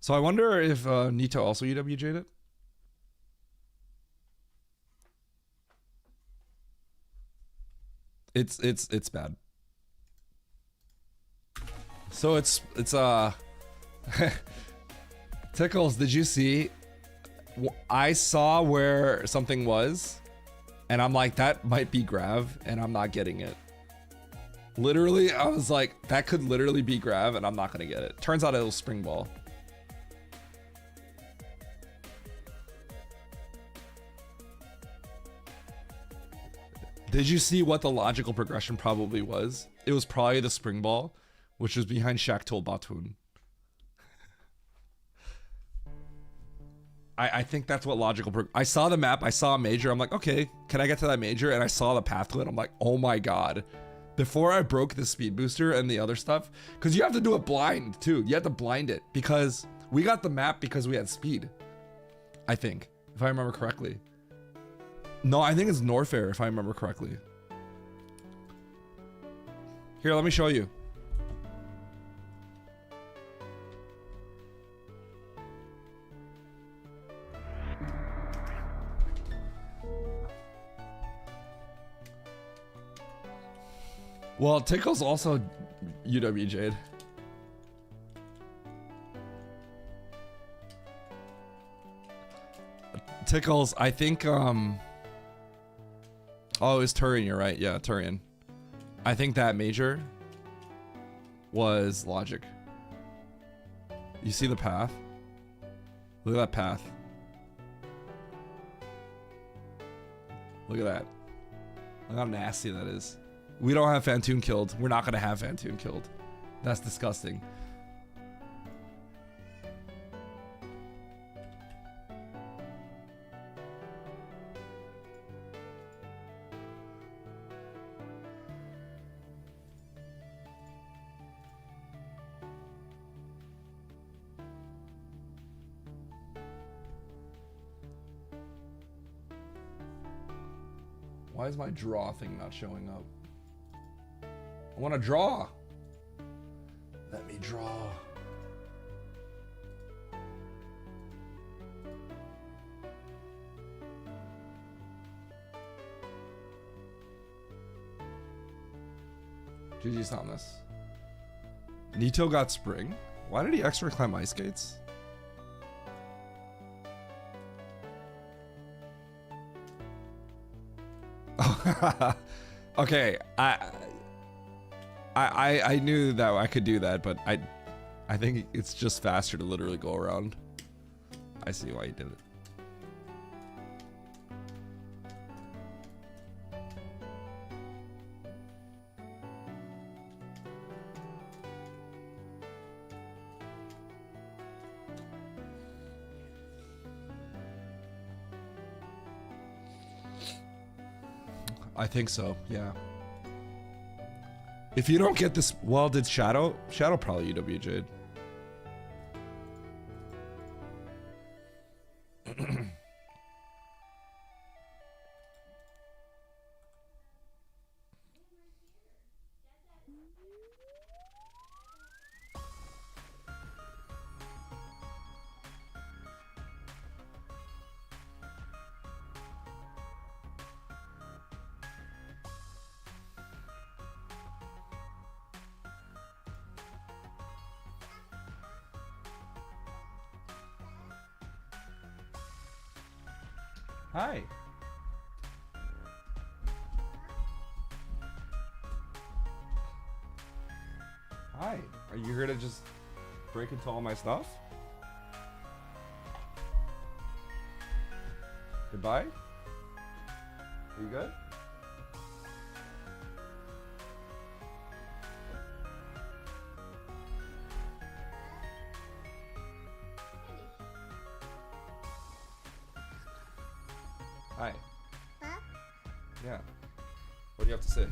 So I wonder if Nito also UWJ'd it? It's bad. So it's Tickles, did you see? I saw where something was, and I'm like, that might be Grav, and I'm not getting it. Literally, I was like, that could literally be Grav, and I'm not gonna get it. Turns out it was Spring Ball. Did you see what the logical progression probably was? It was probably the Spring Ball, which was behind Shaktol Batun. I think that's what logical I saw the map, I saw a major, I'm like, okay, can I get to that major? And I saw the path to it, I'm like, oh my god. Before I broke the speed booster and the other stuff, because you have to do it blind too. You have to blind it because we got the map because we had speed. I think, if I remember correctly. No, I think it's Norfair, if I remember correctly. Here, let me show you. Well, Tickle's also UW Jade. Tickles, I think, oh, it's Turian, you're right. Yeah, Turian. I think that major was logic. You see the path? Look at that path. Look at that. Look how nasty that is. We don't have Fantoon killed. We're not gonna have Fantoon killed. That's disgusting. Why is my draw thing not showing up? I want to draw. Let me draw. GG's on this. Nito got spring. Why did he extra climb ice skates? Okay, I knew that I could do that, but I think it's just faster to literally go around. I see why you did it. I think so, yeah. If you don't get this, well, did Shadow probably UW Jade. Hi. Hi. Are you here to just break into all my stuff? Goodbye? Are you good? Hi. Huh? Yeah. What do you have to say?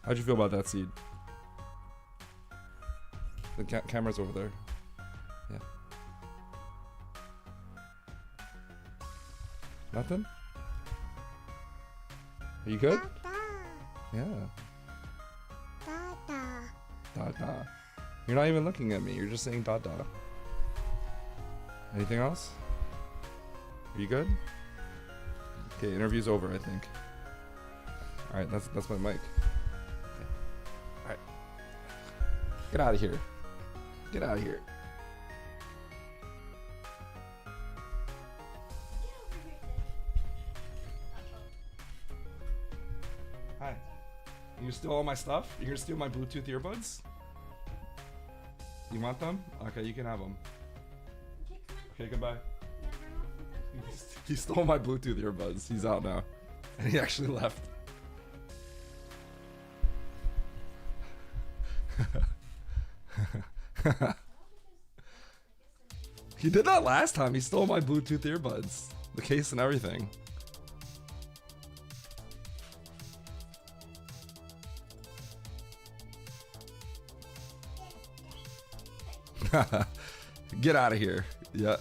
How'd you feel about that seed? The camera's over there. Yeah. Nothing? Are you good? Yeah. Da da. You're not even looking at me. You're just saying da da. Anything else? Are you good? Okay, interview's over, I think. Alright, that's my mic. Okay. Alright. Get out of here. Get out of here. Hi. You gonna steal all my stuff? You're gonna steal my Bluetooth earbuds? You want them? Okay, you can have them. Okay, goodbye. He stole my Bluetooth earbuds. He's out now. And he actually left. He did that last time. He stole my Bluetooth earbuds. The case and everything. Get out of here. Yeah.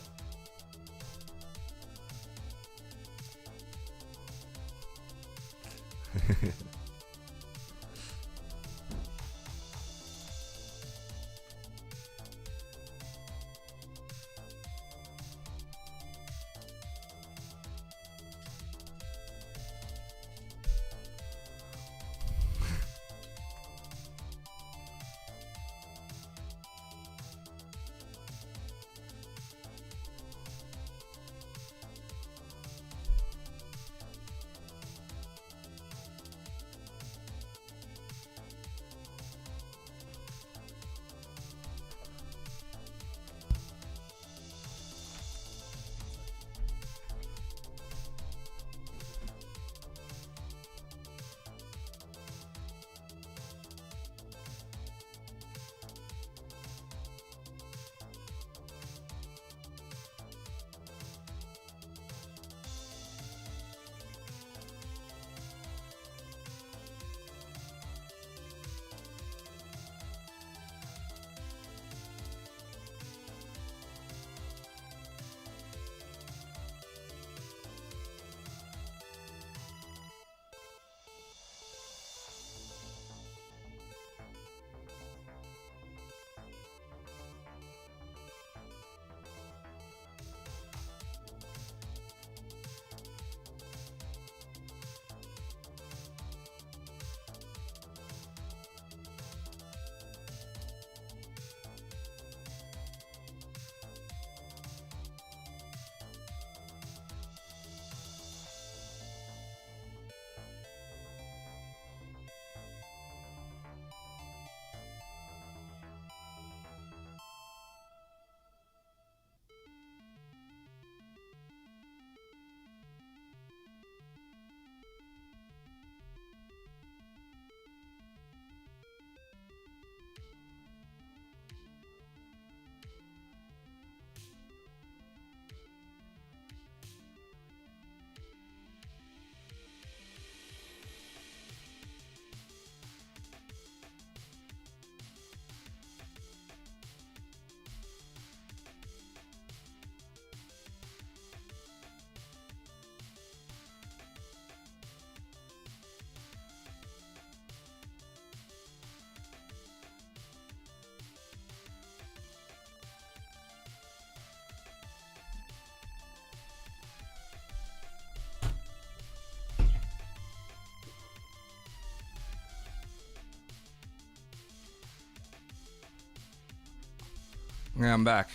Yeah, I'm back.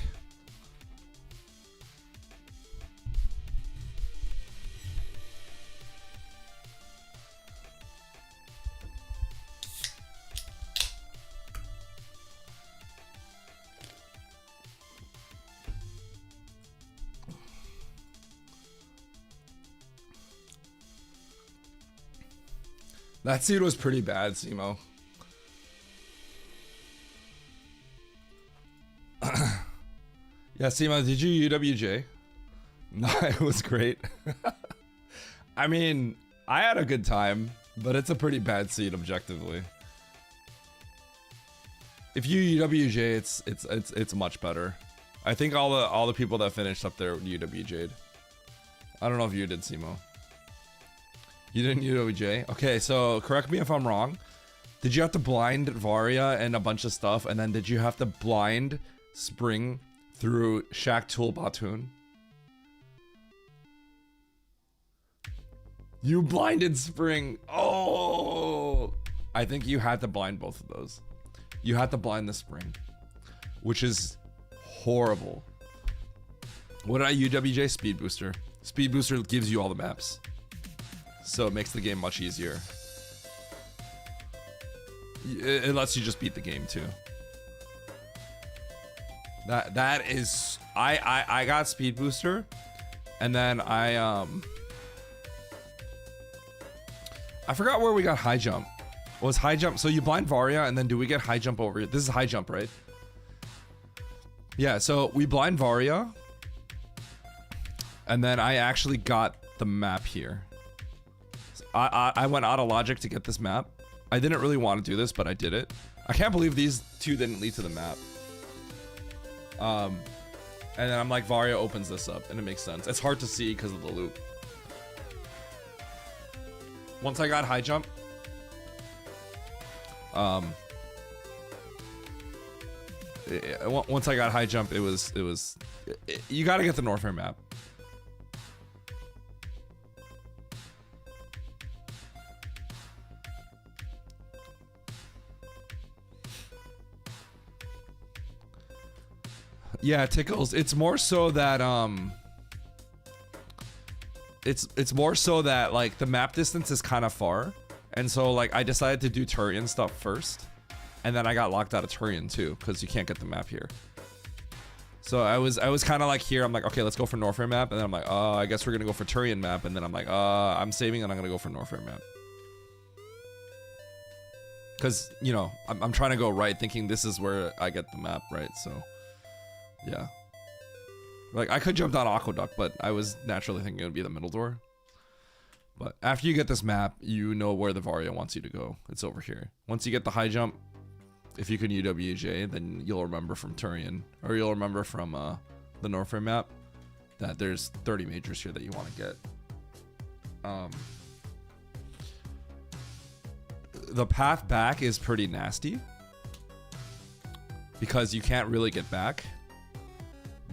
That seed was pretty bad, Simo. Yeah, Simo, did you UWJ? No, it was great. I mean, I had a good time, but it's a pretty bad seed objectively. If you UWJ, it's much better. I think all the people that finished up there UWJ'd. I don't know if you did, Simo. You didn't UWJ? Okay, so correct me if I'm wrong. Did you have to blind Varia and a bunch of stuff, and then did you have to blind Spring through Shaq Tool Batoon? You blinded Spring. Oh! I think you had to blind both of those. You had to blind the Spring, which is horrible. What did I UWJ? Speed Booster. Speed Booster gives you all the maps, so it makes the game much easier. It lets you just beat the game too. That is, I got Speed Booster, and then I forgot where we got High Jump. Was High Jump? So you blind Varia, and then do we get High Jump over here? This is High Jump, right? Yeah. So we blind Varia, and then I actually got the map here. I went out of logic to get this map. I didn't really want to do this, but I did it. I can't believe these two didn't lead to the map. And then I'm like, Varia opens this up, and it makes sense. It's hard to see because of the loop. Once I got High Jump, once I got High Jump, you got to get the Norfair map. Yeah, it tickles. It's more so that it's more so that like the map distance is kind of far, and so like I decided to do Turian stuff first, and then I got locked out of Turian too because you can't get the map here. So I was kind of like here. I'm like, okay, let's go for Norfair map, and then I'm like, oh, I guess we're gonna go for Turian map, and then I'm like, I'm saving and I'm gonna go for Norfair map. Because you know I'm trying to go right, thinking this is where I get the map right. So. Yeah. Like, I could jump down Aqueduct, but I was naturally thinking it would be the middle door. But after you get this map, you know where the Varia wants you to go. It's over here. Once you get the High Jump, if you can UWJ, then you'll remember from Turian, or you'll remember from the Norfair map, that there's 30 majors here that you want to get. The path back is pretty nasty, because you can't really get back.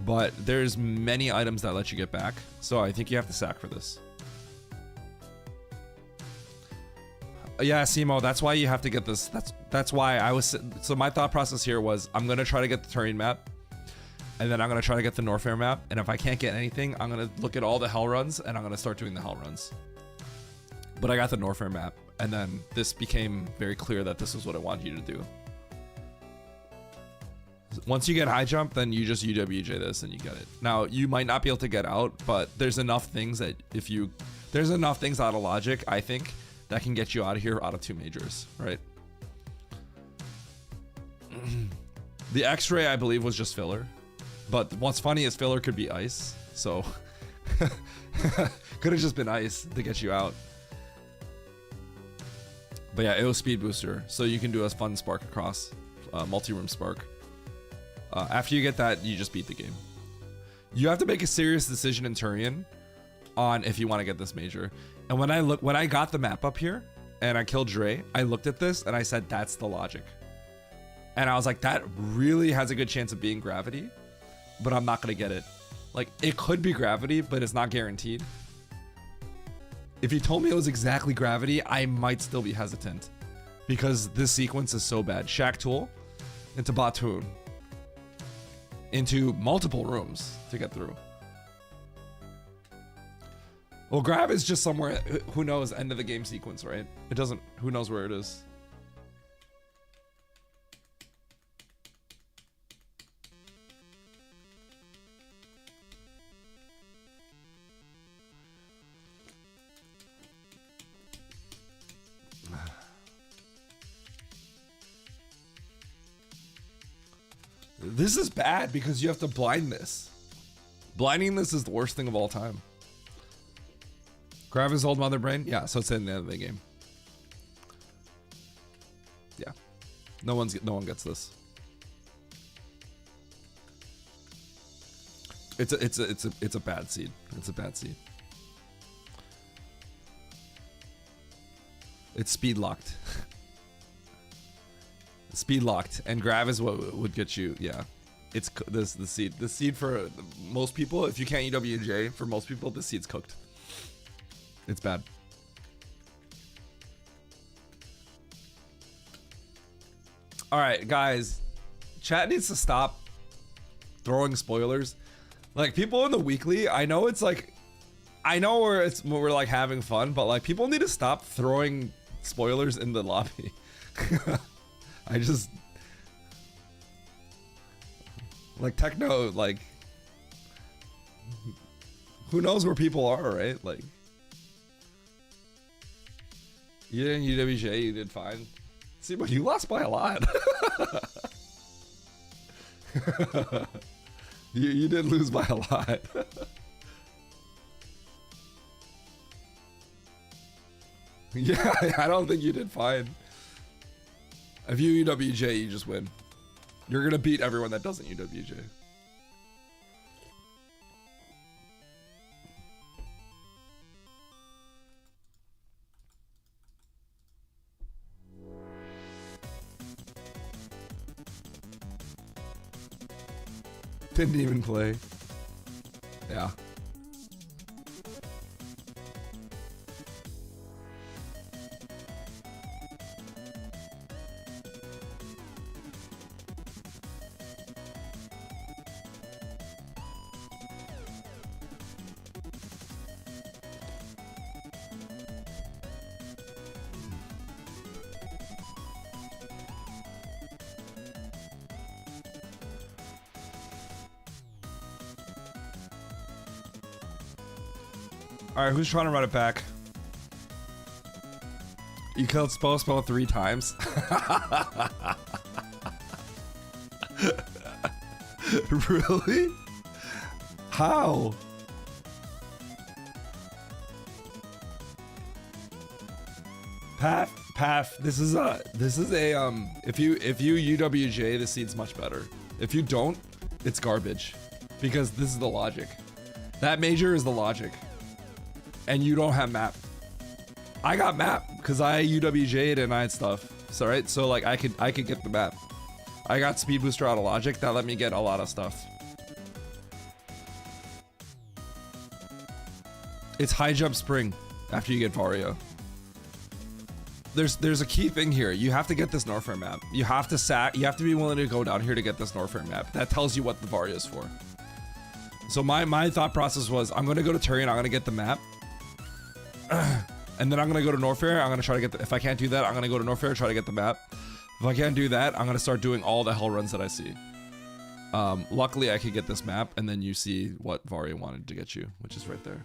But there's many items that let you get back, so I think you have to sack for this. Yeah, Simo, that's why you have to get this. That's why I was. So my thought process here was, I'm gonna try to get the Turian map, and then I'm gonna try to get the Norfair map. And if I can't get anything, I'm gonna look at all the hell runs, and I'm gonna start doing the hell runs. But I got the Norfair map, and then this became very clear that this is what I wanted you to do. Once you get High Jump, then you just UWJ this and you get it. Now, you might not be able to get out, but there's enough things that there's enough things out of logic, I think, that can get you out of here out of 2 majors, right? The X-ray, I believe, was just filler. But what's funny is filler could be ice, so could have just been ice to get you out. But yeah, it was Speed Booster, so you can do a fun spark across, multi-room spark. After you get that, you just beat the game. You have to make a serious decision in Turian on if you want to get this major. And when I got the map up here and I killed Dre, I looked at this and I said, that's the logic. And I was like, that really has a good chance of being gravity, but I'm not gonna get it. Like, it could be gravity, but it's not guaranteed. If you told me it was exactly gravity, I might still be hesitant, because this sequence is so bad. Shaq Tool into Batoon into multiple rooms to get through. Well, grab is just somewhere, who knows, end of the game sequence, right? It doesn't, who knows where it is. This is bad because you have to blind this. Blinding this is the worst thing of all time. Grab his old mother brain? Yeah, so it's in the end of the game. Yeah. No one gets this. It's a bad seed. It's a bad seed. It's speed locked. Speed locked, and grab is what would get you. Yeah, it's the seed. The seed for most people, if you can't UWJ, for most people, the seed's cooked. It's bad. All right, guys, chat needs to stop throwing spoilers. Like, people in the weekly, I know it's like, I know we're like having fun, but like people need to stop throwing spoilers in the lobby. I just like techno, like who knows where people are, right? Like, you didn't UWJ, you did fine. See, but you lost by a lot. you did lose by a lot. Yeah, I don't think you did fine. If you UWJ, you just win. You're gonna beat everyone that doesn't UWJ. Didn't even play. Yeah. All right, who's trying to run it back? You killed Spo 3 times. Really? How? Path. This is a if you UWJ, the seed's much better. If you don't, it's garbage. Because this is the logic. That major is the logic. And you don't have map. I got map because I UWJ'd and I had stuff. So right, so like I could get the map. I got speed booster out of logic that let me get a lot of stuff. It's high jump spring after you get Vario. There's a key thing here. You have to get this Norfair map. You have to be willing to go down here to get this Norfair map. That tells you what the Vario is for. So my thought process was, I'm gonna go to Turian, I'm gonna get the map. And then I'm gonna go to Norfair. I'm gonna try to get if I can't do that, I'm gonna go to Norfair, try to get the map. If I can't do that, I'm gonna start doing all the hell runs that I see. Luckily I could get this map, and then you see what Vario wanted to get you, which is right there.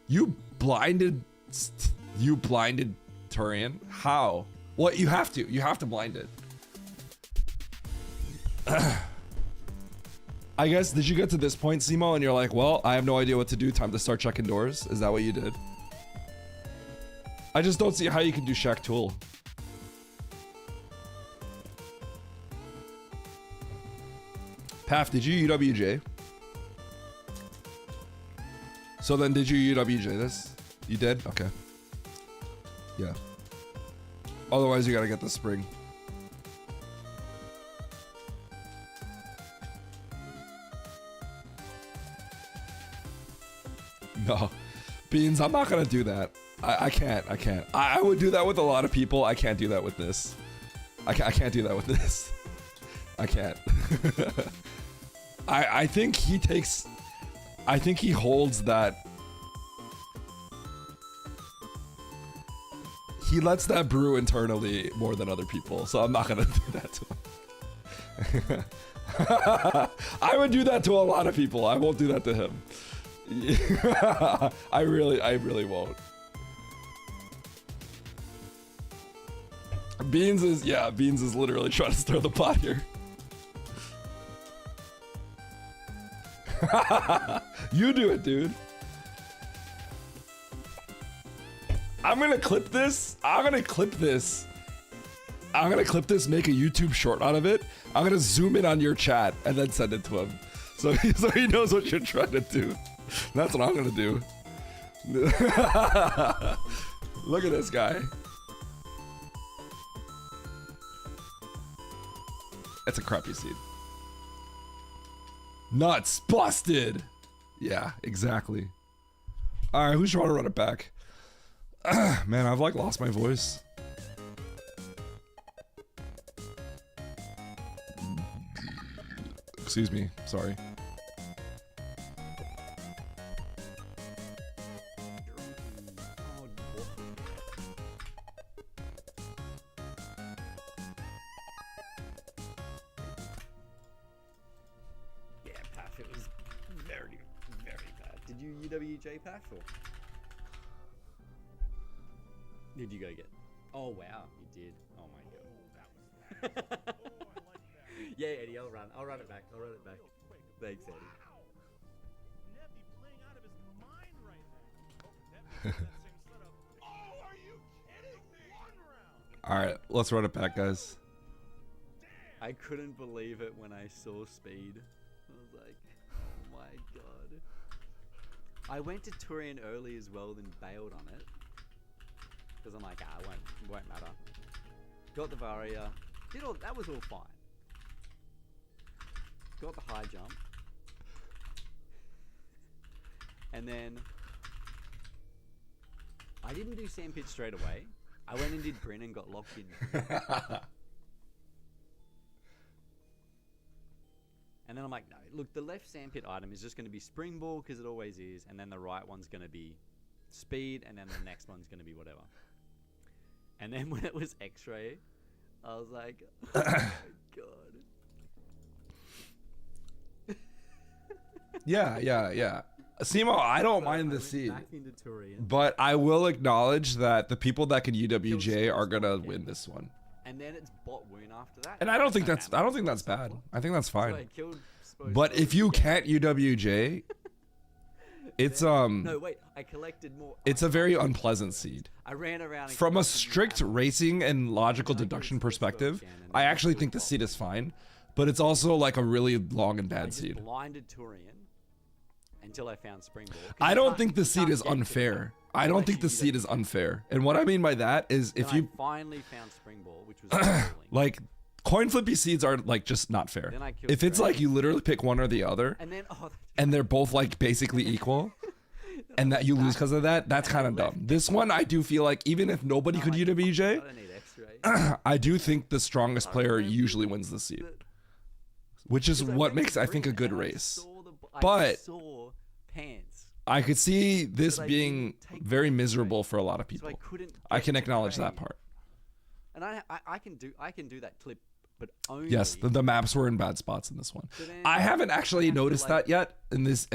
You blinded Turian? How? What? You have to blind it. I guess, did you get to this point, Simo, and you're like, well, I have no idea what to do, time to start checking doors? Is that what you did? I just don't see how you can do Shaq Tool. Paf, did you UWJ? So then did you UWJ this? You did? Okay. Yeah. Otherwise you gotta get the spring. No, Beans, I'm not gonna do that. I can't. I would do that with a lot of people. I can't do that with this. I can't do that with this. I can't. I think he takes. I think he holds that. He lets that brew internally more than other people, so I'm not gonna do that to him. I would do that to a lot of people. I won't do that to him. I really won't. Beans is literally trying to stir the pot here. You do it, dude. I'm gonna clip this. Make a YouTube short out of it. I'm gonna zoom in on your chat and then send it to him. So he knows what you're trying to do. That's what I'm gonna do. Look at this guy. That's a crappy seed. Nuts busted. Yeah, exactly. All right, who's trying to run it back? Man, I've like lost my voice. Excuse me, sorry. Yeah, Pash, it was very, very bad. Did you UWJ Pash or? Did you go get? Oh wow, you did. Oh my god. Yeah, Eddie, I'll run it back. Thanks, Eddie. All right, let's run it back, guys. I couldn't believe it when I saw speed. I was like, oh my god. I went to Turian early as well, then bailed on it. Because I'm like, it won't matter. Got the Varia. That was all fine. Got the high jump. And then I didn't do sandpit straight away. I went and did Bryn and got locked in. And then I'm like, no, look, the left sandpit item is just going to be springboard because it always is, and then the right one's going to be speed, and then the next one's going to be whatever. And then when it was X-ray, I was like, oh my god. Yeah. Simo, I don't mind the seed, Back into Turian, but I will acknowledge that the people that can UWJ are gonna win this one. and then it's bot wound after that. And I don't think that's bad. I think that's So I fine. killed But if you can't UWJ, it's No, wait, I collected more. it's a very unpleasant seed. I ran around and From a collected strict more. racing and logical deduction perspective, I actually think the seed is fine, but it's also like a really long and I bad just seed. blinded Turian until I found Springboard. 'Cause I you don't can't- think the you seed can't is get to unfair. that I don't unless think you the do seed that. is unfair. And what I mean by that is if Then you I finally found Springboard, which was appalling. like coin flippy seeds are like just not fair. Then I killed If it's like Dragon. you literally pick one or the other And then and they're both like basically equal and that you lose because of that, that's kind of dumb. This one I do feel like even if nobody could I UWJ, don't need X-ray. I do think the strongest player usually wins the seed, which is what makes I think a good race. I But- saw pants, I could see this But I being didn't take very the miserable for a lot of so people. I couldn't. I get can the acknowledge that trade. part. And I can do that clip, but only. Yes, the maps were in bad spots in this one. So then I haven't actually I have to, noticed like, that yet in this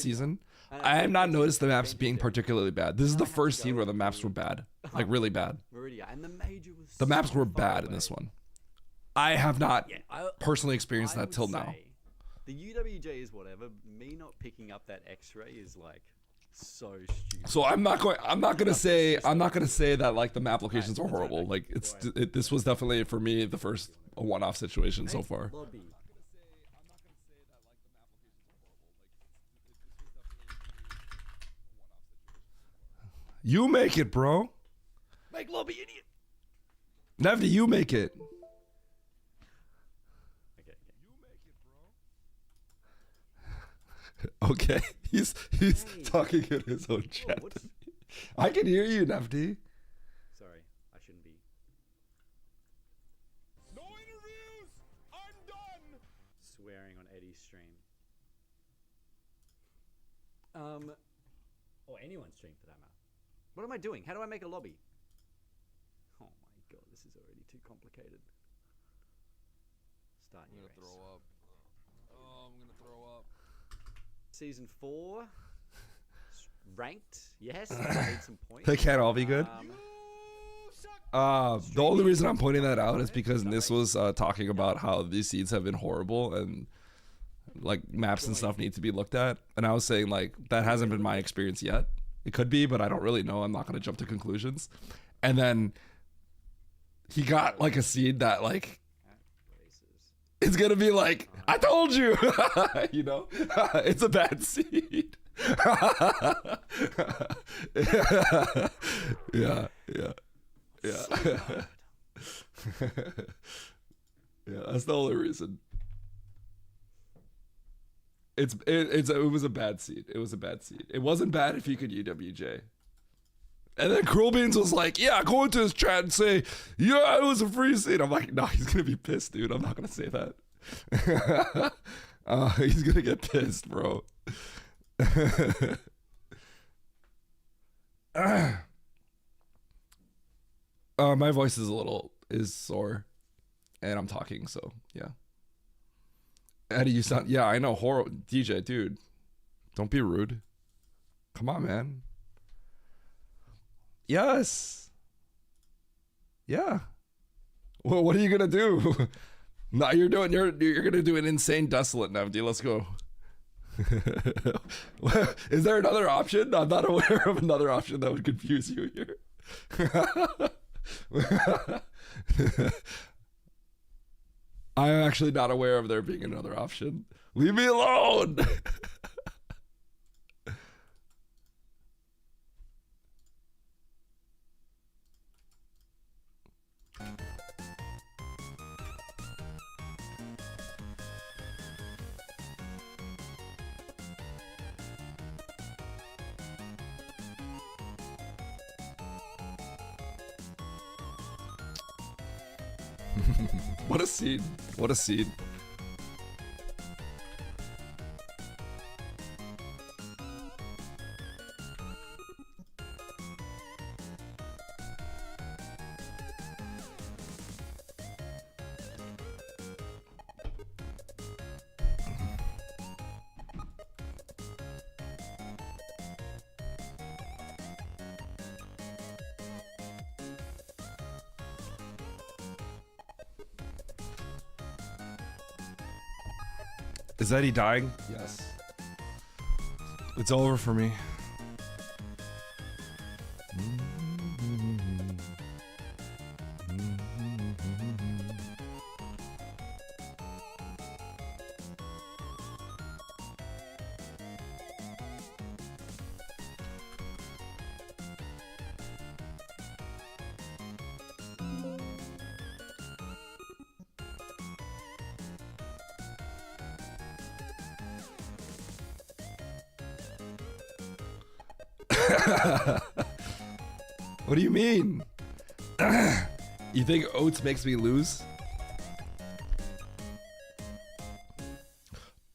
season. And I have not think noticed the it's maps being Benji. particularly bad. This is And the I have to first go scene where the to maps were bad, like really bad. Meridia, and the major was. The maps so were far bad in away. this one. I have not Yeah, personally experienced I that would till now. say The UWJ is whatever. Me not picking up that X-ray is like so stupid. So I'm not gonna say that like the map locations are horrible. Like this was definitely for me the first one-off situation so far. Lobby. You make it, bro. Make lobby, idiot. Nevy, you make it. Okay. Okay, he's talking in his own chat. what's- I can hear you, Nefty. Sorry, I shouldn't be. No interviews. I'm swearing on Eddie's stream. Or anyone's stream for that matter. What am I doing? How do I make a lobby? Oh my god, this is already too complicated. Start I'm new gonna race. throw up. Oh, I'm gonna throw up. Season 4. Ranked, yes. I need some points. They can't all be good. The only reason I'm pointing that out is because Nis was talking about how these seeds have been horrible and like maps and stuff need to be looked at. And I was saying like that hasn't been my experience yet. It could be, but I don't really know. I'm not going to jump to conclusions. And then he got like a seed that like it's going to be like, I told you, you know, it's a bad seed. Yeah. Yeah, that's the only reason. It was a bad seed. It was a bad seed. It wasn't bad if you could UWJ. And then Cruel Beans was like, yeah, go into his chat and say, yeah, it was a free seed. I'm like, no, he's gonna be pissed, dude. I'm not gonna say that. He's gonna get pissed, bro. My voice is sore, and I'm talking, so yeah. Eddie, you sound, yeah, I know, horror DJ, dude. Don't be rude. Come on, man. Yes. Yeah. Well, what are you gonna do? No, you're gonna do an insane desolate now, dude. Let's go. Is there another option? I'm not aware of another option that would confuse you here. I'm actually not aware of there being another option. Leave me alone. What a seed. What a seed. Is Eddie dying? Yes. It's over for me. What do you mean? You think Oats makes me lose?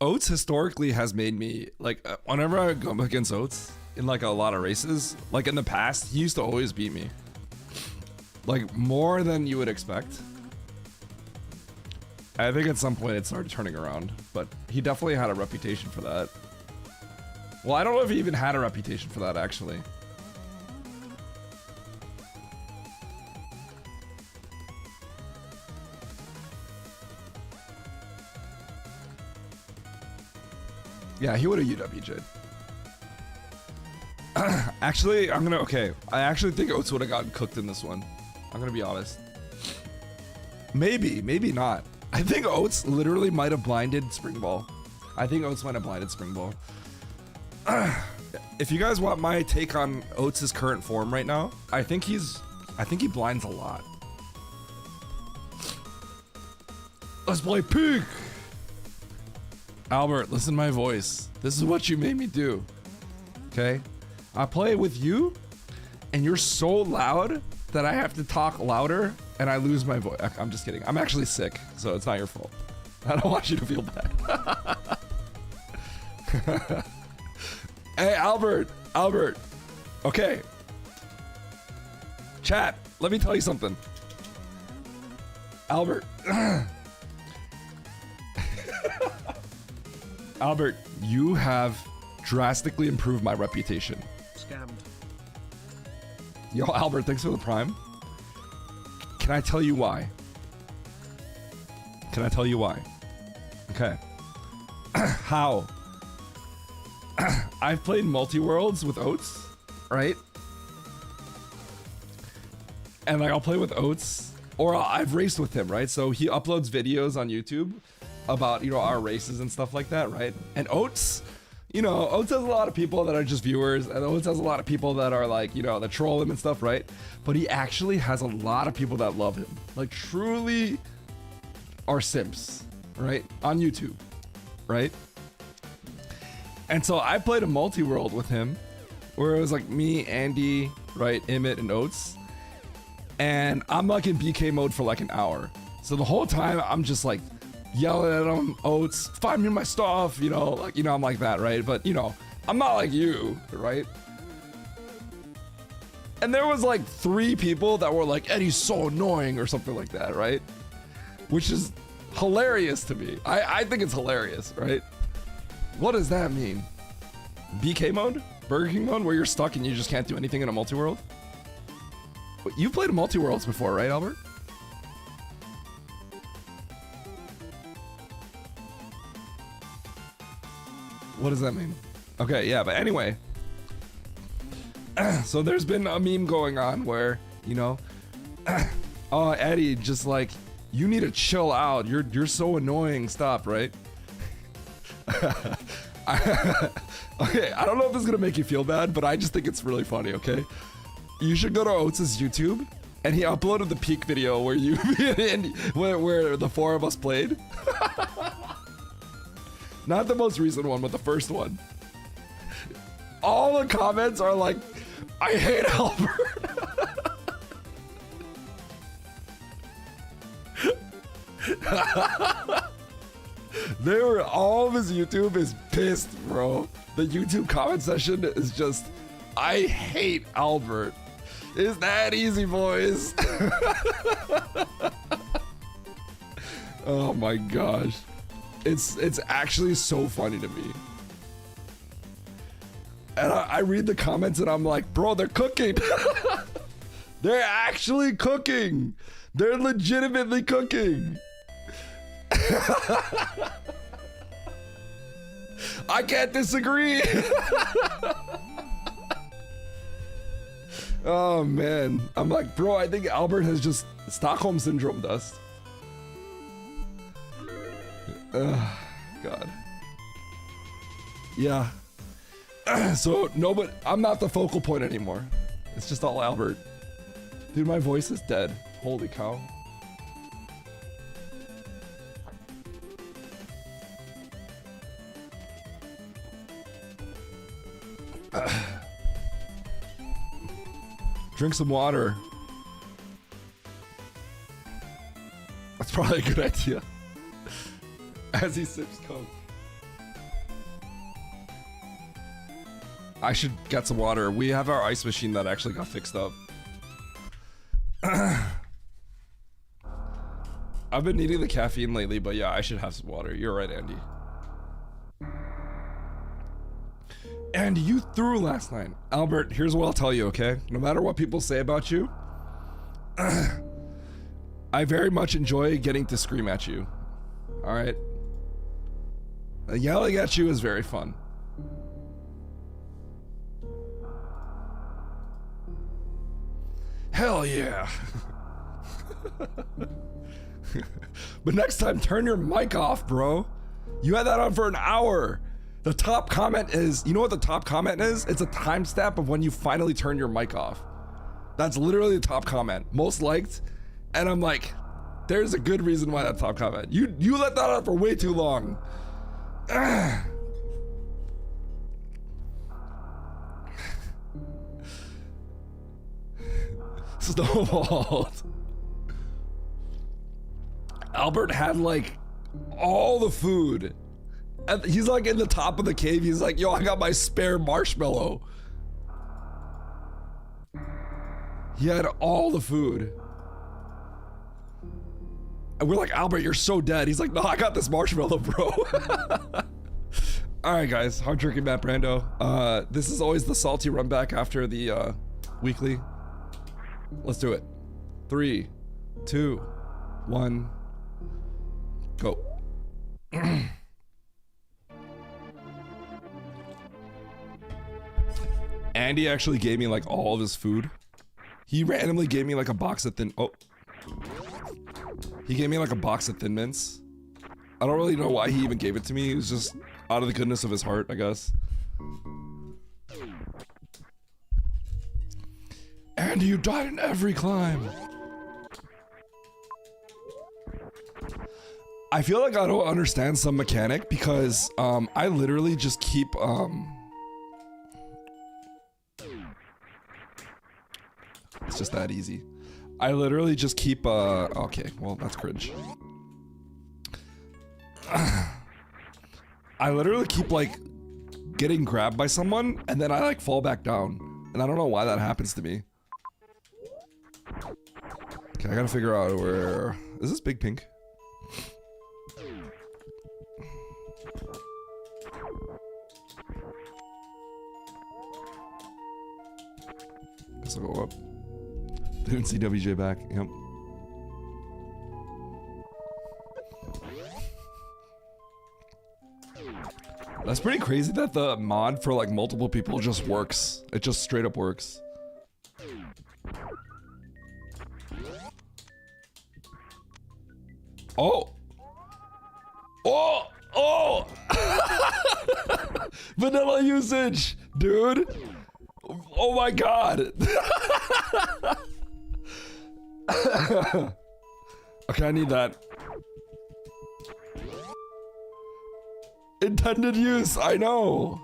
Oats historically has made me, like, whenever I go up against Oats in like a lot of races, like in the past, he used to always beat me. Like more than you would expect. I think at some point it started turning around, but he definitely had a reputation for that. Well, I don't know if he even had a reputation for that, actually. Yeah, he would have UWJ'd. Actually, okay. I actually think Oats would have gotten cooked in this one. I'm gonna be honest. Maybe not. I think Oats literally might have blinded Spring Ball. I think Oats might have blinded Spring Ball. If you guys want my take on Oats' current form right now, I think he blinds a lot. Let's play Pig! Albert, listen to my voice. This is what you made me do. Okay? I play with you, and you're so loud that I have to talk louder, and I lose my voice. I'm just kidding. I'm actually sick, so it's not your fault. I don't want you to feel bad. Hey, Albert. Okay. Chat, let me tell you something. Albert. Albert, you have drastically improved my reputation. Scammed. Yo, Albert, thanks for the prime. Can I tell you why? Okay. How? I've played multi-worlds with Oats, right? And like I'll play with Oats, or I've raced with him, right? So he uploads videos on YouTube about, you know, our races and stuff like that, right? And Oats, you know, Oats has a lot of people that are just viewers, and Oats has a lot of people that are like, you know, that troll him and stuff, right? But he actually has a lot of people that love him, like truly are simps, right? On YouTube, right? And so I played a multi-world with him where it was like me, Andy, right, Emmett, and Oats. And I'm like in BK mode for like an hour. So the whole time I'm just like yelling at him, Oats, find me my stuff, you know, like, you know, I'm like that, right? But, you know, I'm not like you, right? And there was like 3 people that were like, Eddie's so annoying or something like that, right? Which is hilarious to me. I think it's hilarious, right? What does that mean? BK mode? Burger King mode, where you're stuck and you just can't do anything in a multi-world? You've played multi-worlds before, right, Albert? What does that mean? Okay, yeah, but anyway. So there's been a meme going on where, you know, oh, Eddie, just like, you need to chill out. You're so annoying. Stop, right? Okay, I don't know if this is gonna make you feel bad, but I just think it's really funny, okay? You should go to Oates' YouTube, and he uploaded the peak video where you where the 4 of us played. Not the most recent one, but the first one. All the comments are like, I hate Albert. All of his YouTube is pissed, bro. The YouTube comment section is just, I hate Albert. It's that easy, boys. Oh my gosh. It's actually so funny to me. And I read the comments and I'm like, bro, they're cooking. They're actually cooking. They're legitimately cooking. I can't disagree. Oh man, I'm like, bro, I think Albert has just Stockholm syndrome dust. God. Yeah. So no, but I'm not the focal point anymore. It's just all Albert. Dude, my voice is dead. Holy cow. Drink some water. That's probably a good idea. As he sips Coke. I should get some water. We have our ice machine that actually got fixed up. I've been needing the caffeine lately, but yeah, I should have some water. You're right, Andy. Andy, you threw last night. Albert, here's what I'll tell you, okay? No matter what people say about you, I very much enjoy getting to scream at you. Alright? Yelling at you is very fun. Hell yeah. But next time, turn your mic off, bro. You had that on for an hour. The top comment is, you know what the top comment is? It's a timestamp of when you finally turn your mic off. That's literally the top comment. Most liked. And I'm like, there's a good reason why that top comment. You let that on for way too long. Snowballed. Albert had like all the food. And he's like in the top of the cave. He's like, yo, I got my spare marshmallow. He had all the food. And we're like, Albert, you're so dead. He's like, no, I got this marshmallow, bro. All right, guys. Hard drinking Matt Brando. This is always the salty run back after the weekly. Let's do it. 3, 2, 1, go. Andy actually gave me like all of his food. He randomly gave me like a box of He gave me like a box of Thin Mints. I don't really know why he even gave it to me. It was just out of the goodness of his heart, I guess. Andy, you died in every climb. I feel like I don't understand some mechanic because I literally just keep it's just that easy. I literally just keep okay, well that's cringe. I literally keep like getting grabbed by someone and then I like fall back down. And I don't know why that happens to me. Okay, I gotta figure out where... Is this Big Pink? Guess I'll go up. Didn't see WJ back, yep. That's pretty crazy that the mod for like multiple people just works. It just straight up works. Oh! Oh! Oh! Vanilla usage! Dude! Oh my god! Okay, I need that. Intended use, I know!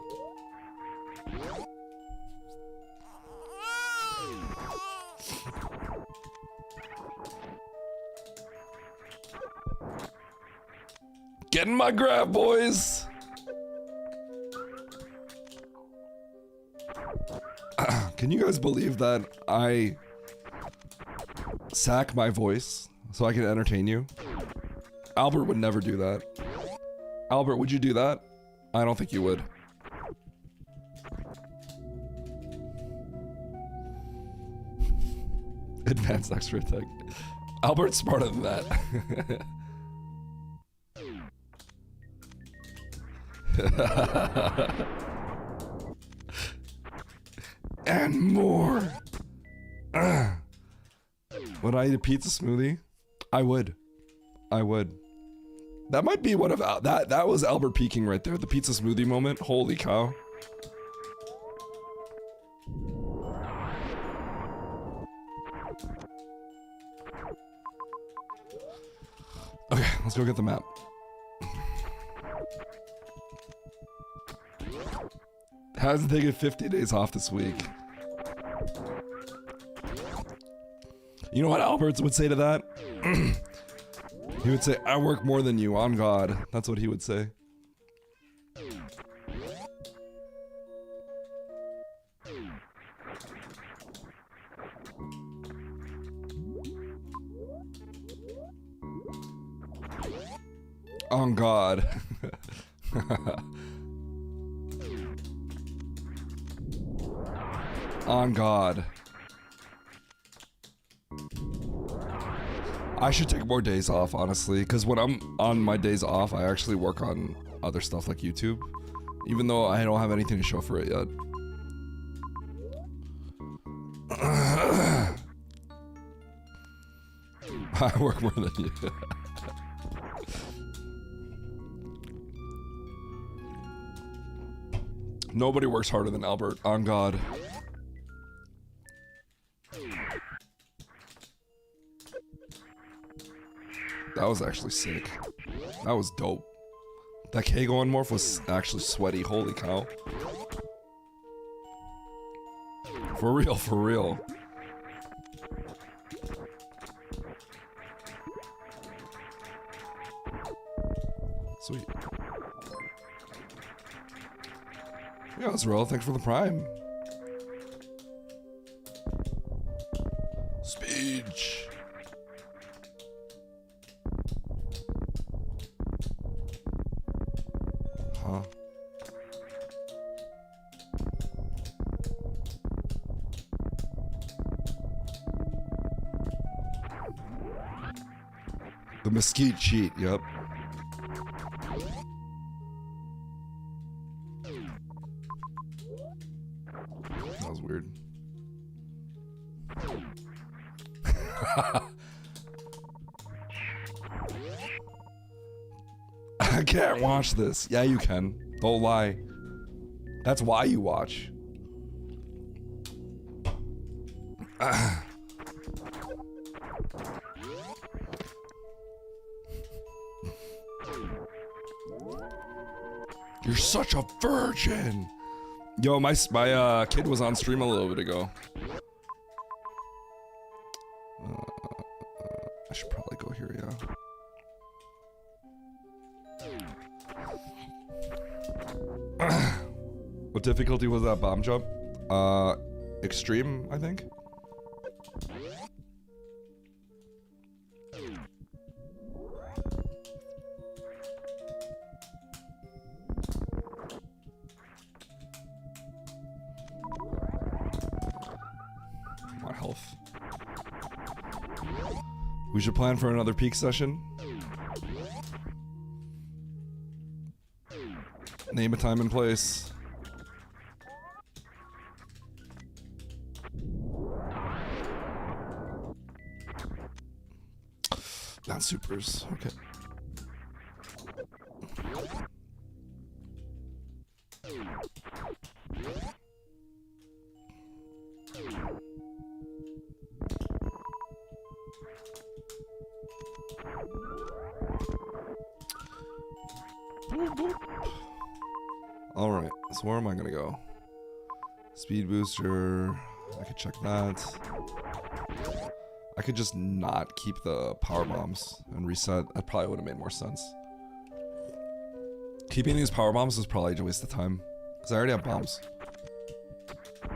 Get in my grab, boys! Can you guys believe that I sack my voice so I can entertain you? Albert would never do that. Albert, would you do that? I don't think you would. Advanced extra attack. Albert's smarter than that. And more. Would I eat a pizza smoothie? I would. I would. That might be one of that was Albert peaking right there. The pizza smoothie moment. Holy cow. Okay, let's go get the map. Hasn't taken 50 days off this week. You know what Albert would say to that? He would say, I work more than you, on God. That's what he would say. On God. On God. I should take more days off, honestly, because when I'm on my days off, I actually work on other stuff like YouTube, even though I don't have anything to show for it yet. I work more than you. Nobody works harder than Albert, on God. That was actually sick. That was dope. That Kago Morph was actually sweaty. Holy cow. For real, for real. Sweet. Yeah, Azrael, thanks for the prime. Speech. Huh? The mesquite cheat, yep. That was weird. I can't watch this. Yeah, you can. Don't lie. That's why you watch. You're such a virgin. Yo, my kid was on stream a little bit ago. I should probably go here, yeah. What difficulty was that bomb jump? Extreme, I think. My health. We should plan for another peak session. Name a time and place. Not supers. Okay. All right, so where am I gonna go? Speed booster, I could check that. I could just not keep the power bombs and reset. That probably would have made more sense. Keeping these power bombs is probably a waste of time, because I already have bombs.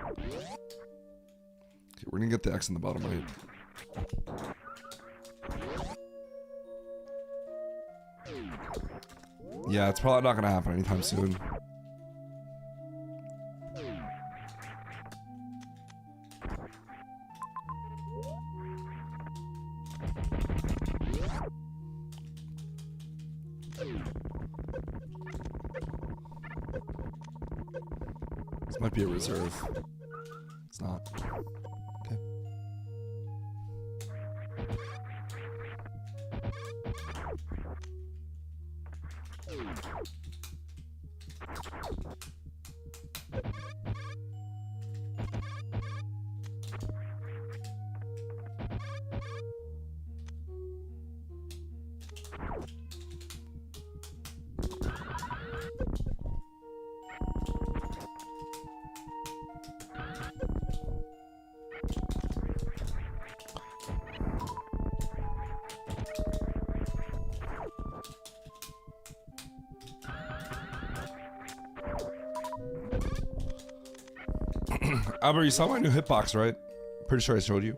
Okay, we're gonna get the X in the bottom right. Yeah, it's probably not gonna happen anytime soon. This might be a reserve. It's not. Okay. Albert, you saw my new hitbox, right? Pretty sure I showed you.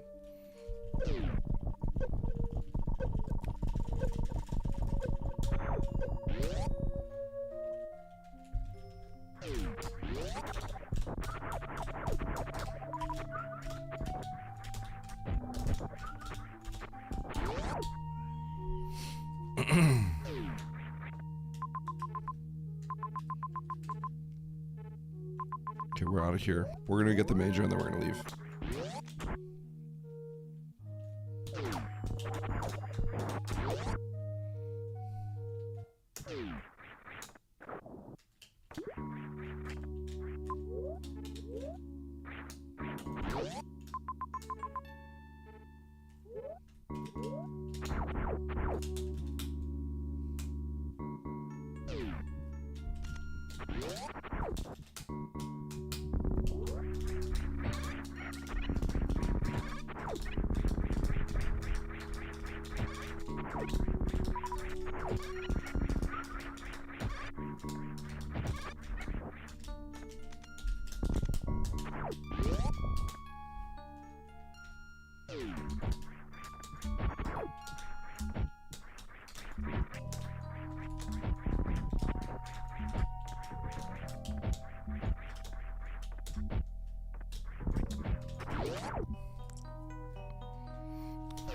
Okay, we're out of here. We're gonna get the major and then we're gonna leave.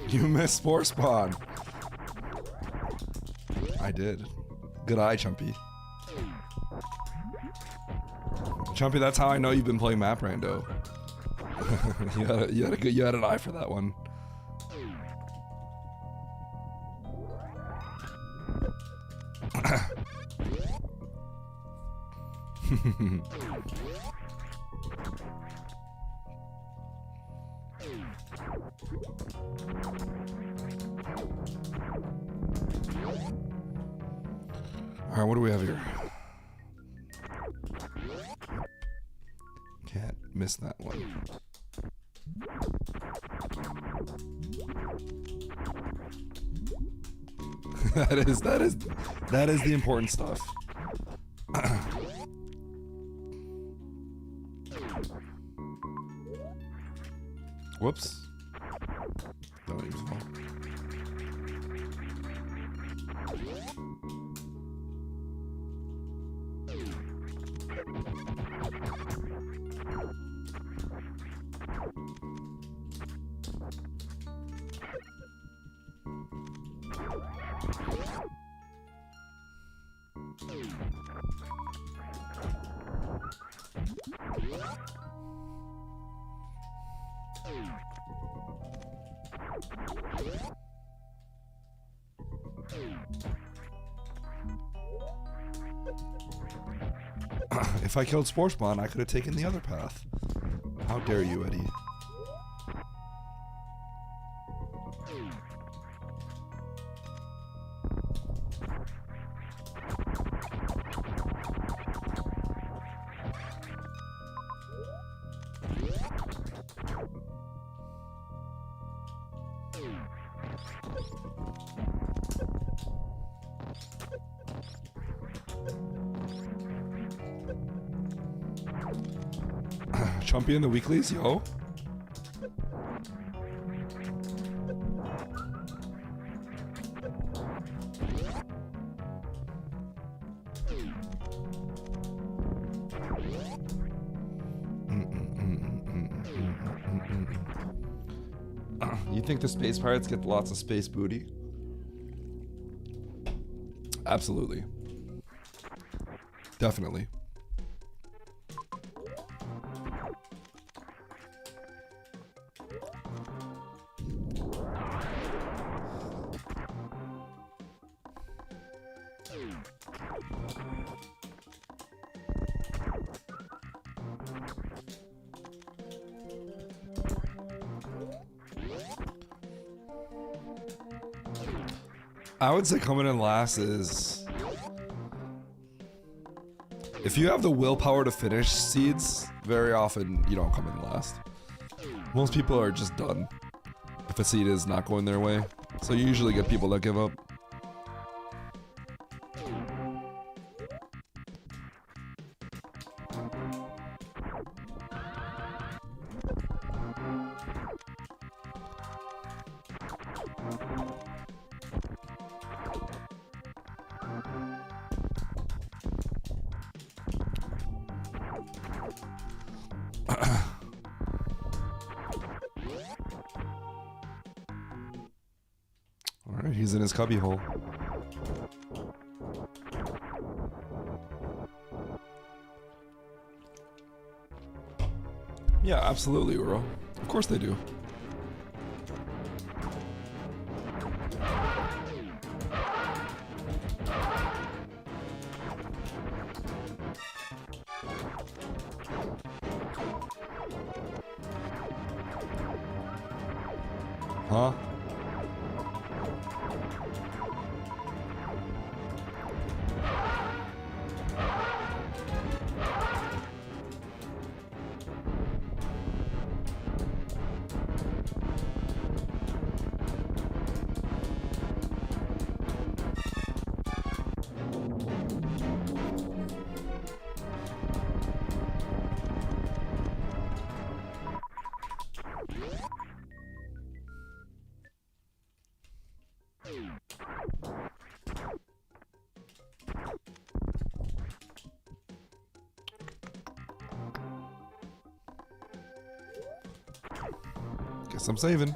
You missed Spore Spawn. I did. Good eye, Chumpy. Chumpy, that's how I know you've been playing Map Rando. you had an eye for that one. All right, what do we have here? Can't miss that one. that is the important stuff. Whoops. Don't use fall. If I killed Spore Spawn, I could have taken the other path. How dare you, Eddie? Chumpy in the weeklies, yo. You think the space pirates get lots of space booty? Absolutely. Definitely. I would say coming in last is, if you have the willpower to finish seeds, very often you don't come in last. Most people are just done if a seed is not going their way. So you usually get people that give up. Alright, he's in his cubby hole. Yeah, absolutely, Uro. Of course they do. Huh? Guess I'm saving.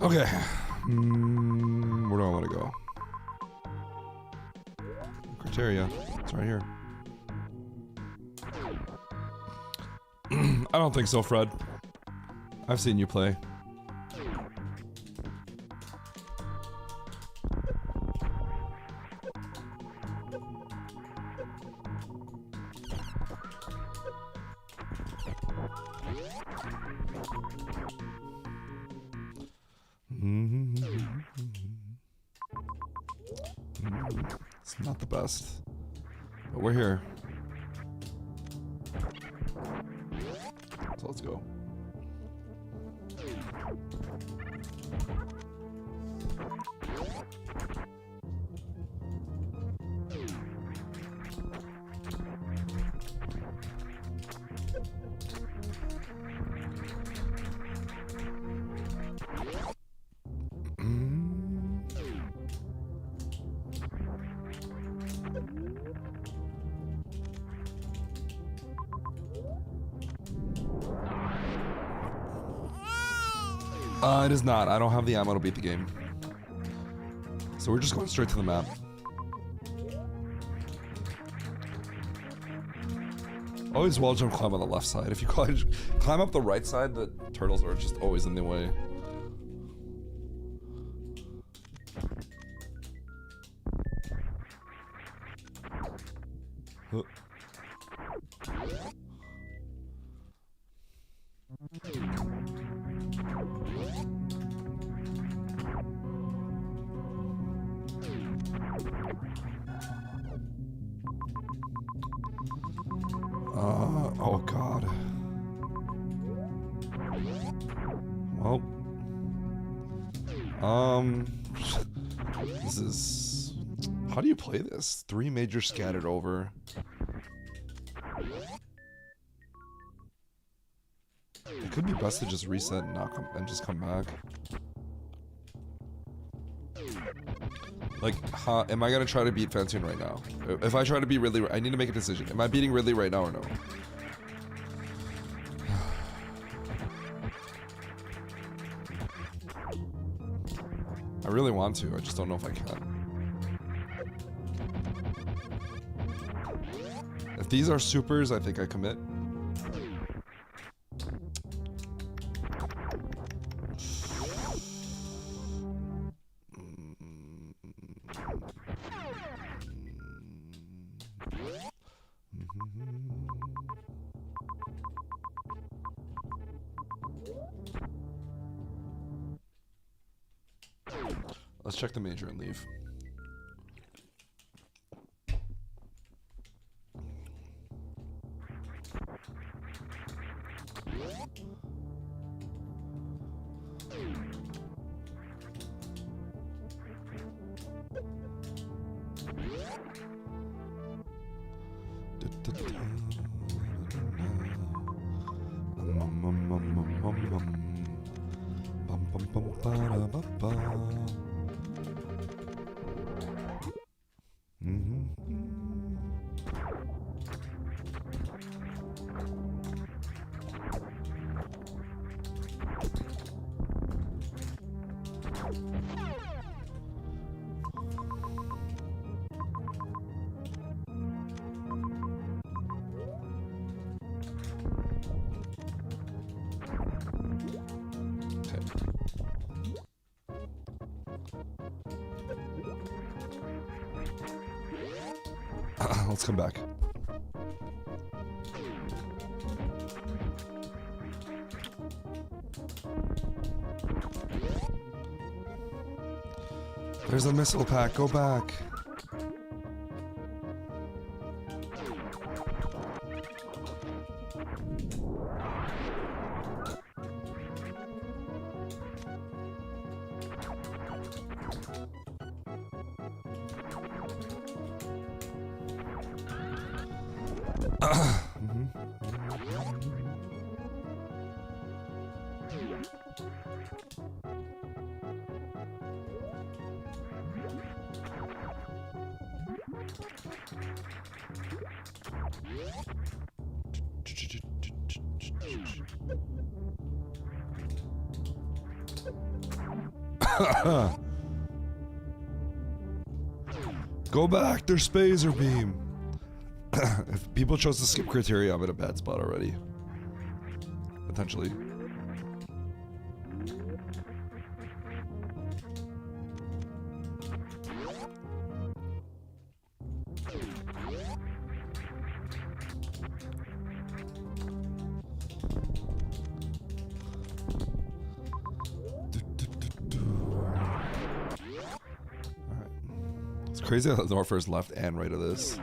Okay. Where do I want to go? Criteria. It's right here. I don't think so, Fred. I've seen you play. It's not the best, but we're here. So let's go. It is not. I don't have the ammo to beat the game. So we're just going straight to the map. Always wall jump climb on the left side. If you climb up the right side, the turtles are just always in the way. Oh god. Well. This is... How do you play this? 3 major scattered over. It could be best to just reset and not come and just come back. Like, am I gonna try to beat Fantoon right now? If I try to beat Ridley, I need to make a decision. Am I beating Ridley right now or no? I really want to, I just don't know if I can. If these are supers, I think I commit. Let's check the major and leave. Let's come back. There's a missile pack, go back. Go back, there's Phaser Beam. If people chose to skip criteria, I'm in a bad spot already. Potentially. It's crazy that Norfair's left and right of this.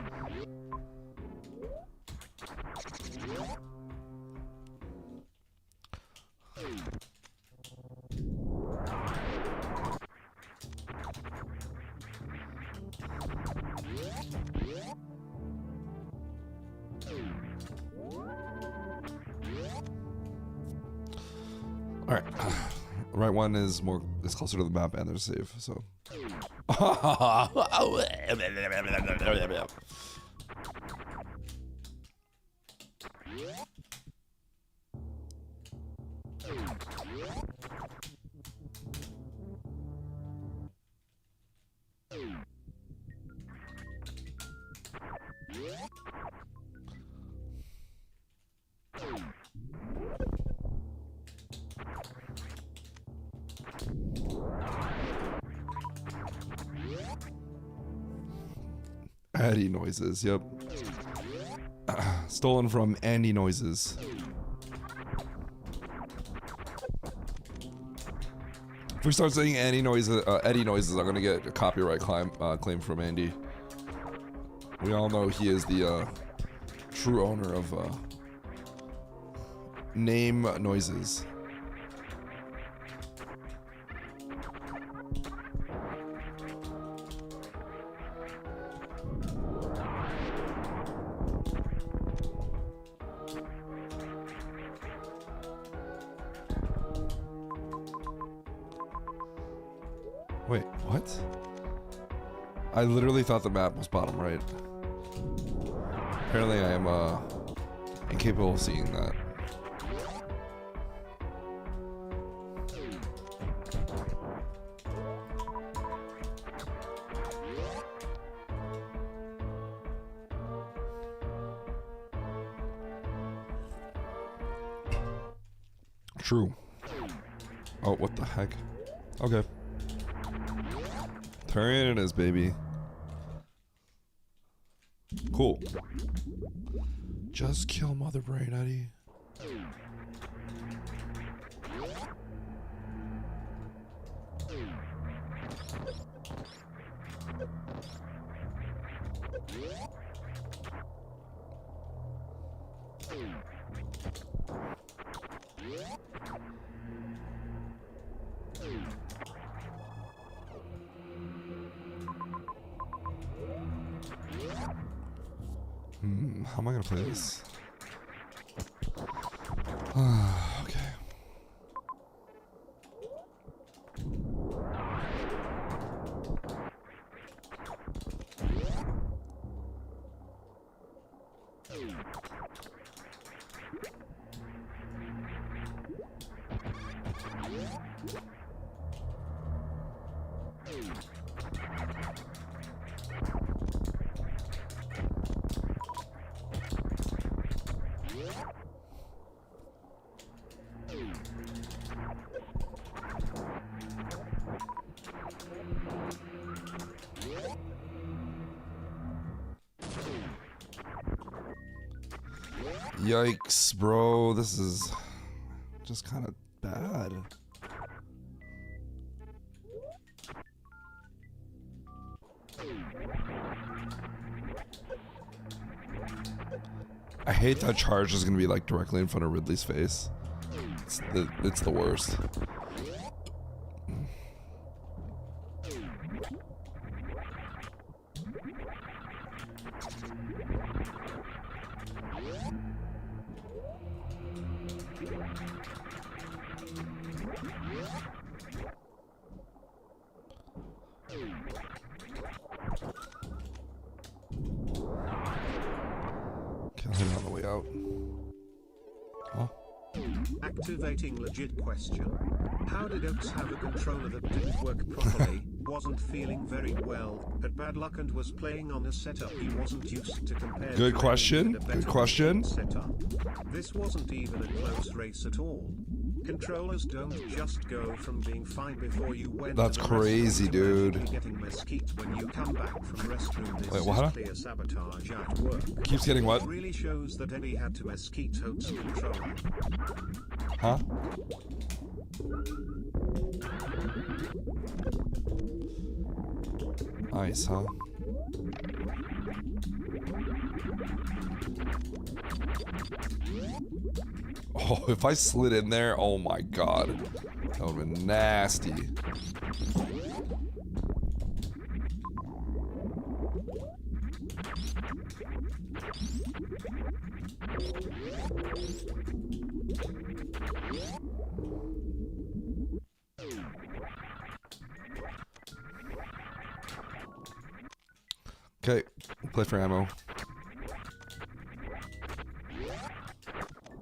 Alright. Right one is closer to the map and there's a save, so. Addy noises, yep. Stolen from Andy Noises. If we start saying Andy noises, Eddie noises, I'm gonna get a copyright claim from Andy. We all know he is the true owner of Name Noises. Wait, what? I literally thought the map was bottom right. Apparently I am incapable of seeing that. True. Oh, what the heck? Okay. Turian it is, baby. Cool. Just kill Mother Brain, Eddie. How am I gonna play this? Okay. Yikes, bro. This is just kind of bad. I hate that charge is going to be like directly in front of Ridley's face. It's the worst. Can't hit it on the way out. Oh. Activating legit question. How did Oaks have a controller that didn't work properly, wasn't feeling very well, had bad luck and was playing on a setup he wasn't used to compared Good to question. anyone with a Good better question. setup? This wasn't even a close race at all. Controllers don't just go from being fine before you went That's to the crazy, restroom to dude. magically getting mesquite when you come back from restroom. This Wait, what? is clear sabotage at work. Keeps getting what? It really shows that Eddie had to mesquite Oaks' controller. Huh? Nice, huh? Oh, if I slid in there, oh my god. That would have been nasty. Okay, we'll play for ammo.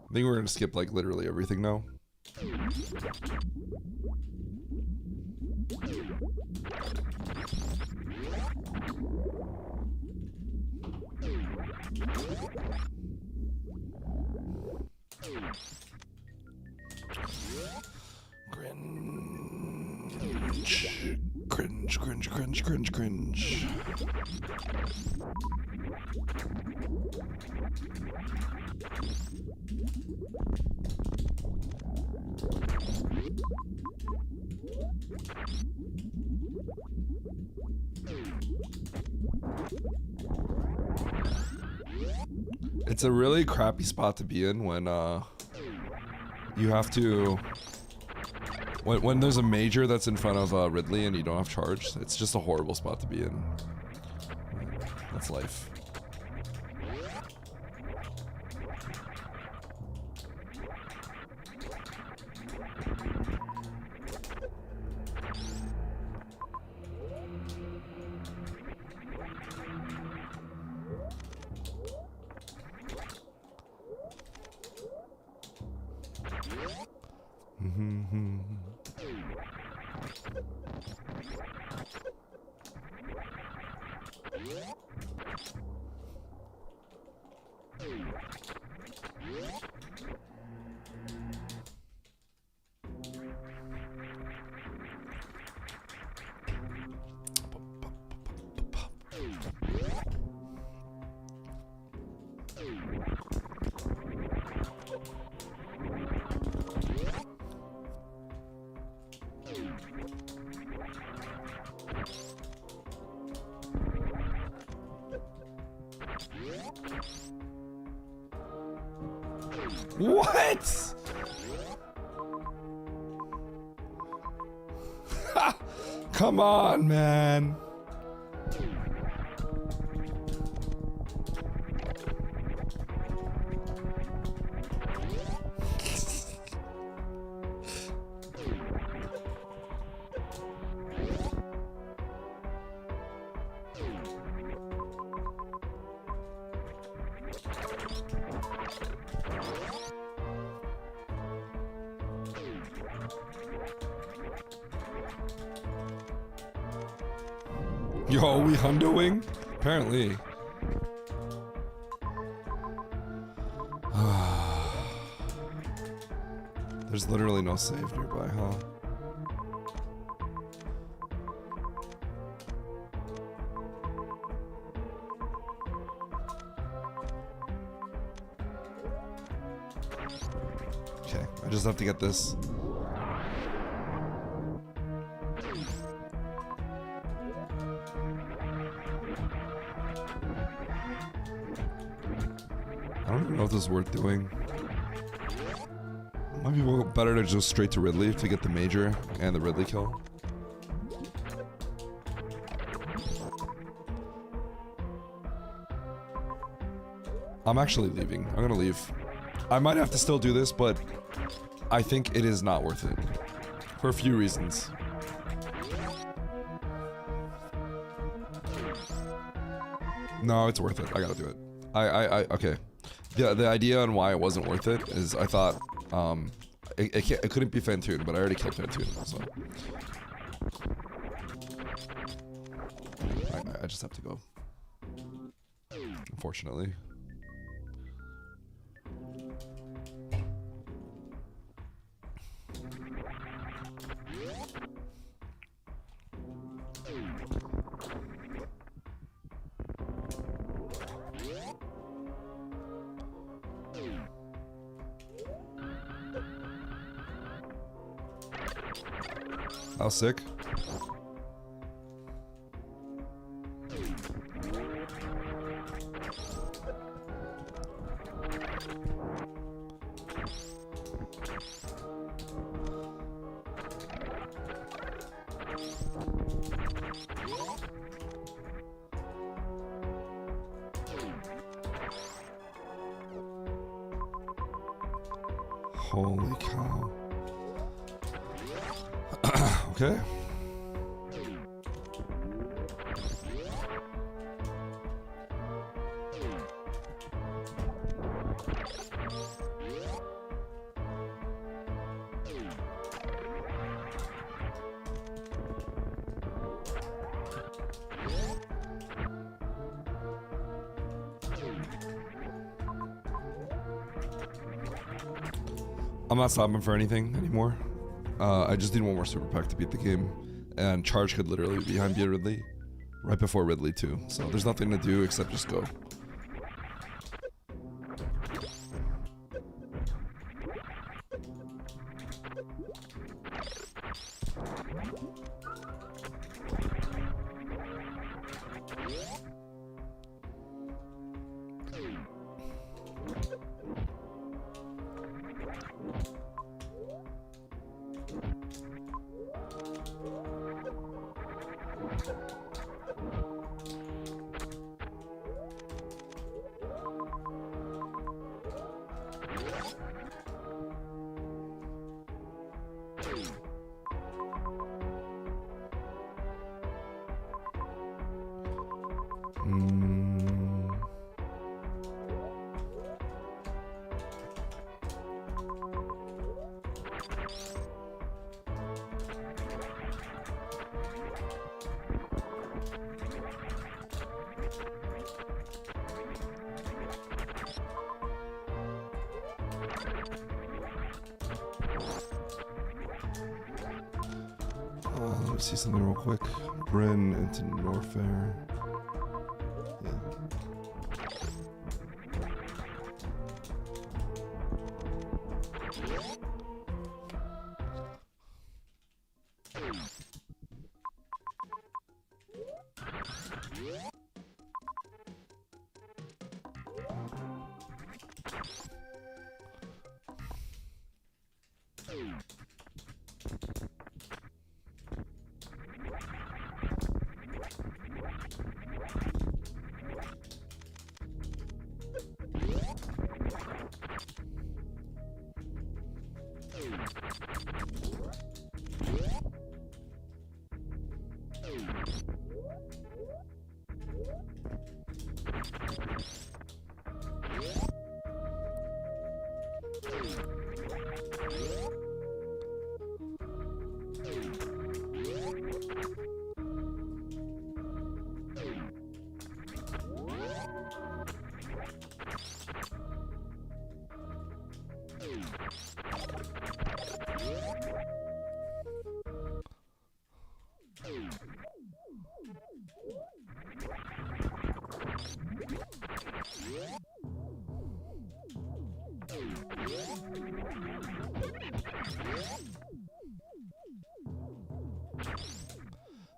I think we're gonna skip like literally everything now. Cringe, cringe, cringe, cringe, cringe. It's a really crappy spot to be in when you have to when there's a major that's in front of Ridley and you don't have charge. It's just a horrible spot to be in. That's life. What? Come on, man. Yo, are we hundoing? Apparently. There's literally no save nearby, huh? Okay, I just have to get this. I don't even know if this is worth doing. Might be better to just straight to Ridley to get the major and the Ridley kill. I'm actually leaving. I'm gonna leave. I might have to still do this, but I think it is not worth it. For a few reasons. No, it's worth it. I gotta do it. Okay. The idea on why it wasn't worth it is I thought it couldn't be Fantoon, but I already killed Fantoon, so I just have to go. Unfortunately. How sick? Holy cow. Okay. I'm not stopping for anything anymore. I just need one more super pack to beat the game, and Charge could literally be behind Ridley, right before Ridley too. So there's nothing to do except just go. Let me see something real quick. Bryn into Norfair. Yeah.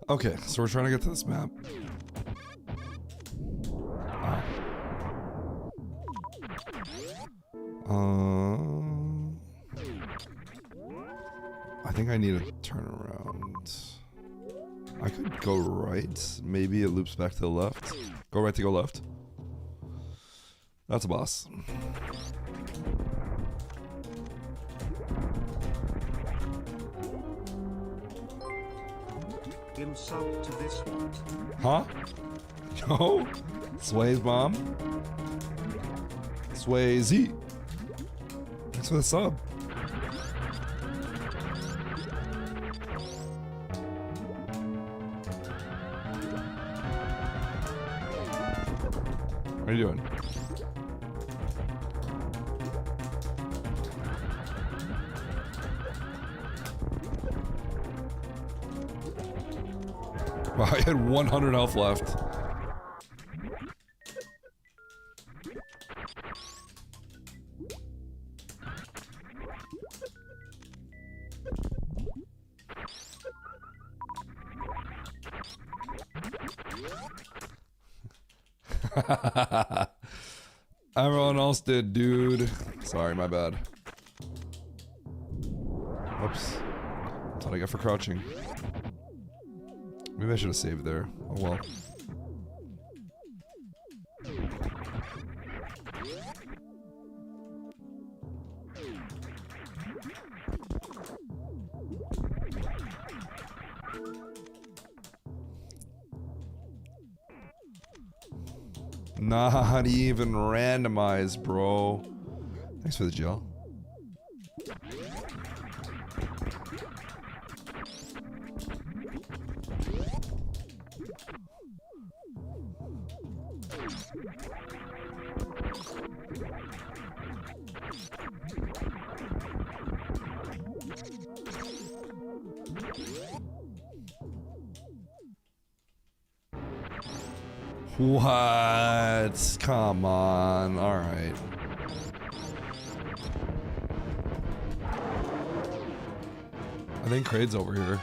Okay, so we're trying to get to this map. I think I need a turnaround. I could go right. Maybe it loops back to the left. Go right to go left. That's a boss. insult to this one. Huh? Yo, Sway's mom. Swayze. Thanks for the sub. What are you doing? Wow, I had 100 health left. Everyone else did, dude. Sorry, my bad. Whoops. That's what I got for crouching. Maybe I should have saved there. Oh well. Not even randomized, bro. Thanks for the gel. What? Come on. All right. I think Kraid's over here.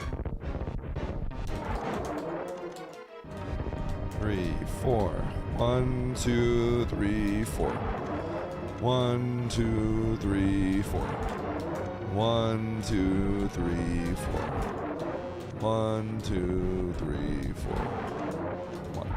3, 4. 1, 2, 3, 4. 1, 2, 3, 4. 1, 2, 3, 4. 1, 2, 3, 4. 1.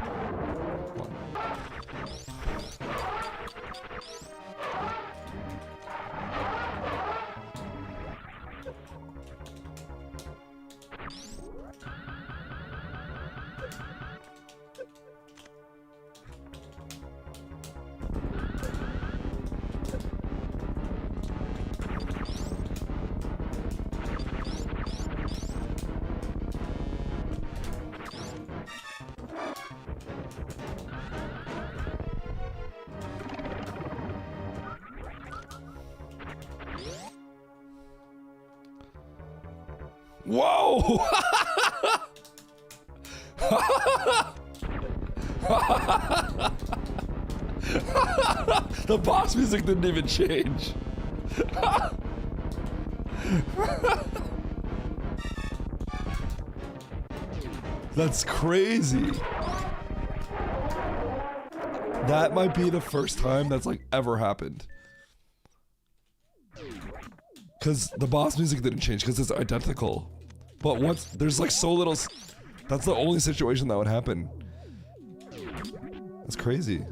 Whoa! The boss music didn't even change. That's crazy. That might be the first time that's like ever happened. Because the boss music didn't change because it's identical. But once there's like so little, that's the only situation that would happen. That's crazy.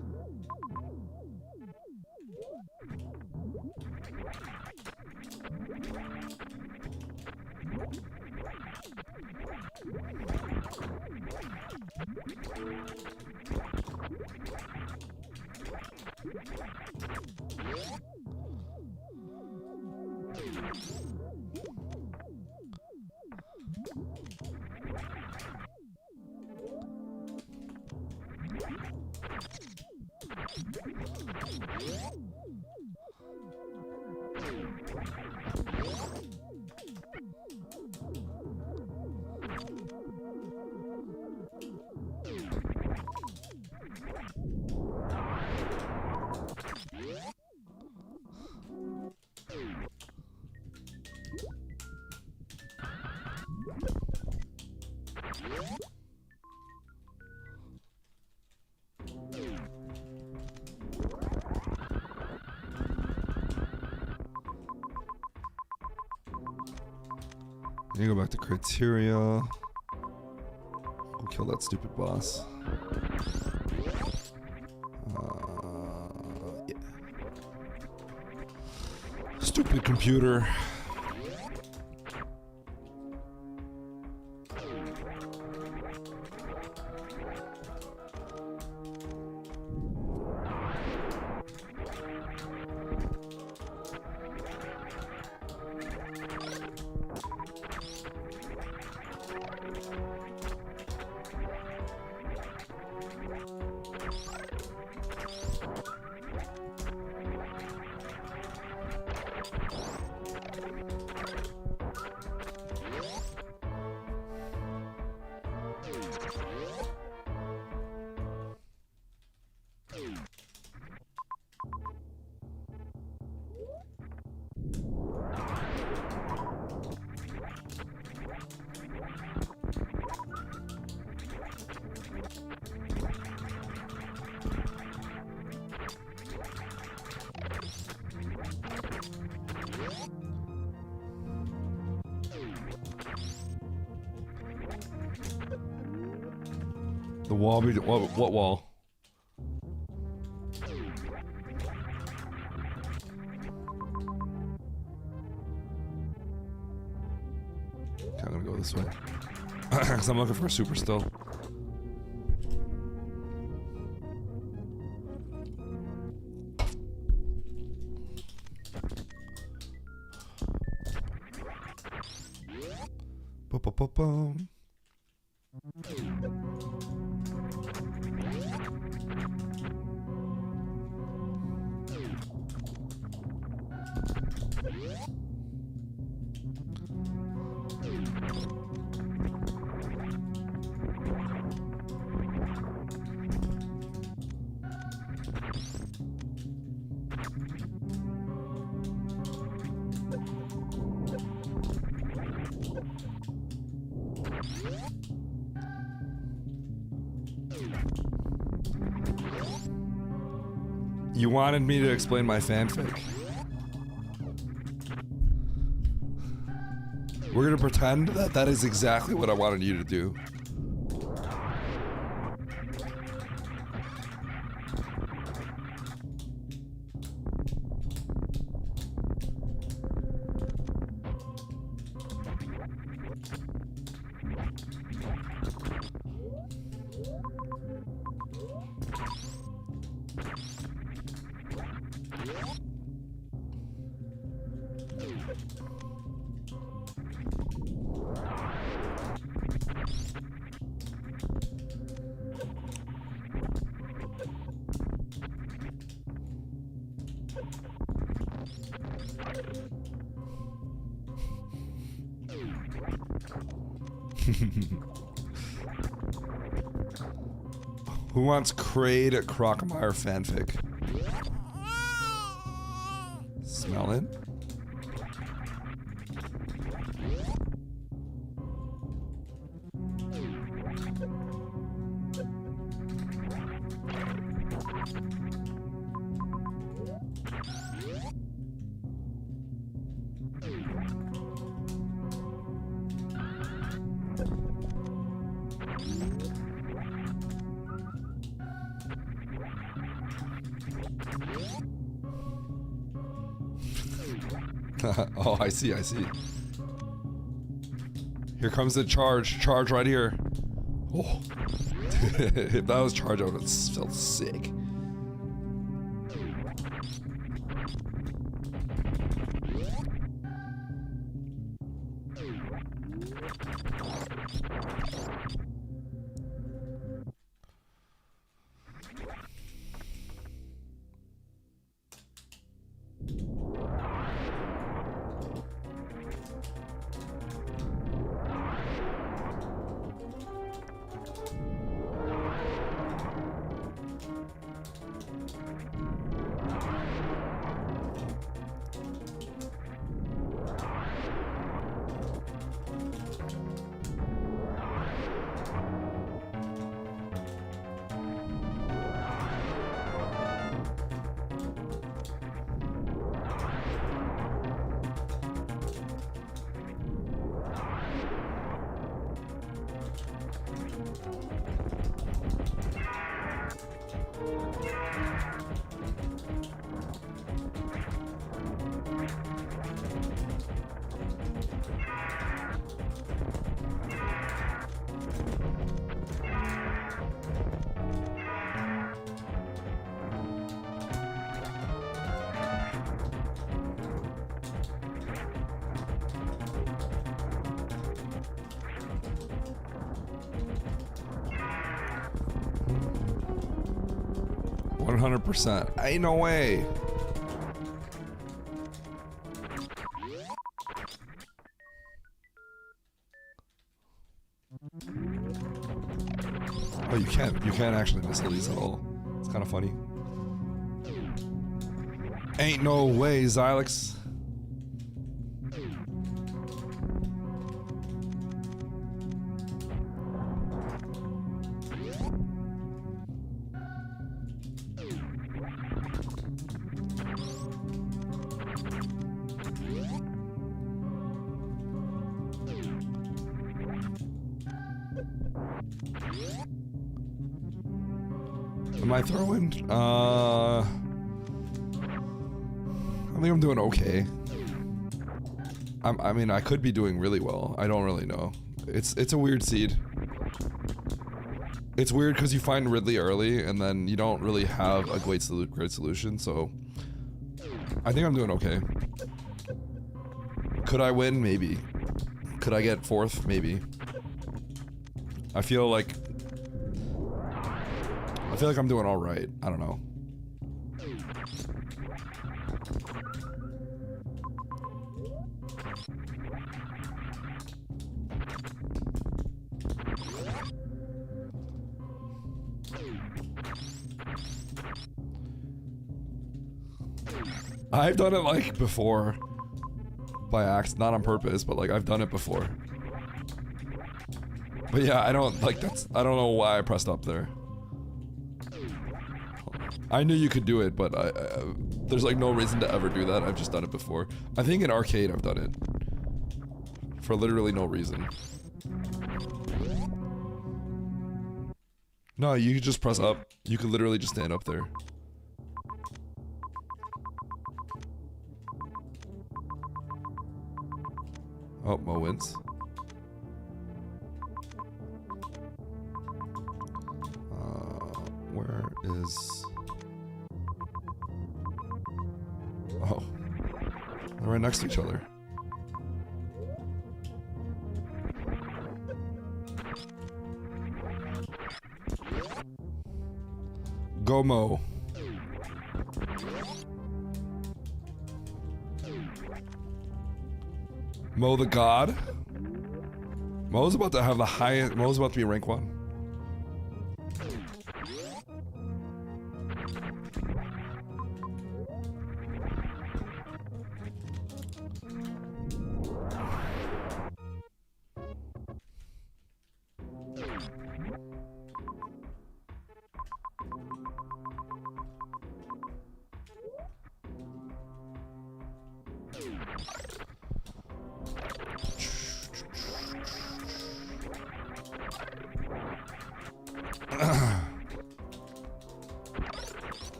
You go back to criteria. We'll kill that stupid boss. Yeah. Stupid computer. The wall be what wall? Okay, I'm gonna go this way. Cause I'm looking for a super still. Ba-ba-ba-bum. You wanted me to explain my fanfic. We're gonna pretend that that is exactly what I wanted you to do. Who wants Kraid Crocomire fanfic? Smell it? Oh, I see, I see. Here comes the charge. Charge right here. Oh. If that was charge, I would have felt sick. %. Ain't no way. Oh, you can't actually miss these at all. It's kind of funny. Ain't no way, Xylex. Am I throwing? I think I'm doing okay. I mean, I could be doing really well. I don't really know. It's a weird seed. It's weird because you find Ridley early and then you don't really have a great solution. So I think I'm doing okay. Could I win? Maybe. Could I get 4th? Maybe. I feel like I'm doing all right. I don't know. I've done it like before by accident, not on purpose, but like I've done it before. But yeah, I don't know why I pressed up there. I knew you could do it, but there's like no reason to ever do that. I've just done it before. I think in arcade I've done it for literally no reason. No, you could just press up. You could literally just stand up there. Oh, Mo wins. Where is... Oh. They're right next to each other. Go Mo. Mo the God. Mo's about to have the highest. Mo's about to be rank 1.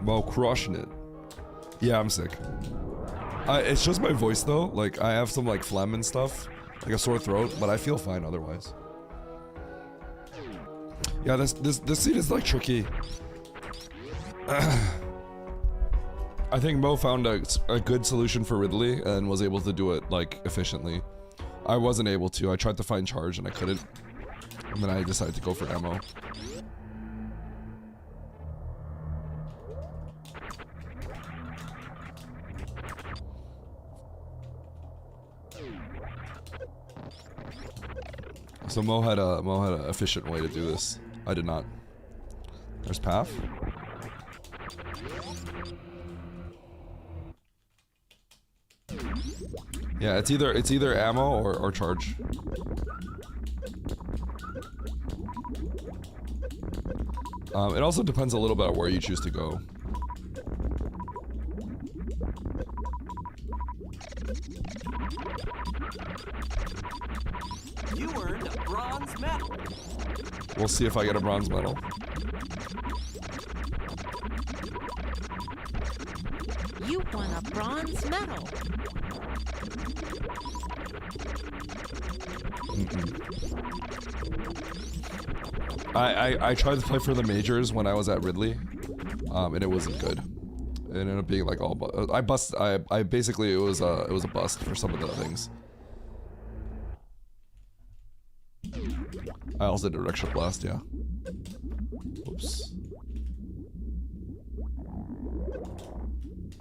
Mo crushing it. Yeah, I'm sick. It's just my voice though. Like I have some like phlegm and stuff, like a sore throat, but I feel fine otherwise. Yeah, this scene is like tricky. I think Mo found a good solution for Ridley and was able to do it like efficiently. I wasn't able to. I tried to find charge and I couldn't. And then I decided to go for ammo. So Mo had an efficient way to do this. I did not. There's path. Yeah, it's either ammo or charge. It also depends a little bit on where you choose to go. You earned a bronze medal. We'll see if I get a bronze medal. You won a bronze medal. I tried to play for the majors when I was at Ridley, and it wasn't good. It ended up being like all I basically it was a bust for some of the things. I also did directional blast, yeah. Oops.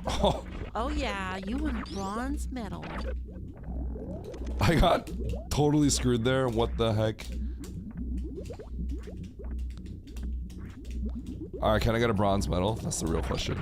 Oh. Oh yeah, you won a bronze medal. I got totally screwed there. What the heck? Alright, can I get a bronze medal? That's the real question.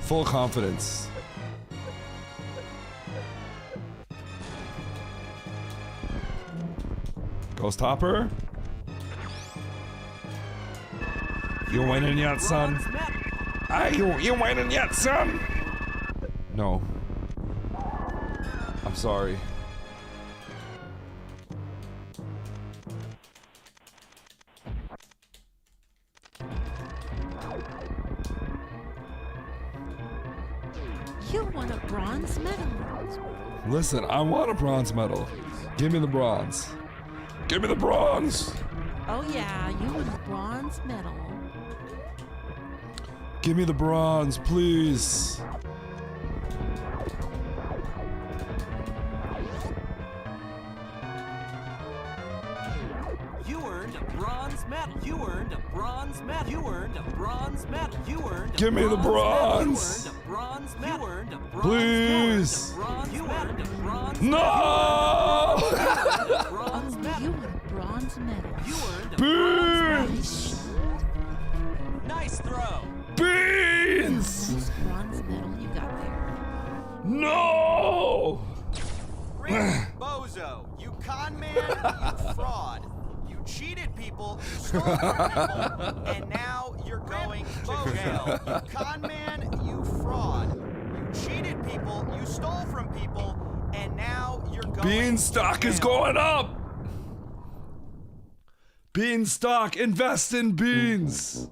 Full confidence. Ghost Hopper? You winning yet, son? You winning yet, son? No. I'm sorry. You won a bronze medal. Listen, I want a bronze medal. Give me the bronze. Give me the bronze. Oh yeah, you won a bronze medal. Give me the bronze, please. You earned a bronze medal. You earned a bronze medal. You earned a bronze medal. You earned a Give me the bronze. You earned a bronze medal. You earned a bronze Please. medal. You earned a bronze No! bronze Oh, medal. you won a bronze medal. You earned a Beans! nice throw. Beans! Nice bronze medal you got there. No! Bozo, you con man, you fraud. You cheated people, you stole from people, and now you're going to jail. You con man, you fraud. You cheated people, you stole from people, and now you're going Beanstalk to is jail. going up! Beanstalk, invest in beans!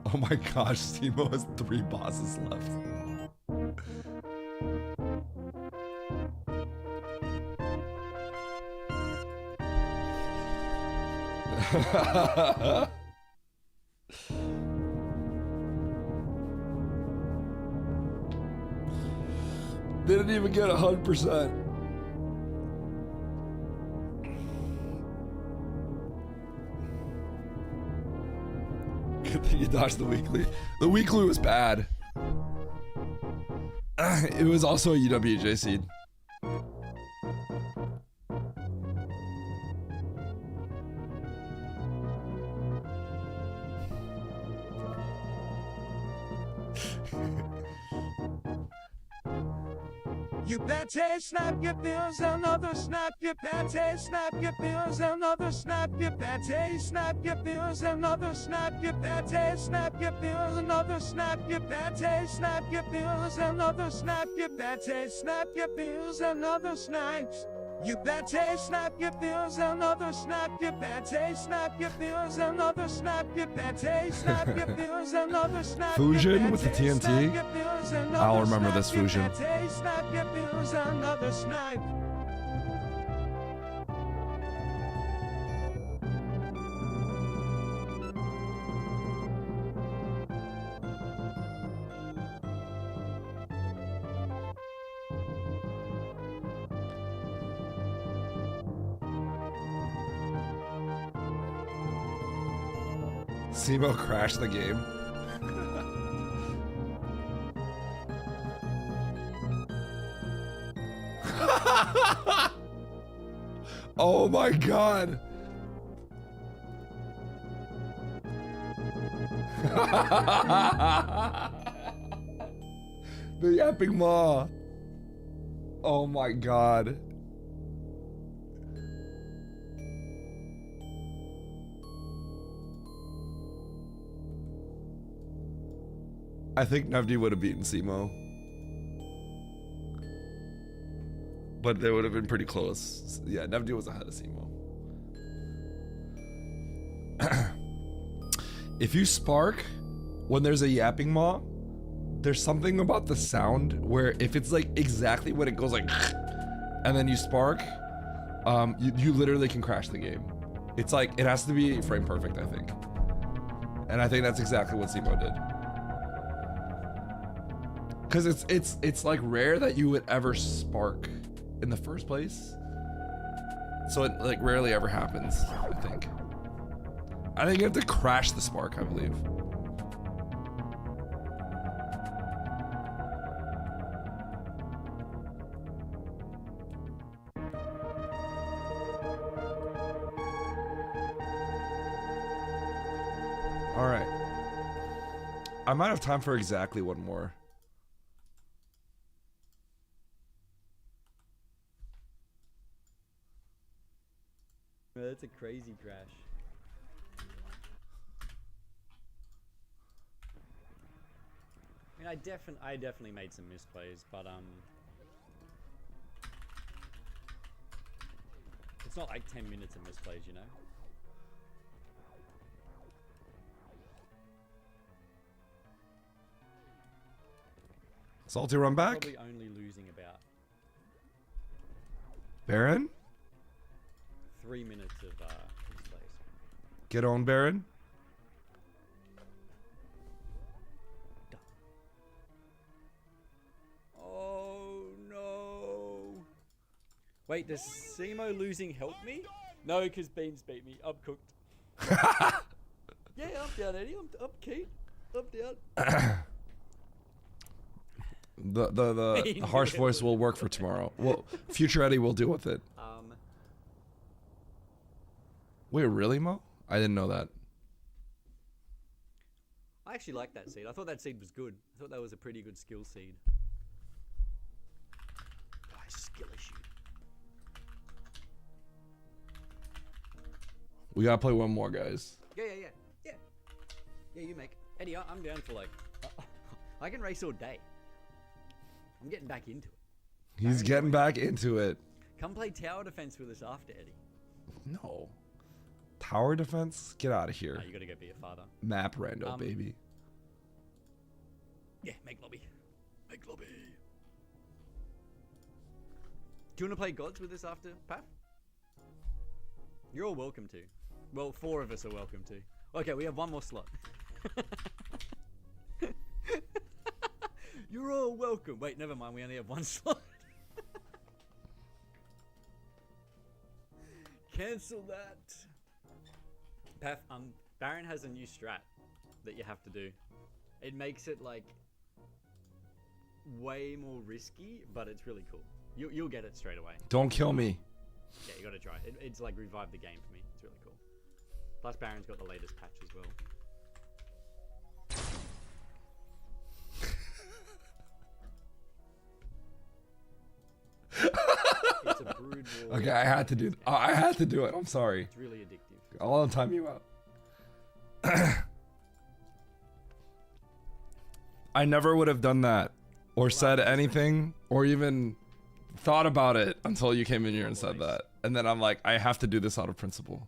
Oh my gosh, Timo has 3 bosses left. They didn't even get 100%. Good thing you dodged the weekly. The weekly was bad. It was also a UWJ seed. You better snap your pills, another snap your better snap your pills, another snap your better snap your pills, another snap your better snap your pills, another snap your better snap your pills, another snap your better snap your pills, another snaps. You better snap your pills, another snap your better snap your pills, another snap your better snap your pills, another snap. Fusion with the TNT? I'll remember this fusion. Snap your pills, another snap. Simo crashed the game. Oh my god. The yapping maw. Oh my god. I think Nevdi would have beaten Simo. But they would have been pretty close. Yeah, Nevdi was ahead of Simo. If you spark when there's a yapping maw, there's something about the sound where if it's like exactly when it goes like and then you spark, you literally can crash the game. It's like it has to be frame perfect, I think. And I think that's exactly what Simo did. Cause it's like rare that you would ever spark in the first place. So it like rarely ever happens, I think. I think you have to crash the spark, I believe. All right. I might have time for exactly one more. That's a crazy crash. I mean, I definitely made some misplays, but it's not like 10 minutes of misplays, you know. Salty run back. Probably only losing about Baron? 3 minutes of misplays. Get on, Baron. Oh no! Wait, does Simo losing help me? No, because Beans beat me. I'm cooked. Yeah, I'm down, Eddie. I'm keen. I'm down. The harsh voice will work for tomorrow. Well, future Eddie will deal with it. Wait, really, Mo? I didn't know that. I actually like that seed. I thought that seed was good. I thought that was a pretty good skill seed. Skill issue. We gotta play one more, guys. Yeah. Yeah, you make. Eddie, I'm down for like... I can race all day. I'm getting back into it. He's getting back into it. Come play tower defense with us after, Eddie. No. Tower defense? Get out of here. No, you gotta go be a father. Map Rando, baby. Yeah, make lobby. Make lobby. Do you want to play gods with us after, Pat? You're all welcome to. Well, 4 of us are welcome to. Okay, we have one more slot. You're all welcome. Wait, never mind. We only have one slot. Cancel that. Path, Baron has a new strat that you have to do. It makes it like way more risky, but it's really cool. You'll get it straight away. Don't kill me. Yeah, you gotta try it. It's like revived the game for me. It's really cool. Plus, Baron's got the latest patch as well. It's a brood war. Okay, I had to do. I had to do it. I'm sorry. It's really addictive. I'll time you out. I never would have done that, or said anything, or even thought about it until you came in here and said that. And then I'm like, I have to do this out of principle.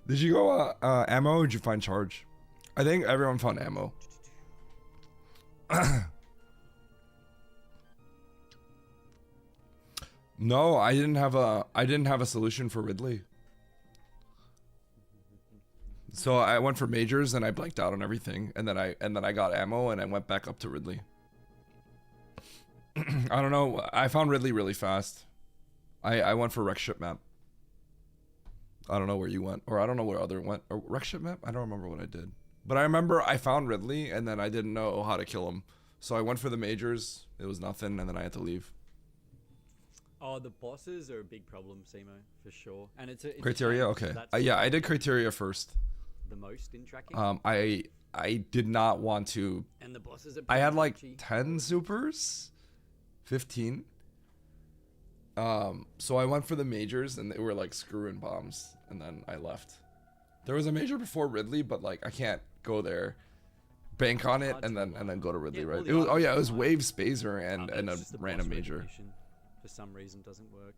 Did you go ammo, or did you find charge? I think everyone found ammo. No, I didn't have a solution for Ridley. So I went for majors and I blanked out on everything, and then I got ammo and I went back up to Ridley. I don't know. I found Ridley really fast. I went for wreck ship map. I don't know where you went, or I don't know where other went. Or wreck ship map? I don't remember what I did. But I remember I found Ridley and then I didn't know how to kill him. So I went for the majors. It was nothing, and then I had to leave. Oh, the bosses are a big problem, Simo, for sure. And it's Criteria, okay. Yeah, I did criteria first. The most in tracking. I did not want to. And the bosses are. I had like 10 supers, 15. So I went for the majors and they were like screwing bombs, and then I left. There was a major before Ridley, but like I can't go there, bank on it, and then go to Ridley, right? It was, oh yeah, it was Wave Spazer and a random major. For some reason doesn't work.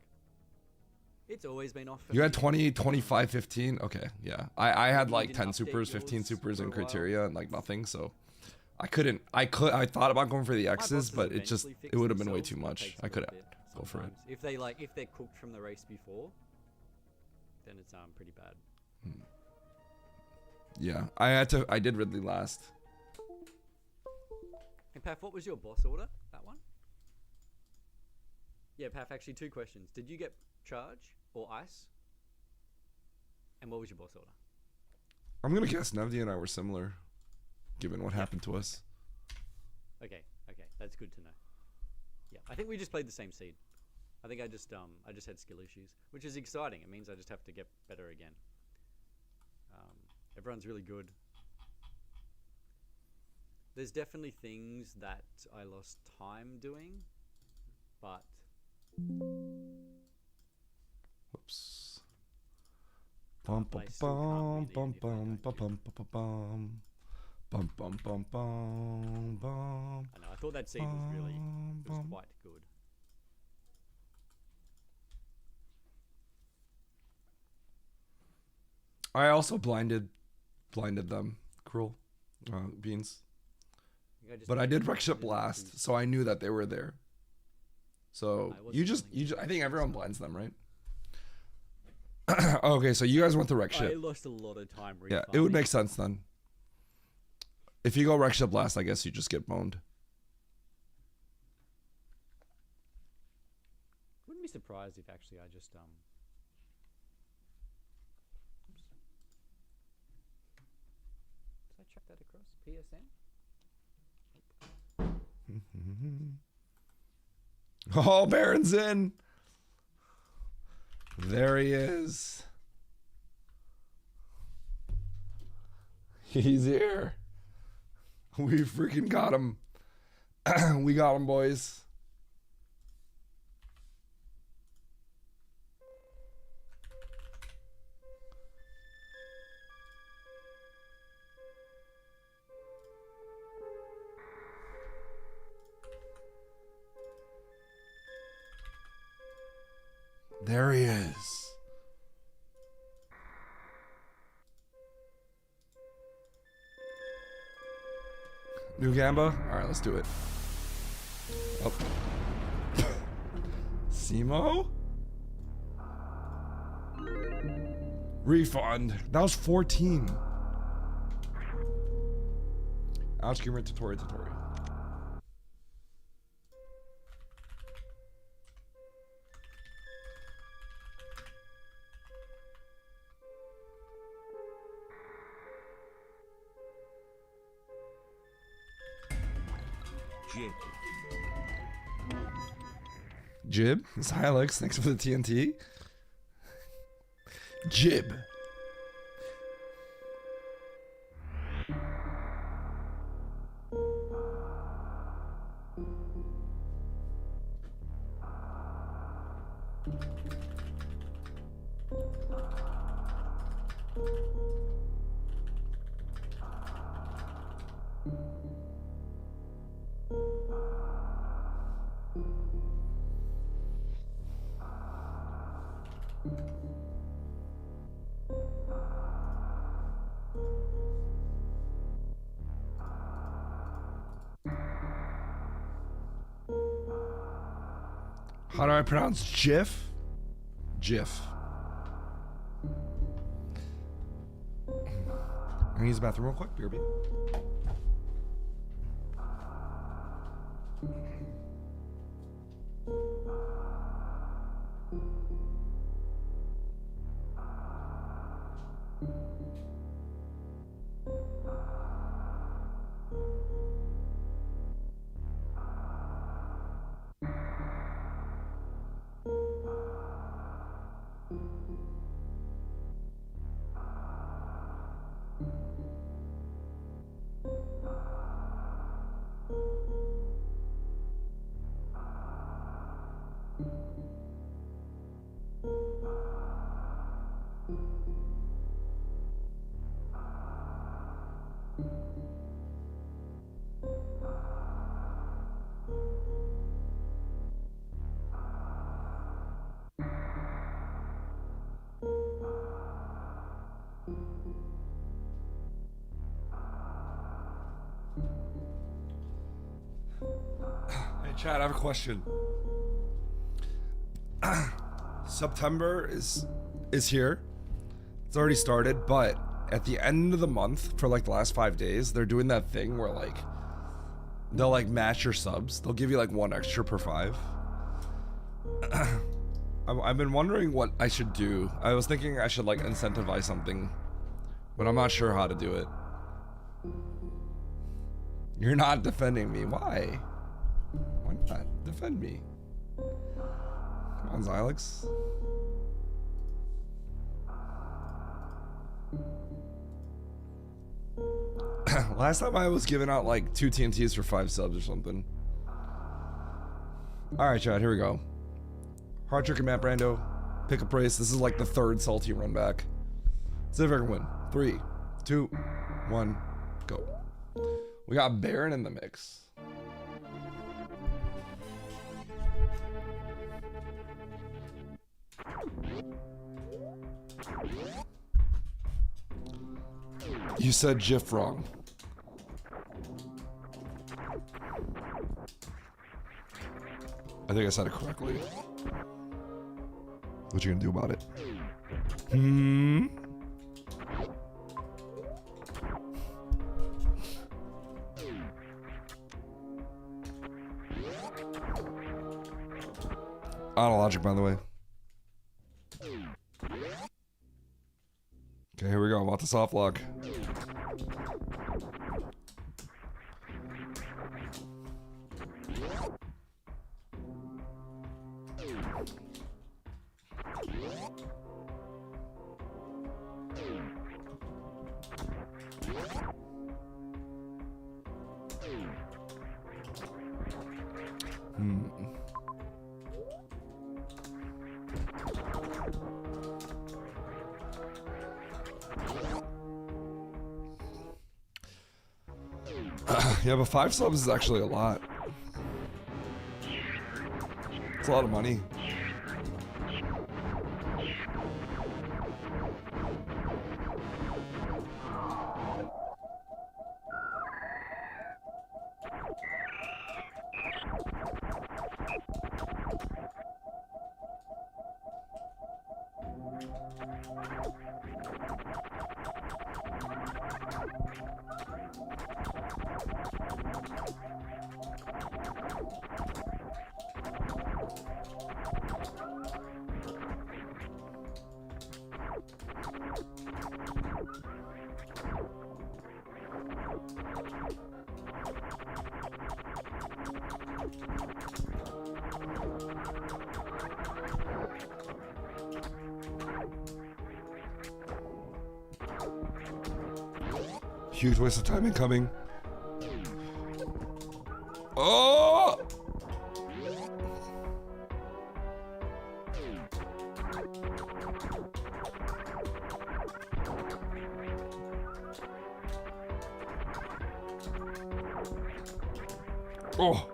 It's always been off. You had 20, 25, 15. Okay, yeah. I had like 10 supers, 15 supers in criteria, and like nothing. So I couldn't. I thought about going for the X's, but it would have been way too much. I couldn't go for it. If they're cooked from the race before, then it's pretty bad. Yeah, I did Ridley last. And Paf, what was your boss order? That one? Yeah, Paf, actually 2 questions. Did you get charge or ice? And what was your boss order? I'm gonna guess Nevdi and I were similar, given what happened to us. Okay, that's good to know. Yeah, I think we just played the same seed. I think I just had skill issues, which is exciting. It means I just have to get better again. Everyone's really good. There's definitely things that I lost time doing, but Whoops. Bum bum I still can't bum win bum it if I bum don't bum bum bum bum bum bum bum. I know, I thought that seed was really, it was quite good. I also blinded them. Cruel beans. But I did wreck ship last, so I knew that they were there. So you just I think everyone blinds them, right? Okay, so you guys went to wreck ship. I lost a lot of time. Yeah, it would make sense then. If you go wreck ship last, I guess you just get boned. Wouldn't be surprised if actually I just Oops. Did I chuck that across PSN? Oh, Baron's in. There he is. He's here. We freaking got him. We got him, boys. There he is. New Gamba? Alright, let's do it. Oh. Simo? Refund. That was 14. Ouch, gamer, tutorial. Jib? It's Alex. Thanks for the TNT. Jib. How do I pronounce Jif? Jif. I'm gonna use the bathroom real quick, BRB. Hey Chad, I have a question. September is here. It's already started, but at the end of the month, for like the last 5 days, they're doing that thing where like they'll like match your subs. They'll give you like 1 extra per 5. I've been wondering what I should do. I was thinking I should like incentivize something, but I'm not sure how to do it. You're not defending me. Why? Why not? Defend me. Come on, Xylex. Last time I was giving out like 2 TNTs for 5 subs or something. Alright, Chad, here we go. Hard trick and map Rando. Pick a price. This is like the 3rd salty run back. See if I can win. 3, 2, 1, go. We got Baron in the mix. You said GIF wrong. I think I said it correctly. What you gonna do about it? Auto logic, by the way. Okay, here we go. About to soft lock. Yeah, but 5 subs is actually a lot. It's a lot of money. Huge waste of time incoming. Oh! Oh!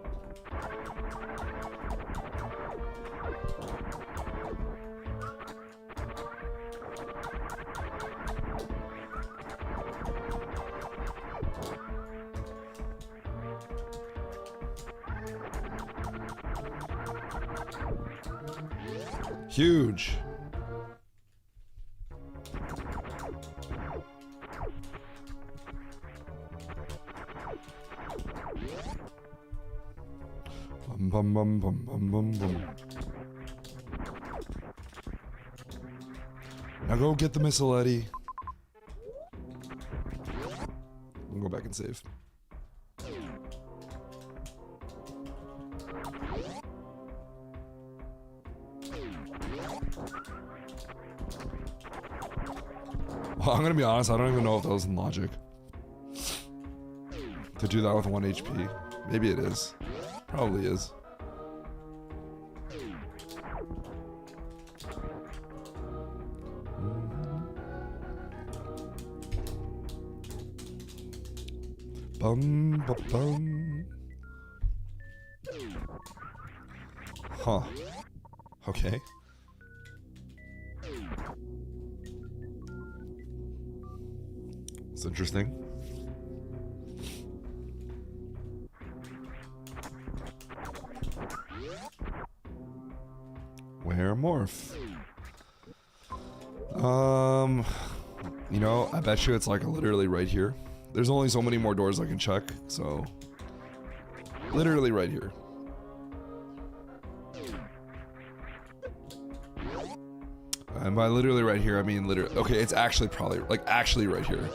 Huge. Bum bum bum bum bum bum bum. Now go get the missile, Eddie. We'll go back and save. Well, I'm gonna be honest, I don't even know if that was in logic. To do that with 1 HP. Maybe it is. Probably is. Bum ba bum. Huh. Okay. It's interesting. Where morph? You know, I bet you it's like literally right here. There's only so many more doors I can check, so literally right here. And by literally right here, I mean literally. Okay, it's actually probably like actually right here.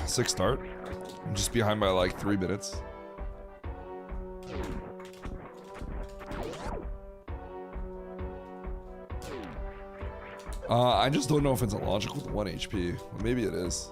Six start. I'm just behind by like 3 minutes. I just don't know if it's illogical with 1 HP. Well, maybe it is.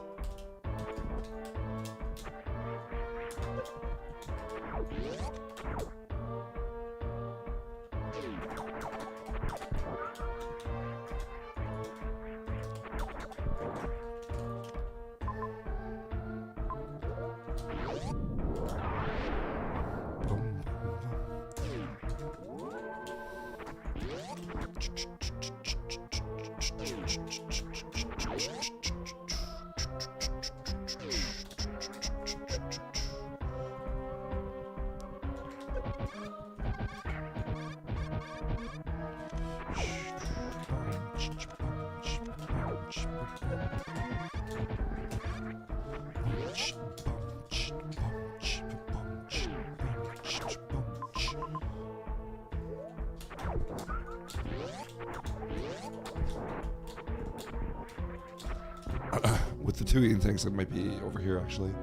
With the two eating things, it might be over here actually.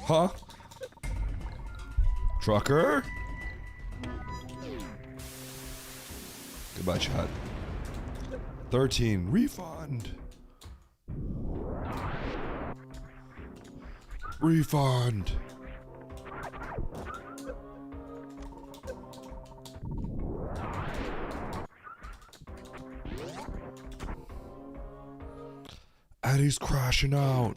Huh? Trucker? Goodbye, chat. 13, refund. Refund. Eddie's crashing out.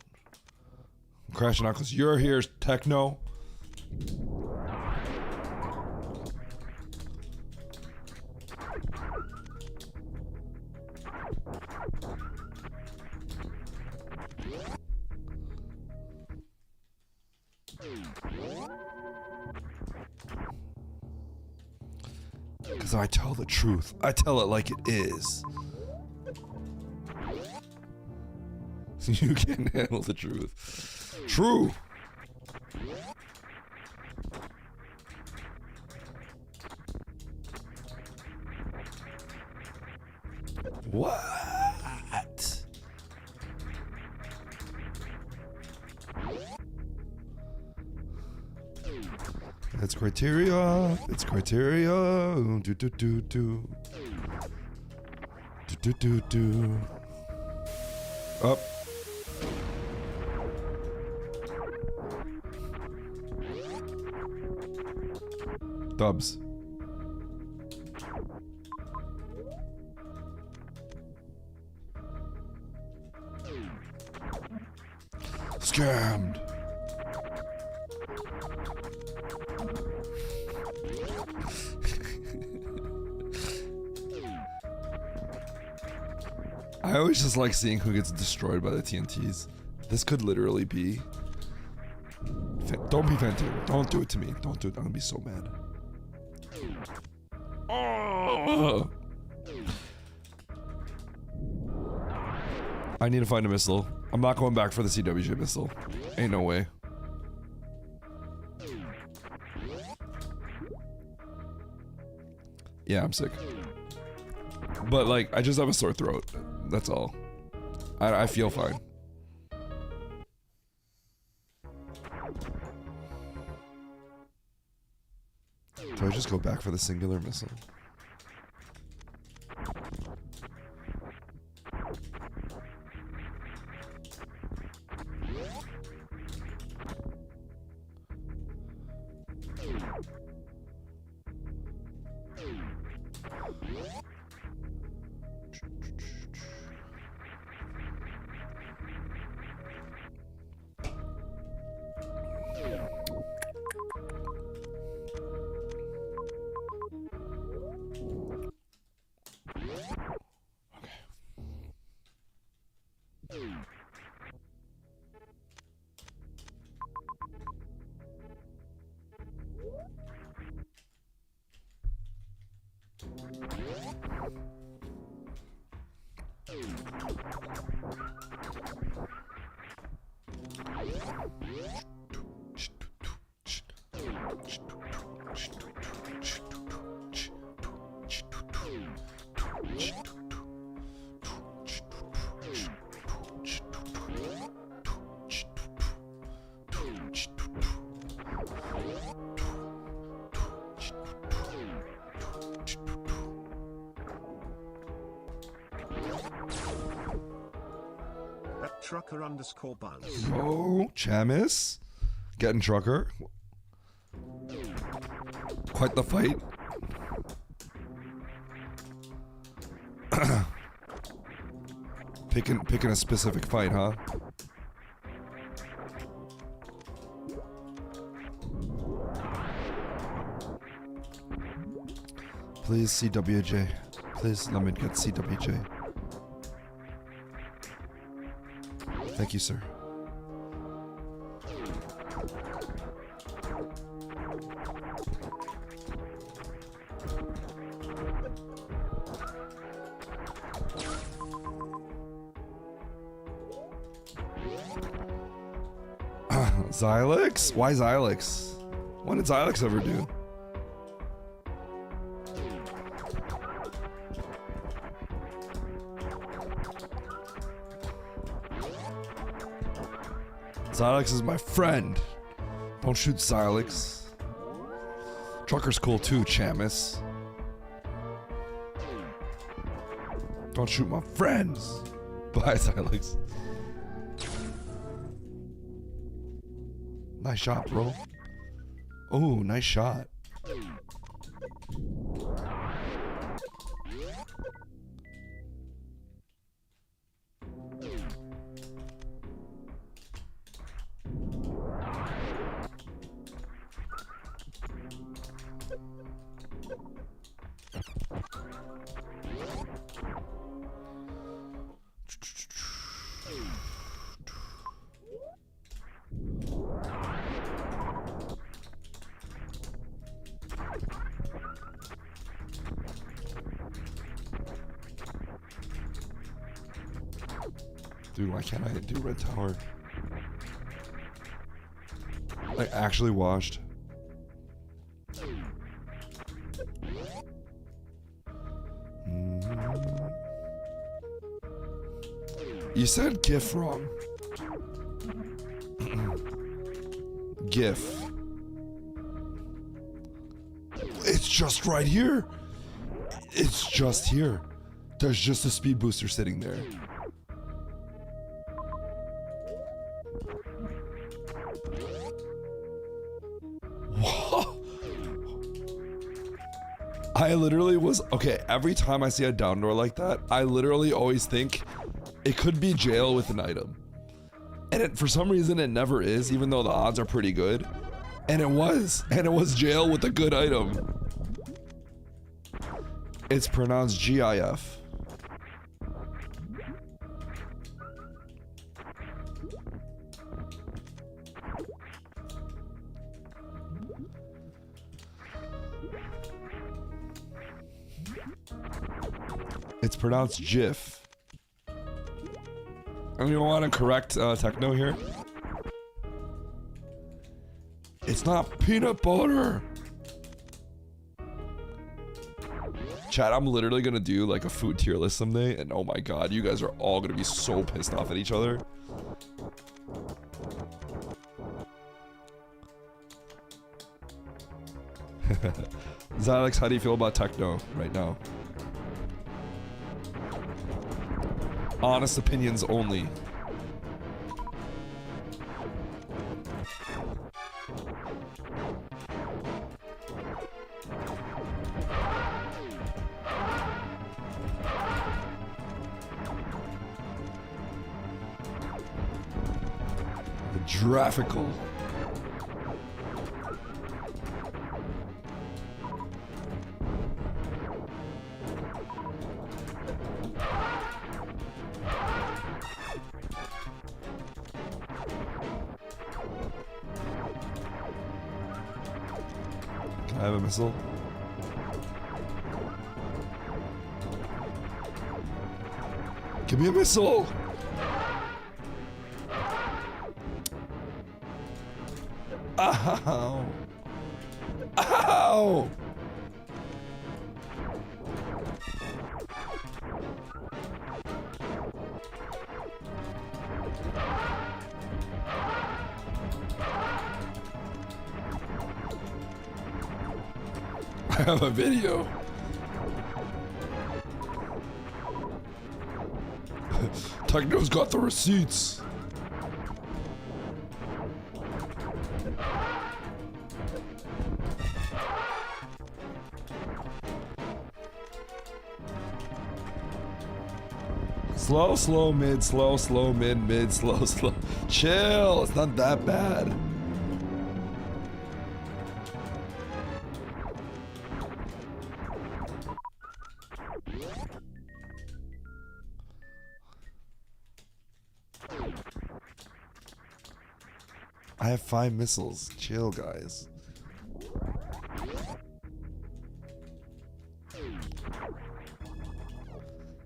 I'm crashing out because you're here, Techno. Because I tell the truth. I tell it like it is. You can't handle the truth. True. What? It's criteria. It's criteria. Do do do do. Do do do do. Up. Dubs. Scammed. I always just like seeing who gets destroyed by the TNTs. This could literally be... Don't be venting. Don't do it to me. Don't do it. I'm gonna be so mad. Oh! I need to find a missile. I'm not going back for the CWJ missile. Ain't no way. Yeah, I'm sick. But like, I just have a sore throat. That's all. I feel fine. Do I just go back for the singular missile? Trucker underscore buzz. Oh, Chamis. Getting Trucker. Quite the fight. Picking a specific fight, huh? Please CWJ. Please let me get CWJ. Thank you, sir. Xylix? Why Xylix? What did Xylix ever do? Xylix is my friend. Don't shoot Xylix. Trucker's cool too, Chamis. Don't shoot my friends. Bye, Xylix. Nice shot, bro. Oh, nice shot. Dude, why can't I do Red Tower? Like, actually washed. You said GIF wrong. GIF. It's just right here. It's just here. There's just a speed booster sitting there. I literally was, okay, every time I see a down door like that, I literally always think it could be jail with an item. And for some reason it never is, even though the odds are pretty good. And it was jail with a good item. It's pronounced GIF. It's pronounced GIF. And you want to correct Techno here? It's not peanut butter. Chat, I'm literally gonna do like a food tier list someday, and oh my god, you guys are all gonna be so pissed off at each other. Xylix, how do you feel about Techno right now? Honest opinions only. Graphical. Can I have a missile? Give me a missile! Ow! Ow! I have a video. Techno's got the receipts. Slow, slow, mid, slow, mid, slow, slow. Chill, it's not that bad. I have 5 missiles. Chill, guys.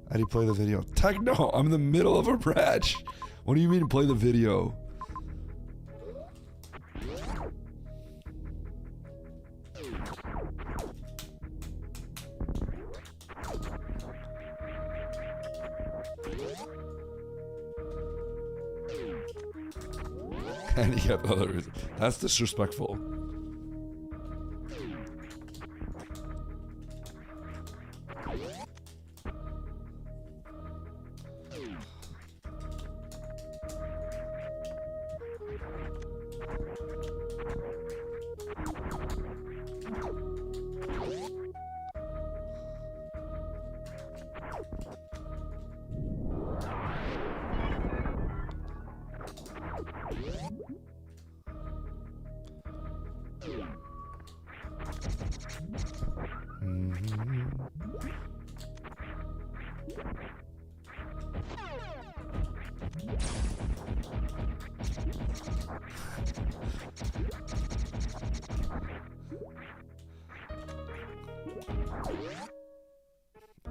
How do you play the video? Techno, I'm in the middle of a branch. What do you mean play the video? Handicap others. That's disrespectful.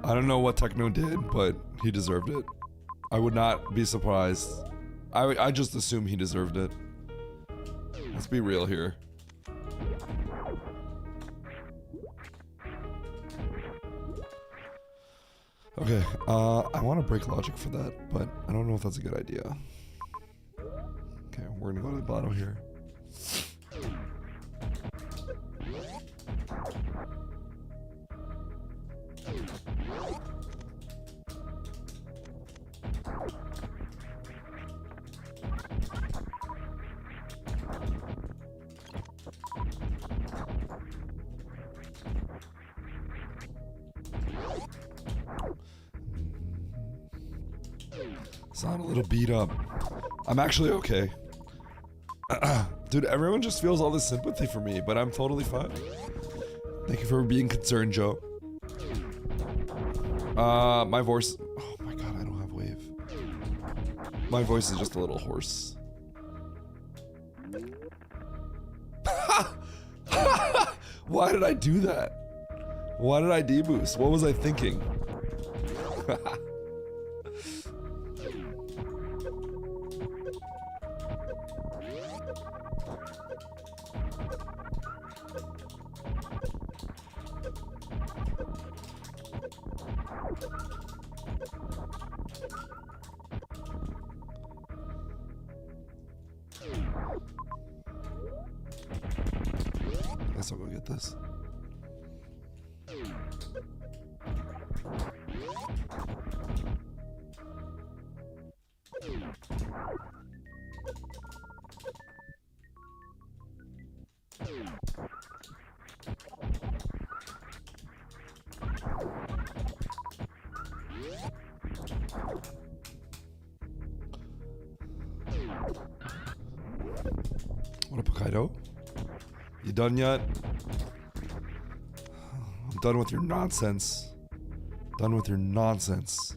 I don't know what Techno did, but he deserved it. I would not be surprised. I just assume he deserved it. Let's be real here. Okay, I want to break logic for that, but I don't know if that's a good idea. Okay, we're gonna go to the bottom here. Sound a little beat up. I'm actually okay. Dude, everyone just feels all this sympathy for me, but I'm totally fine. Thank you for being concerned, Joe. My voice... Oh my god, I don't have wave. My voice is just a little hoarse. Why did I do that? Why did I deboost? What was I thinking? Guess I'll go get this. What up, Hokkaido? You done yet? I'm done with your nonsense. Done with your nonsense.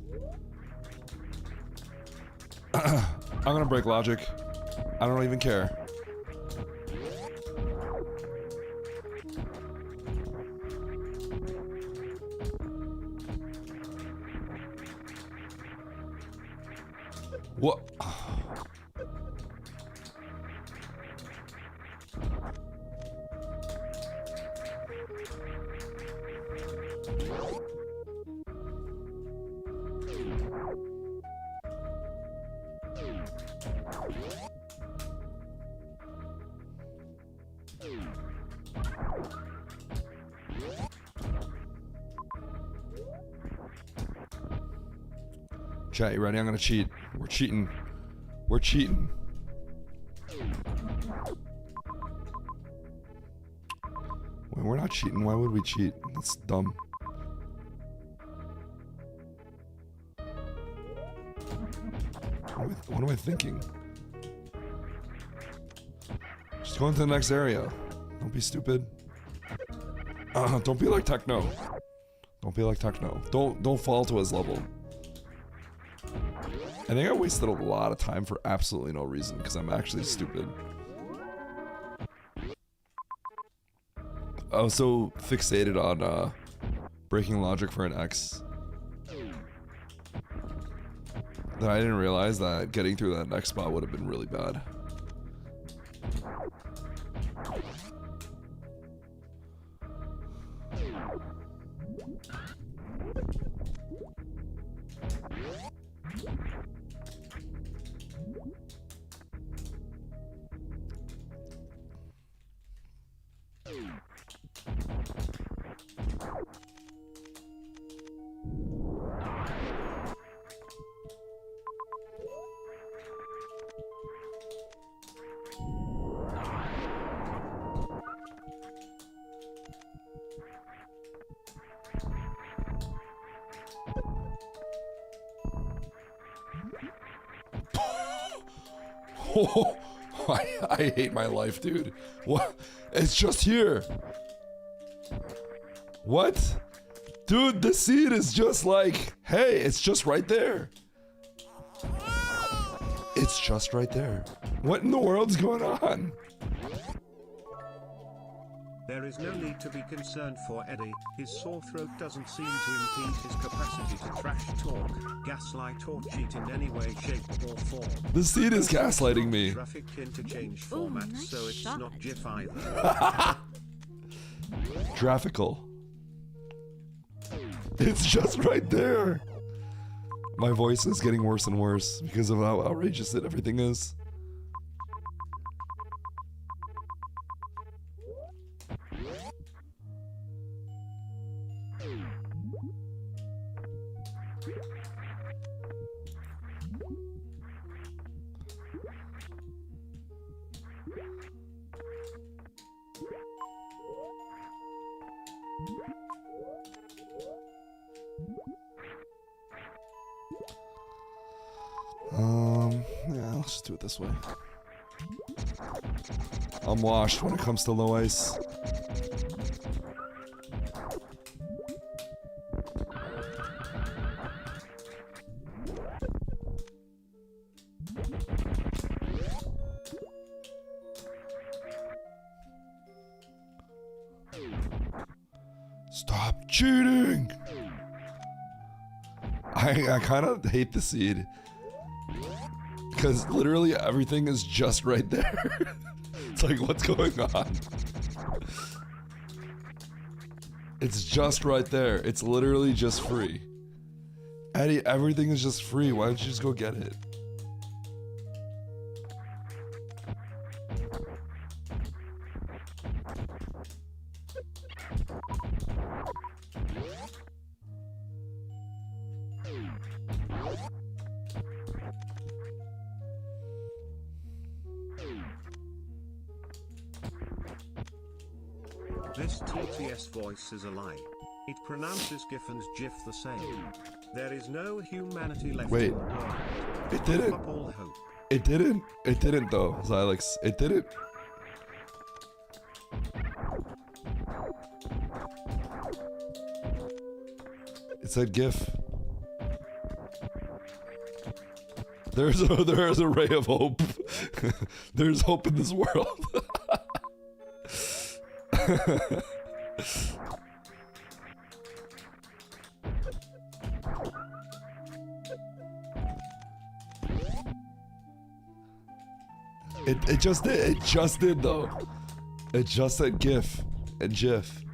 I'm gonna break logic. I don't even care. What? Chat, you ready? I'm gonna cheat. We're cheating. We're cheating. Wait, we're not cheating. Why would we cheat? That's dumb. What am I thinking? Just go into the next area. Don't be stupid. Don't be like Techno. Don't be like Techno. Don't fall to his level. I think I wasted a lot of time for absolutely no reason because I'm actually stupid. I was so fixated on breaking logic for an X that I didn't realize that getting through that next spot would have been really bad. Oh, I hate my life, dude. What? It's just here. What? Dude, the seed is just like, hey, it's just right there. It's just right there. What in the world's going on? There is no need to be concerned for Eddie. His sore throat doesn't seem to impede his capacity to trash talk, gaslight or cheat in any way, shape or form. The seed is gaslighting me. Traffic interchange format, nice so it's shot. not GIF either. Traffical. It's just right there. My voice is getting worse and worse because of how outrageous everything is. Yeah, let's just do it this way. I'm washed when it comes to low ice. Stop cheating! I kind of hate the seed. Because literally everything is just right there. It's like, what's going on? It's just right there. It's literally just free. Eddie, everything is just free. Why don't you just go get it? This TTS voice is a lie. It pronounces GIF and GIF the same. There is no humanity left Wait. in the world. It didn't. Give up all hope. It didn't. It didn't though, Xylex. It didn't. It said GIF. There's a ray of hope. There's hope in this world. It just did. It just did though. It just said GIF and GIF.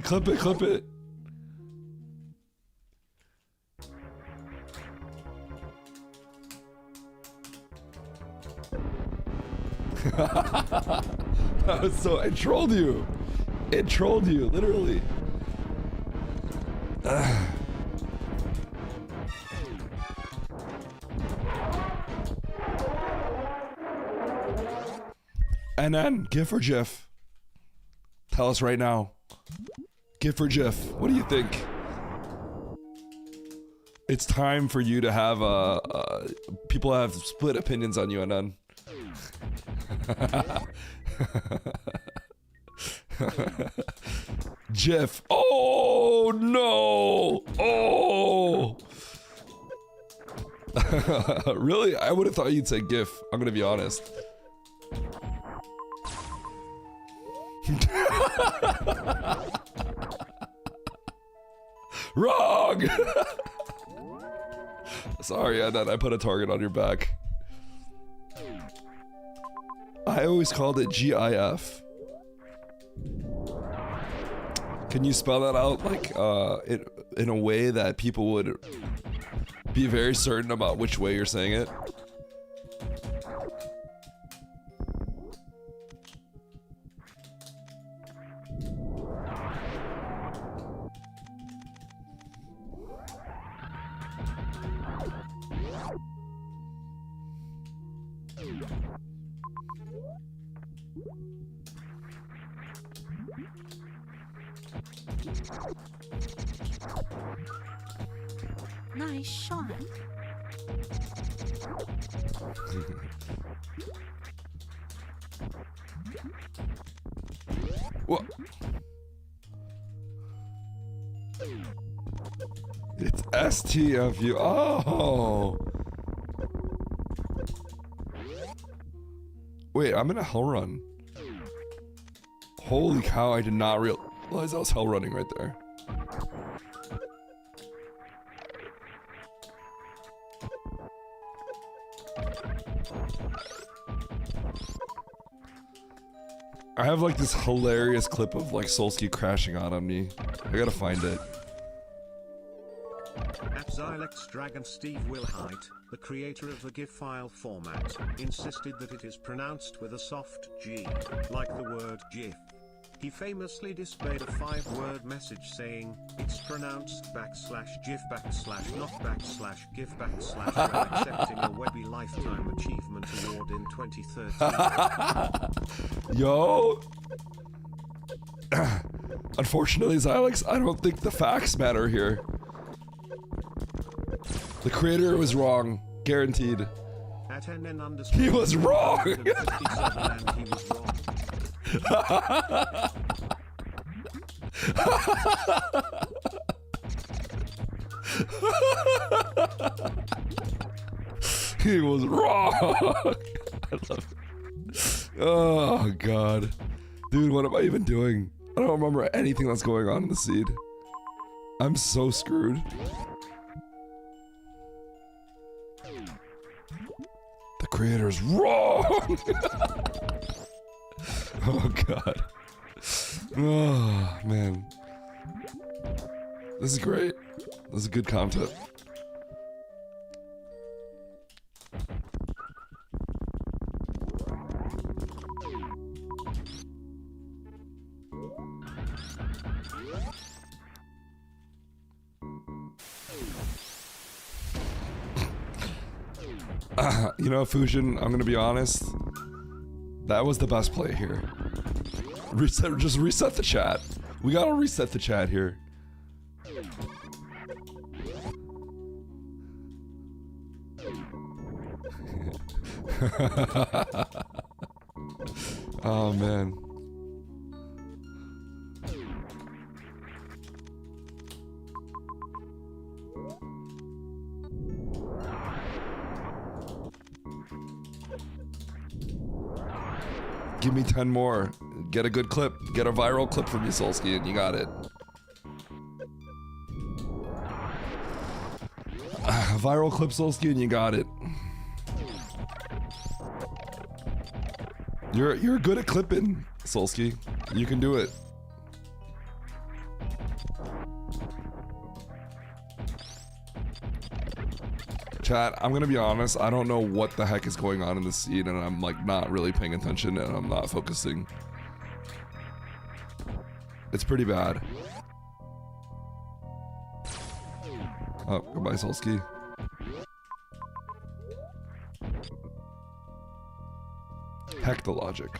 Clip it. Clip it. That was so. It trolled you. It trolled you, literally. NN, GIF or GIF? Tell us right now. GIF or GIF? What do you think? It's time for you to have people have split opinions on you, NN. GIF. Oh no! Oh! Really? I would have thought you'd say GIF. I'm gonna be honest. Wrong! Sorry, I put a target on your back. I always called it GIF. Can you spell that out like in a way that people would be very certain about which way you're saying it? Nice shot. What? It's STFU. Oh. Wait, I'm in a hell run. Holy cow, I did not realize I was hell running right there. I have like this hilarious clip of like Solsky crashing out on me. I gotta find it. At Xylex Dragon Steve Wilhite, the creator of the GIF file format, insisted that it is pronounced with a soft G, like the word GIF. He famously displayed a 5-word message saying, it's pronounced /GIF not /GIF while accepting a Webby Lifetime Achievement Award in 2013. Yo! Unfortunately, Xylex, I don't think the facts matter here. The creator was wrong. Guaranteed. At NN He was wrong! and he was wrong. He was wrong. I love it. Oh god, dude, what am I even doing? I don't remember anything that's going on in the seed. I'm so screwed. The creator's wrong. Oh god. Oh man. This is great. This is good content. You know, Fusion, I'm gonna be honest. That was the best play here. Just reset the chat. We gotta reset the chat here. Oh man. Give me 10 more. Get a good clip. Get a viral clip from you, Solsky, and you got it. Viral clip, Solsky, and you got it. You're good at clipping, Solsky. You can do it. Chat, I'm gonna be honest, I don't know what the heck is going on in the scene, and I'm like not really paying attention, and I'm not focusing. It's pretty bad. Oh, goodbye, Solsky. Heck the logic.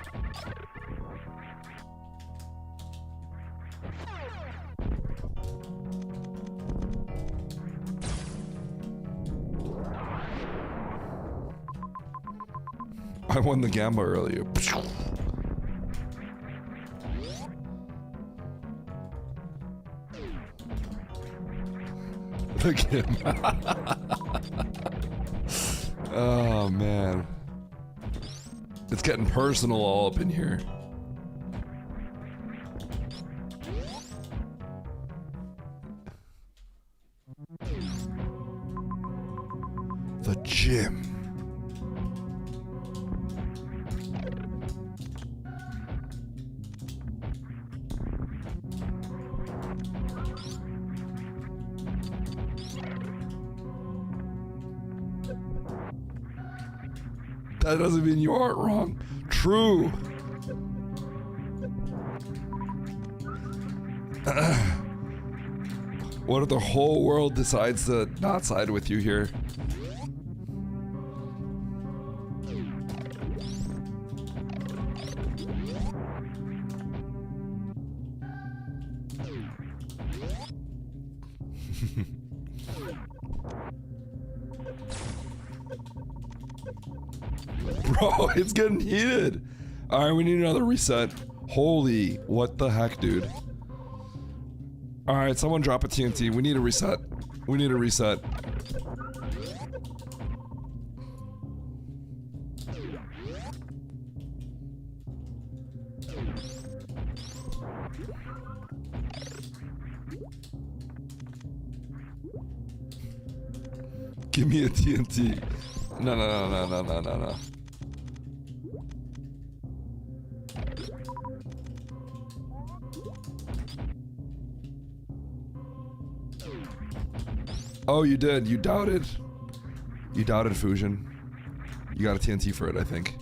I won the gamma earlier. Look at him. Oh man. It's getting personal all up in here. The gym. That doesn't mean you aren't wrong. True. What if the whole world decides to not side with you here? Bro, it's getting heated. All right, we need another reset. Holy, what the heck, dude? All right, someone drop a TNT. We need a reset. We need a reset. Give me a TNT. No, no, no, no, no, no, no, no. Oh, you did. You doubted. You doubted Fusion. You got a TNT for it, I think.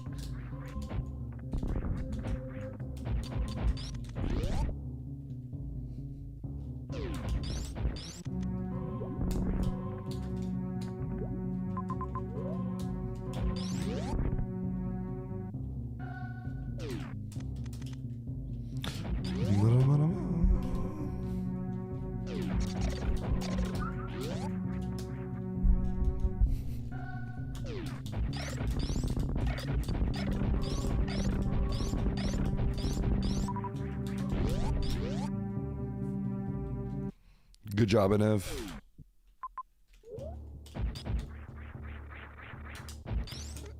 Good job, Inev.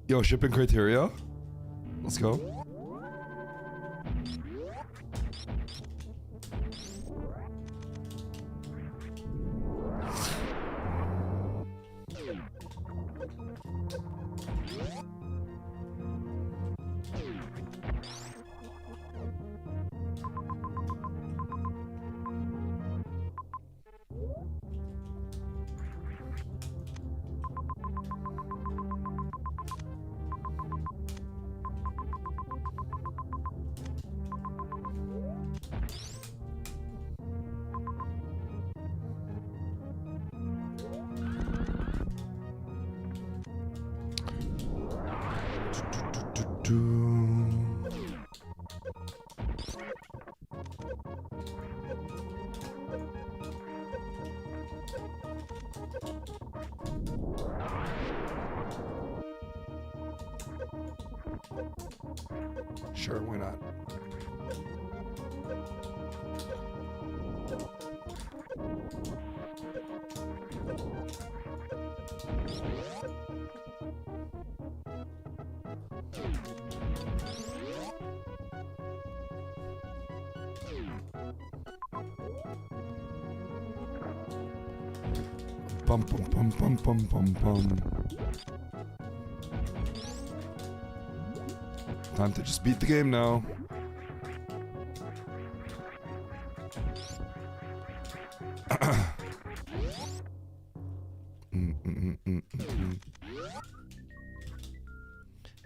Yo, shipping criteria. Let's go. Sure, why not? Bum bum bum bum bum bum bum. Time to just beat the game now.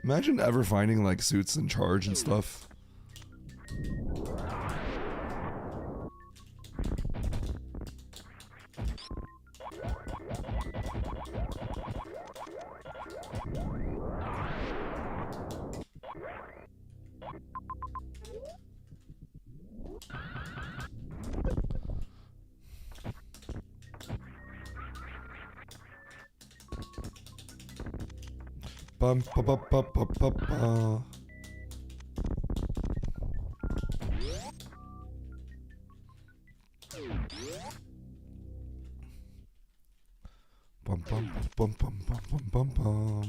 Imagine ever finding like suits in charge and stuff. Bum, ba, ba, ba, ba, ba, ba. Bum, bum, bum, bum, bum, bum, bum, bum.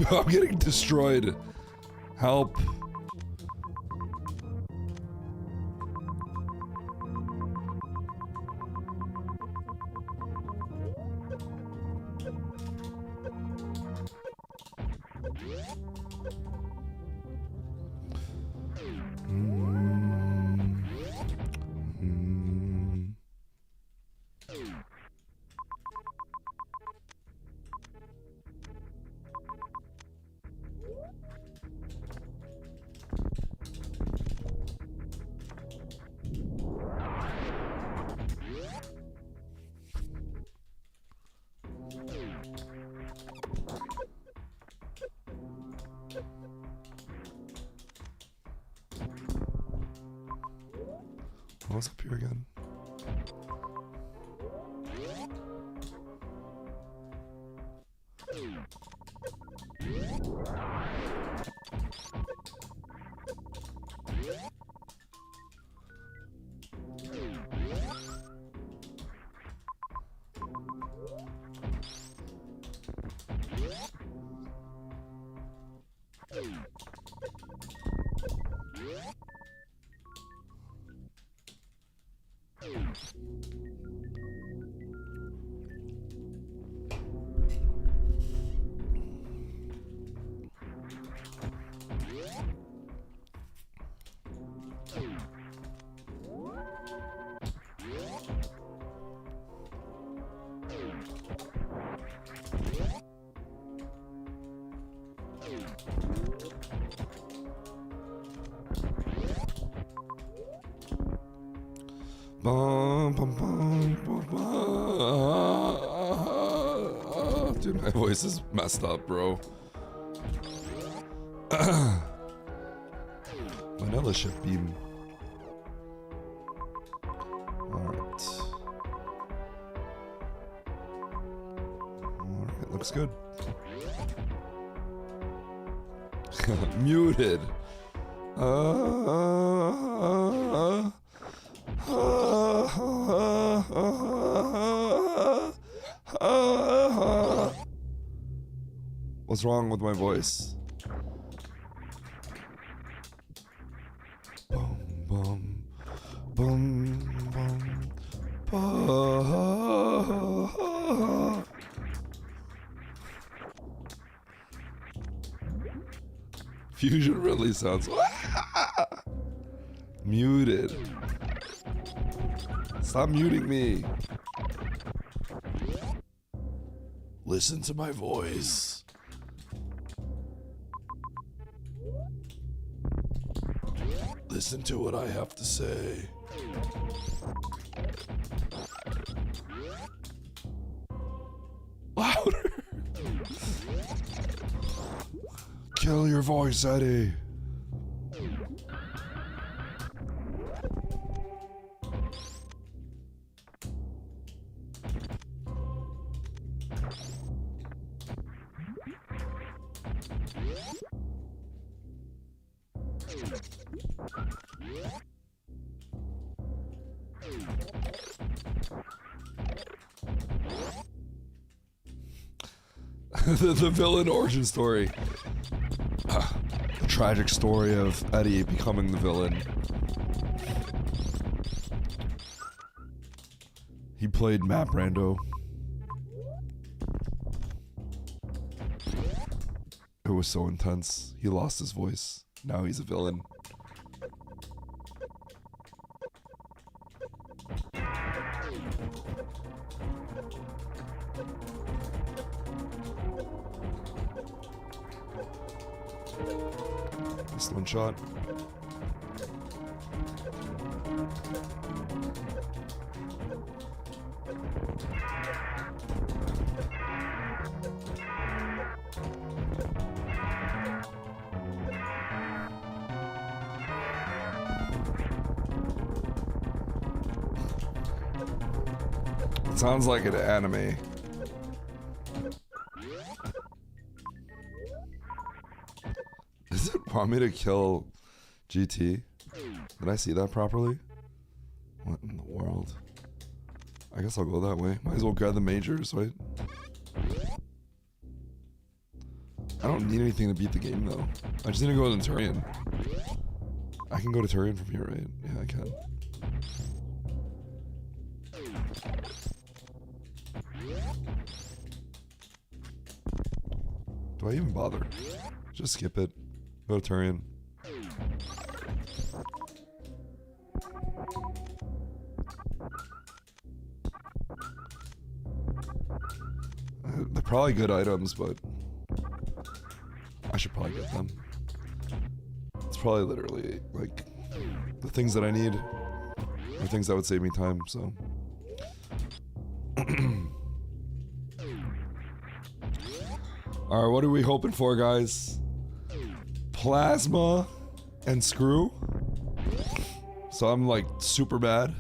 I'm getting destroyed. Help. What's up here again? Bum, bum, bum, bum, bum. Dude, my voice is messed up, bro. Vanilla shift beam. Alright. Alright, looks good. Muted. What's wrong with my voice? Boom, boom, boom, boom, boom. Fusion really sounds muted. Stop muting me. Listen to my voice. Listen to what I have to say. Louder. Kill your voice, Eddie. the villain origin story. The tragic story of Eddie becoming the villain. He played Map Rando. It was so intense. He lost his voice. Now he's a villain. Just one shot. It sounds like an anime. Does it want me to kill GT? Did I see that properly? What in the world? I guess I'll go that way. Might as well grab the majors, right? I don't need anything to beat the game though. I just need to go to Turian. I can go to Turian from here, right? Yeah, I can. Do I even bother? Just skip it. Go to Turian. They're probably good items, but I should probably get them. It's probably literally like the things that I need are things that would save me time, so. Alright, what are we hoping for, guys? Plasma and screw. So I'm like super bad.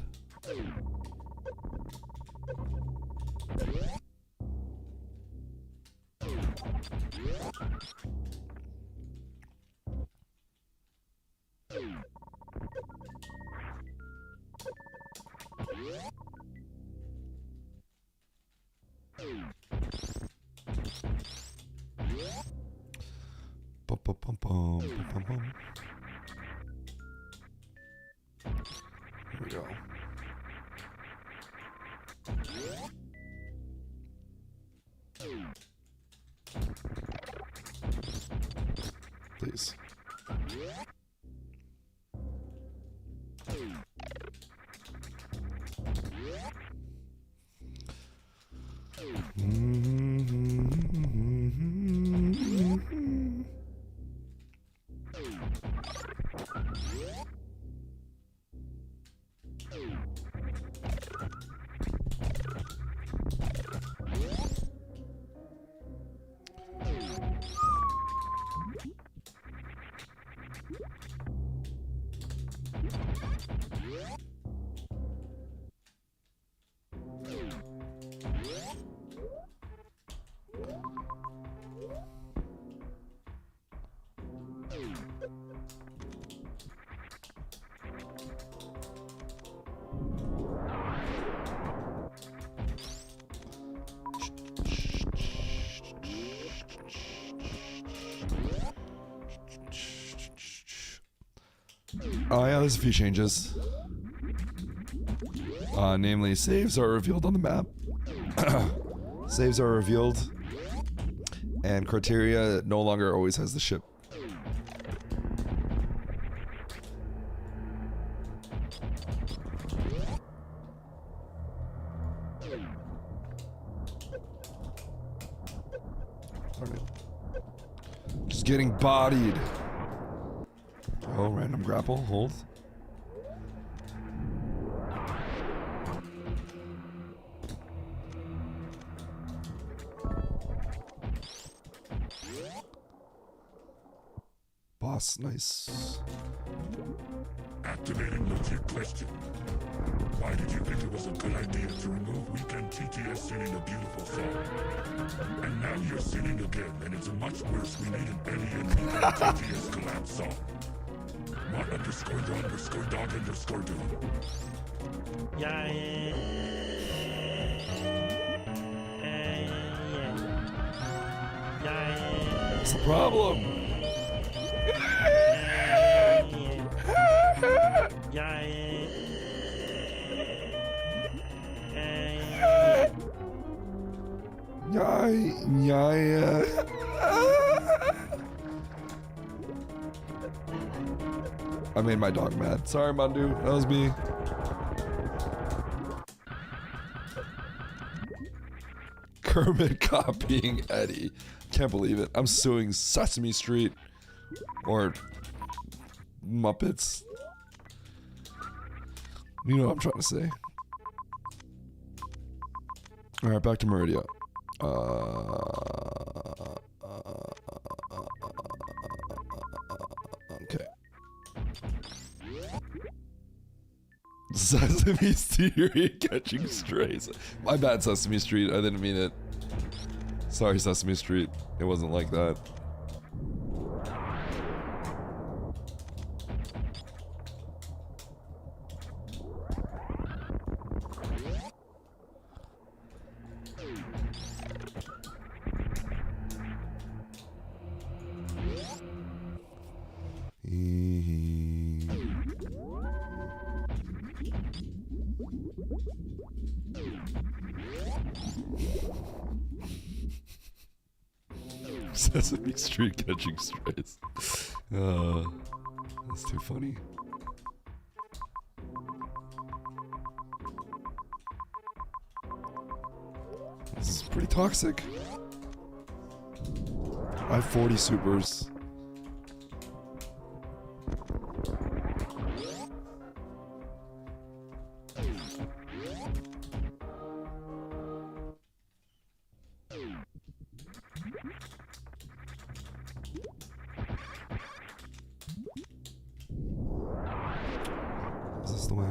Bum, bum, bum, bum, bum, bum. Here we go. Please. Oh yeah, there's a few changes. Namely, saves are revealed on the map. Saves are revealed. And criteria no longer always has the ship. Alright. Just getting bodied. Oh, random grapple, hold. Boss, nice. Activating legit question. Why did you think it was a good idea to remove weekend TTS singing a beautiful song? And now you're singing again, and it's much worse. We need an Eddie and weekend TTS collab song. What underscore the underscore dog underscore do? Yeah. What's the problem? Yeah. I made my dog mad. Sorry, Mandu. That was me. Kermit copying Eddie. Can't believe it. I'm suing Sesame Street or Muppets. You know what I'm trying to say. Alright, back to Meridia. Okay. Sesame Street catching strays. My bad, Sesame Street. I didn't mean it. Sorry, Sesame Street. It wasn't like that. Sesame Street catching strays. That's too funny. This is pretty toxic. I have 40 supers. Is this the way?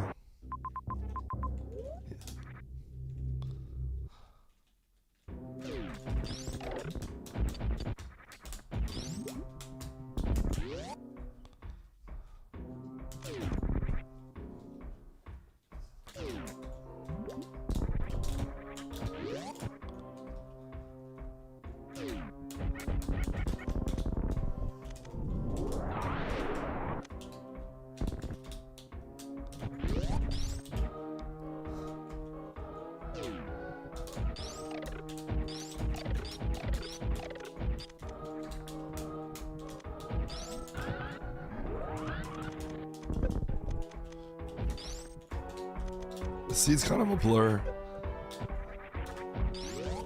The seed's kind of a blur.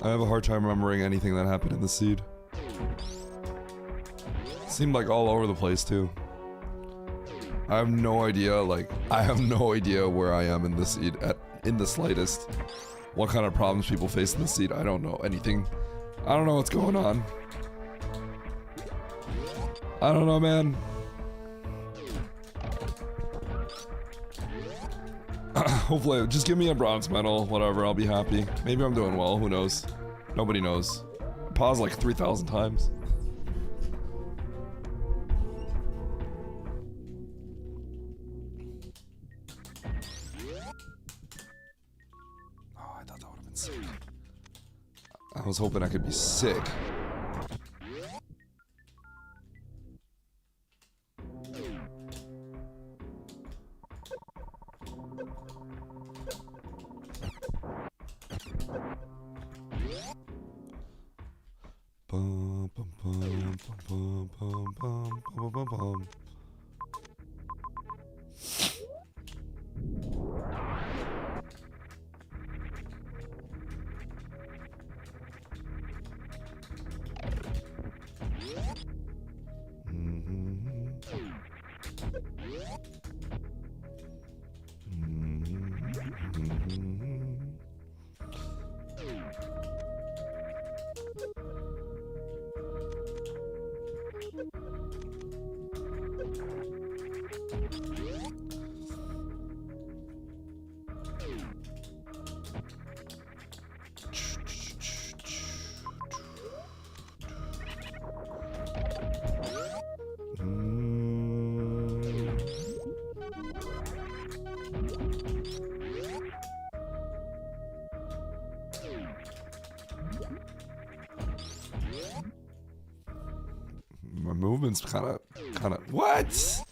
I have a hard time remembering anything that happened in the seed. It seemed like all over the place too. I have no idea, where I am in the seed in the slightest. What kind of problems people face in the seed, I don't know anything. I don't know what's going on. I don't know, man. Hopefully, just give me a bronze medal, whatever, I'll be happy. Maybe I'm doing well, who knows? Nobody knows. Pause like 3,000 times. Oh, I thought that would have been sick. I was hoping I could be sick. Bum, bum, bum, bum, bum, bum, bum, bum, bum. My movement's kind of what?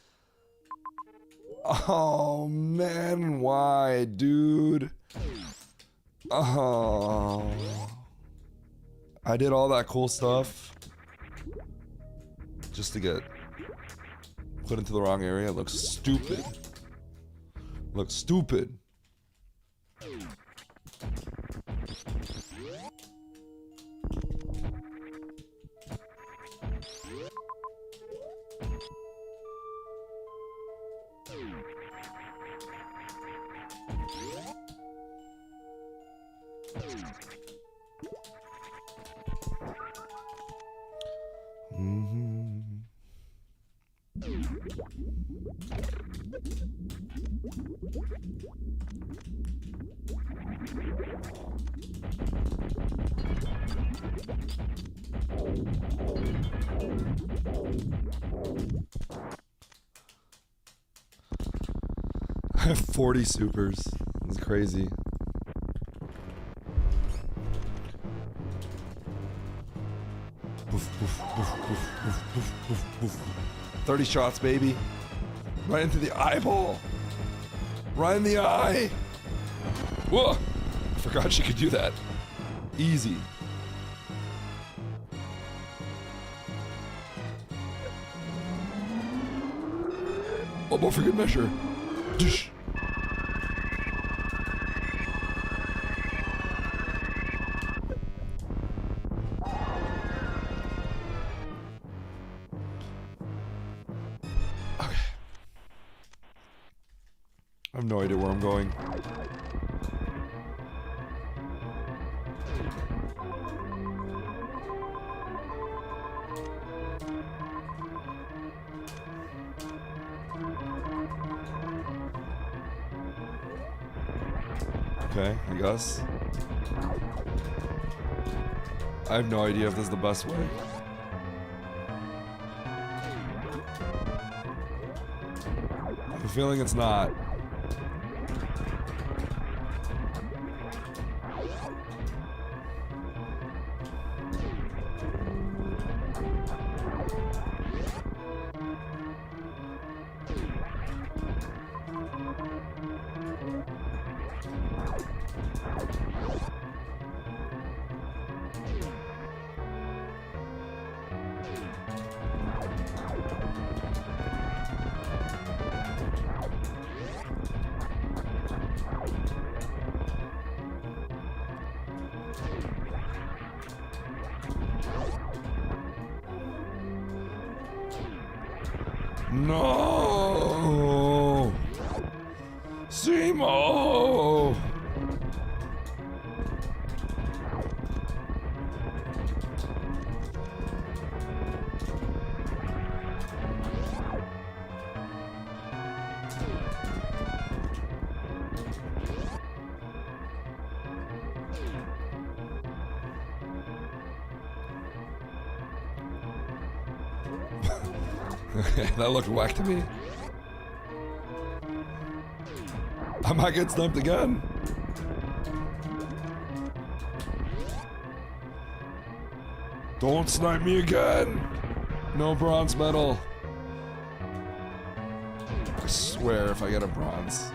Oh man, why, dude? Oh, I did all that cool stuff just to get put into the wrong area. It looks stupid. Looks stupid. Mm-hmm. 「I have 40 supers. It's crazy. Boof, boof, boof, boof, boof, boof, boof, boof. 30 shots, baby. Right into the eyeball. Right in the eye. Whoa! I forgot she could do that. Easy. Oh, but for good measure. Dish. Okay. I have no idea where I'm going. Okay, I guess. I have no idea if this is the best way. I have a feeling it's not. No! Simo! That looked whack to me. I might get stumped again. Don't snipe me again. No bronze medal. I swear if I get a bronze.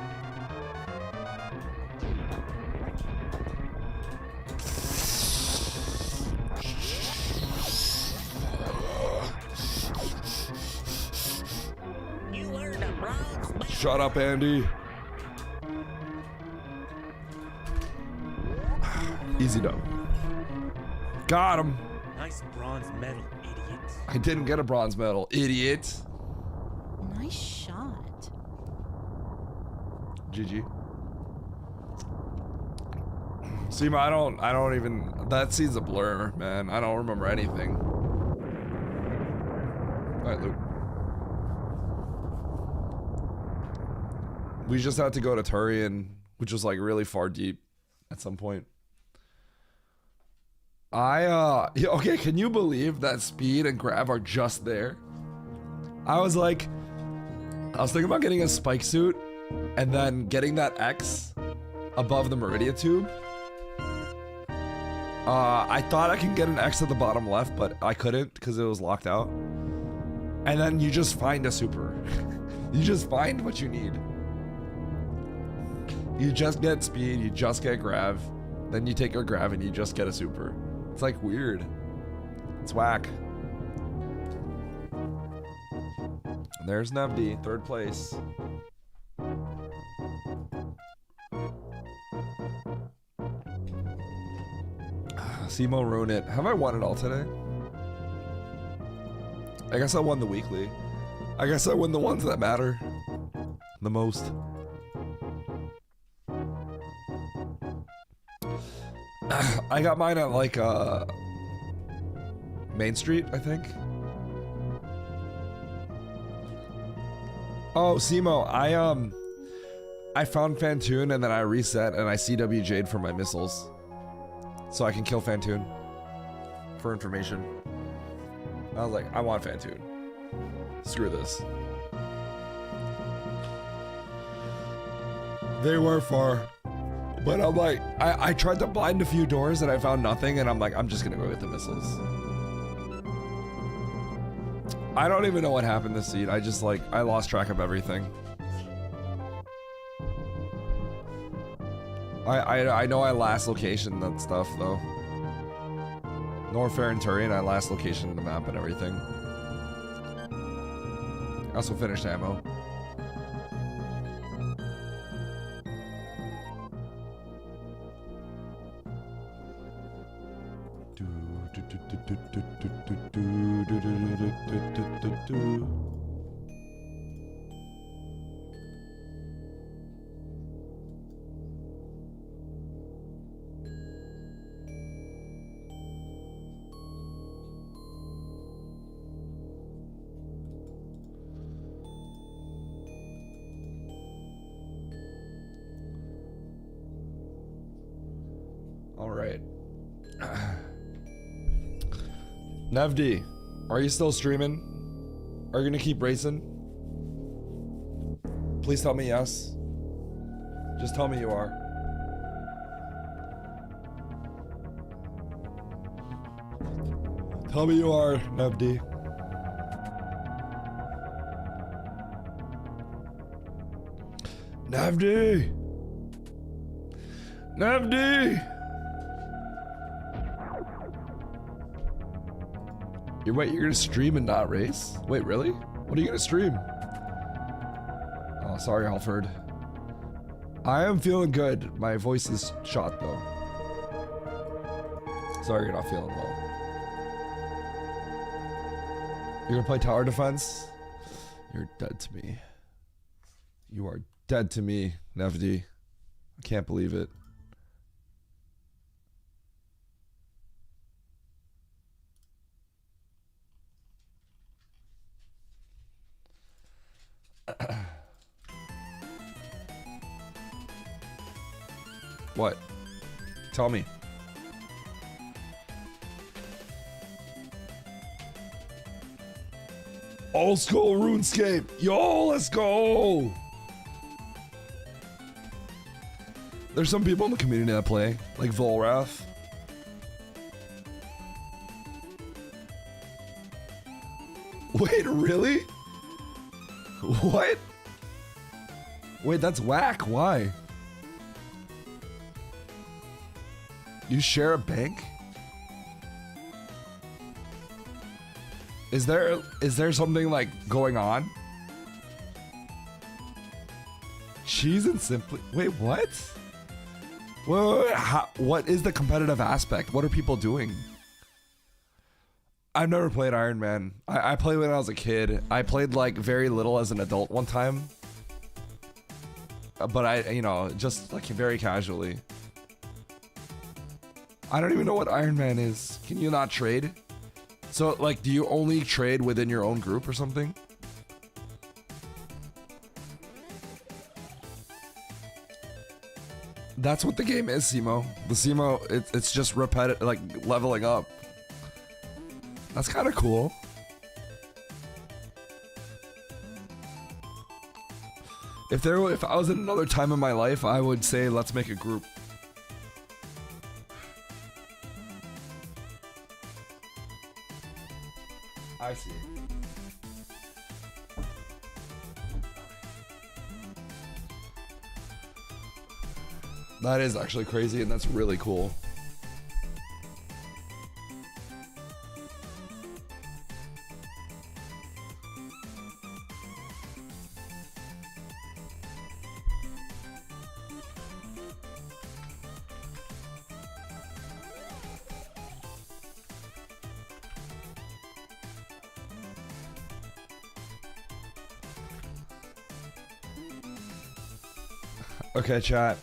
Shut up, Andy. Easy though. Got him. Nice bronze medal, idiot. I didn't get a bronze medal, idiot. Nice shot. GG. Seema, I don't even, that scene's a blur, man. I don't remember anything. Alright, Luke. We just had to go to Turian, which was like really far deep at some point. Okay, can you believe that speed and grab are just there? I was thinking about getting a spike suit and then getting that X above the Meridia tube. I thought I could get an X at the bottom left, but I couldn't because it was locked out. And then you just find a super. You just find what you need. You just get speed, you just get grav, then you take your grav and you just get a super. It's like weird. It's whack. And there's Nevdi, third place. Simo ruined it. Have I won it all today? I guess I won the weekly. I guess I win the ones that matter the most. I got mine at like Main Street, I think. Oh, Simo, I found Fantoon and then I reset and I CWJ'd for my missiles. So I can kill Fantoon. For information. I was like, I want Fantoon. Screw this. They were far. But I'm like, I tried to blind a few doors and I found nothing, and I'm like, I'm just gonna go get the missiles. I don't even know what happened this seed. I just like, I lost track of everything. I know I last location that stuff though. Norfair and Turian, I last location the map and everything. I also finished ammo. All right. Nevd, are you still streaming? Are you gonna keep racing? Please tell me yes. Just tell me you are. Tell me you are, Nevd. Nevd! Nevd! Wait, you're gonna stream and not race? Wait, really? What are you gonna stream? Oh, sorry, Alfred. I am feeling good. My voice is shot, though. Sorry you're not feeling well. You're gonna play tower defense? You're dead to me. You are dead to me, Nevd. I can't believe it. What? Tell me. Old school RuneScape. Yo, let's go. There's some people in the community that play, like Volrath. Wait, really? What? Wait, that's whack. Why? You share a bank? Is there something like going on? Cheese and simply. Wait, what? Wait, what is the competitive aspect? What are people doing? I've never played Iron Man. I played when I was a kid. I played like very little as an adult one time. But just like very casually. I don't even know what Iron Man is. Can you not trade? So like, do you only trade within your own group or something? That's what the game is, Simo. The Simo, it's just repetitive, like leveling up. That's kind of cool. If I was in another time in my life, I would say let's make a group. I see. That is actually crazy, and that's really cool. Okay, chat.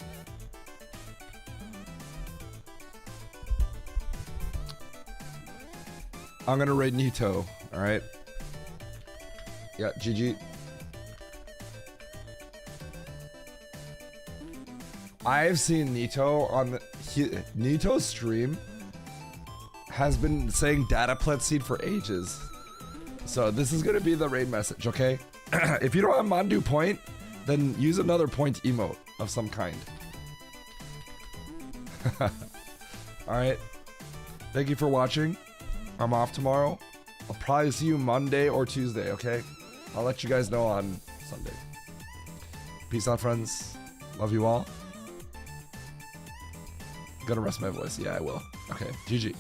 I'm gonna raid Nito, alright? Yeah, GG. I've seen Nito on the... Nito's stream has been saying data plet seed for ages. So this is gonna be the raid message, okay? If you don't have Mandu point, then use another point emote of some kind. Alright. Thank you for watching. I'm off tomorrow. I'll probably see you Monday or Tuesday, okay? I'll let you guys know on Sunday. Peace out, friends. Love you all. Gonna rest my voice. Yeah, I will. Okay, GG.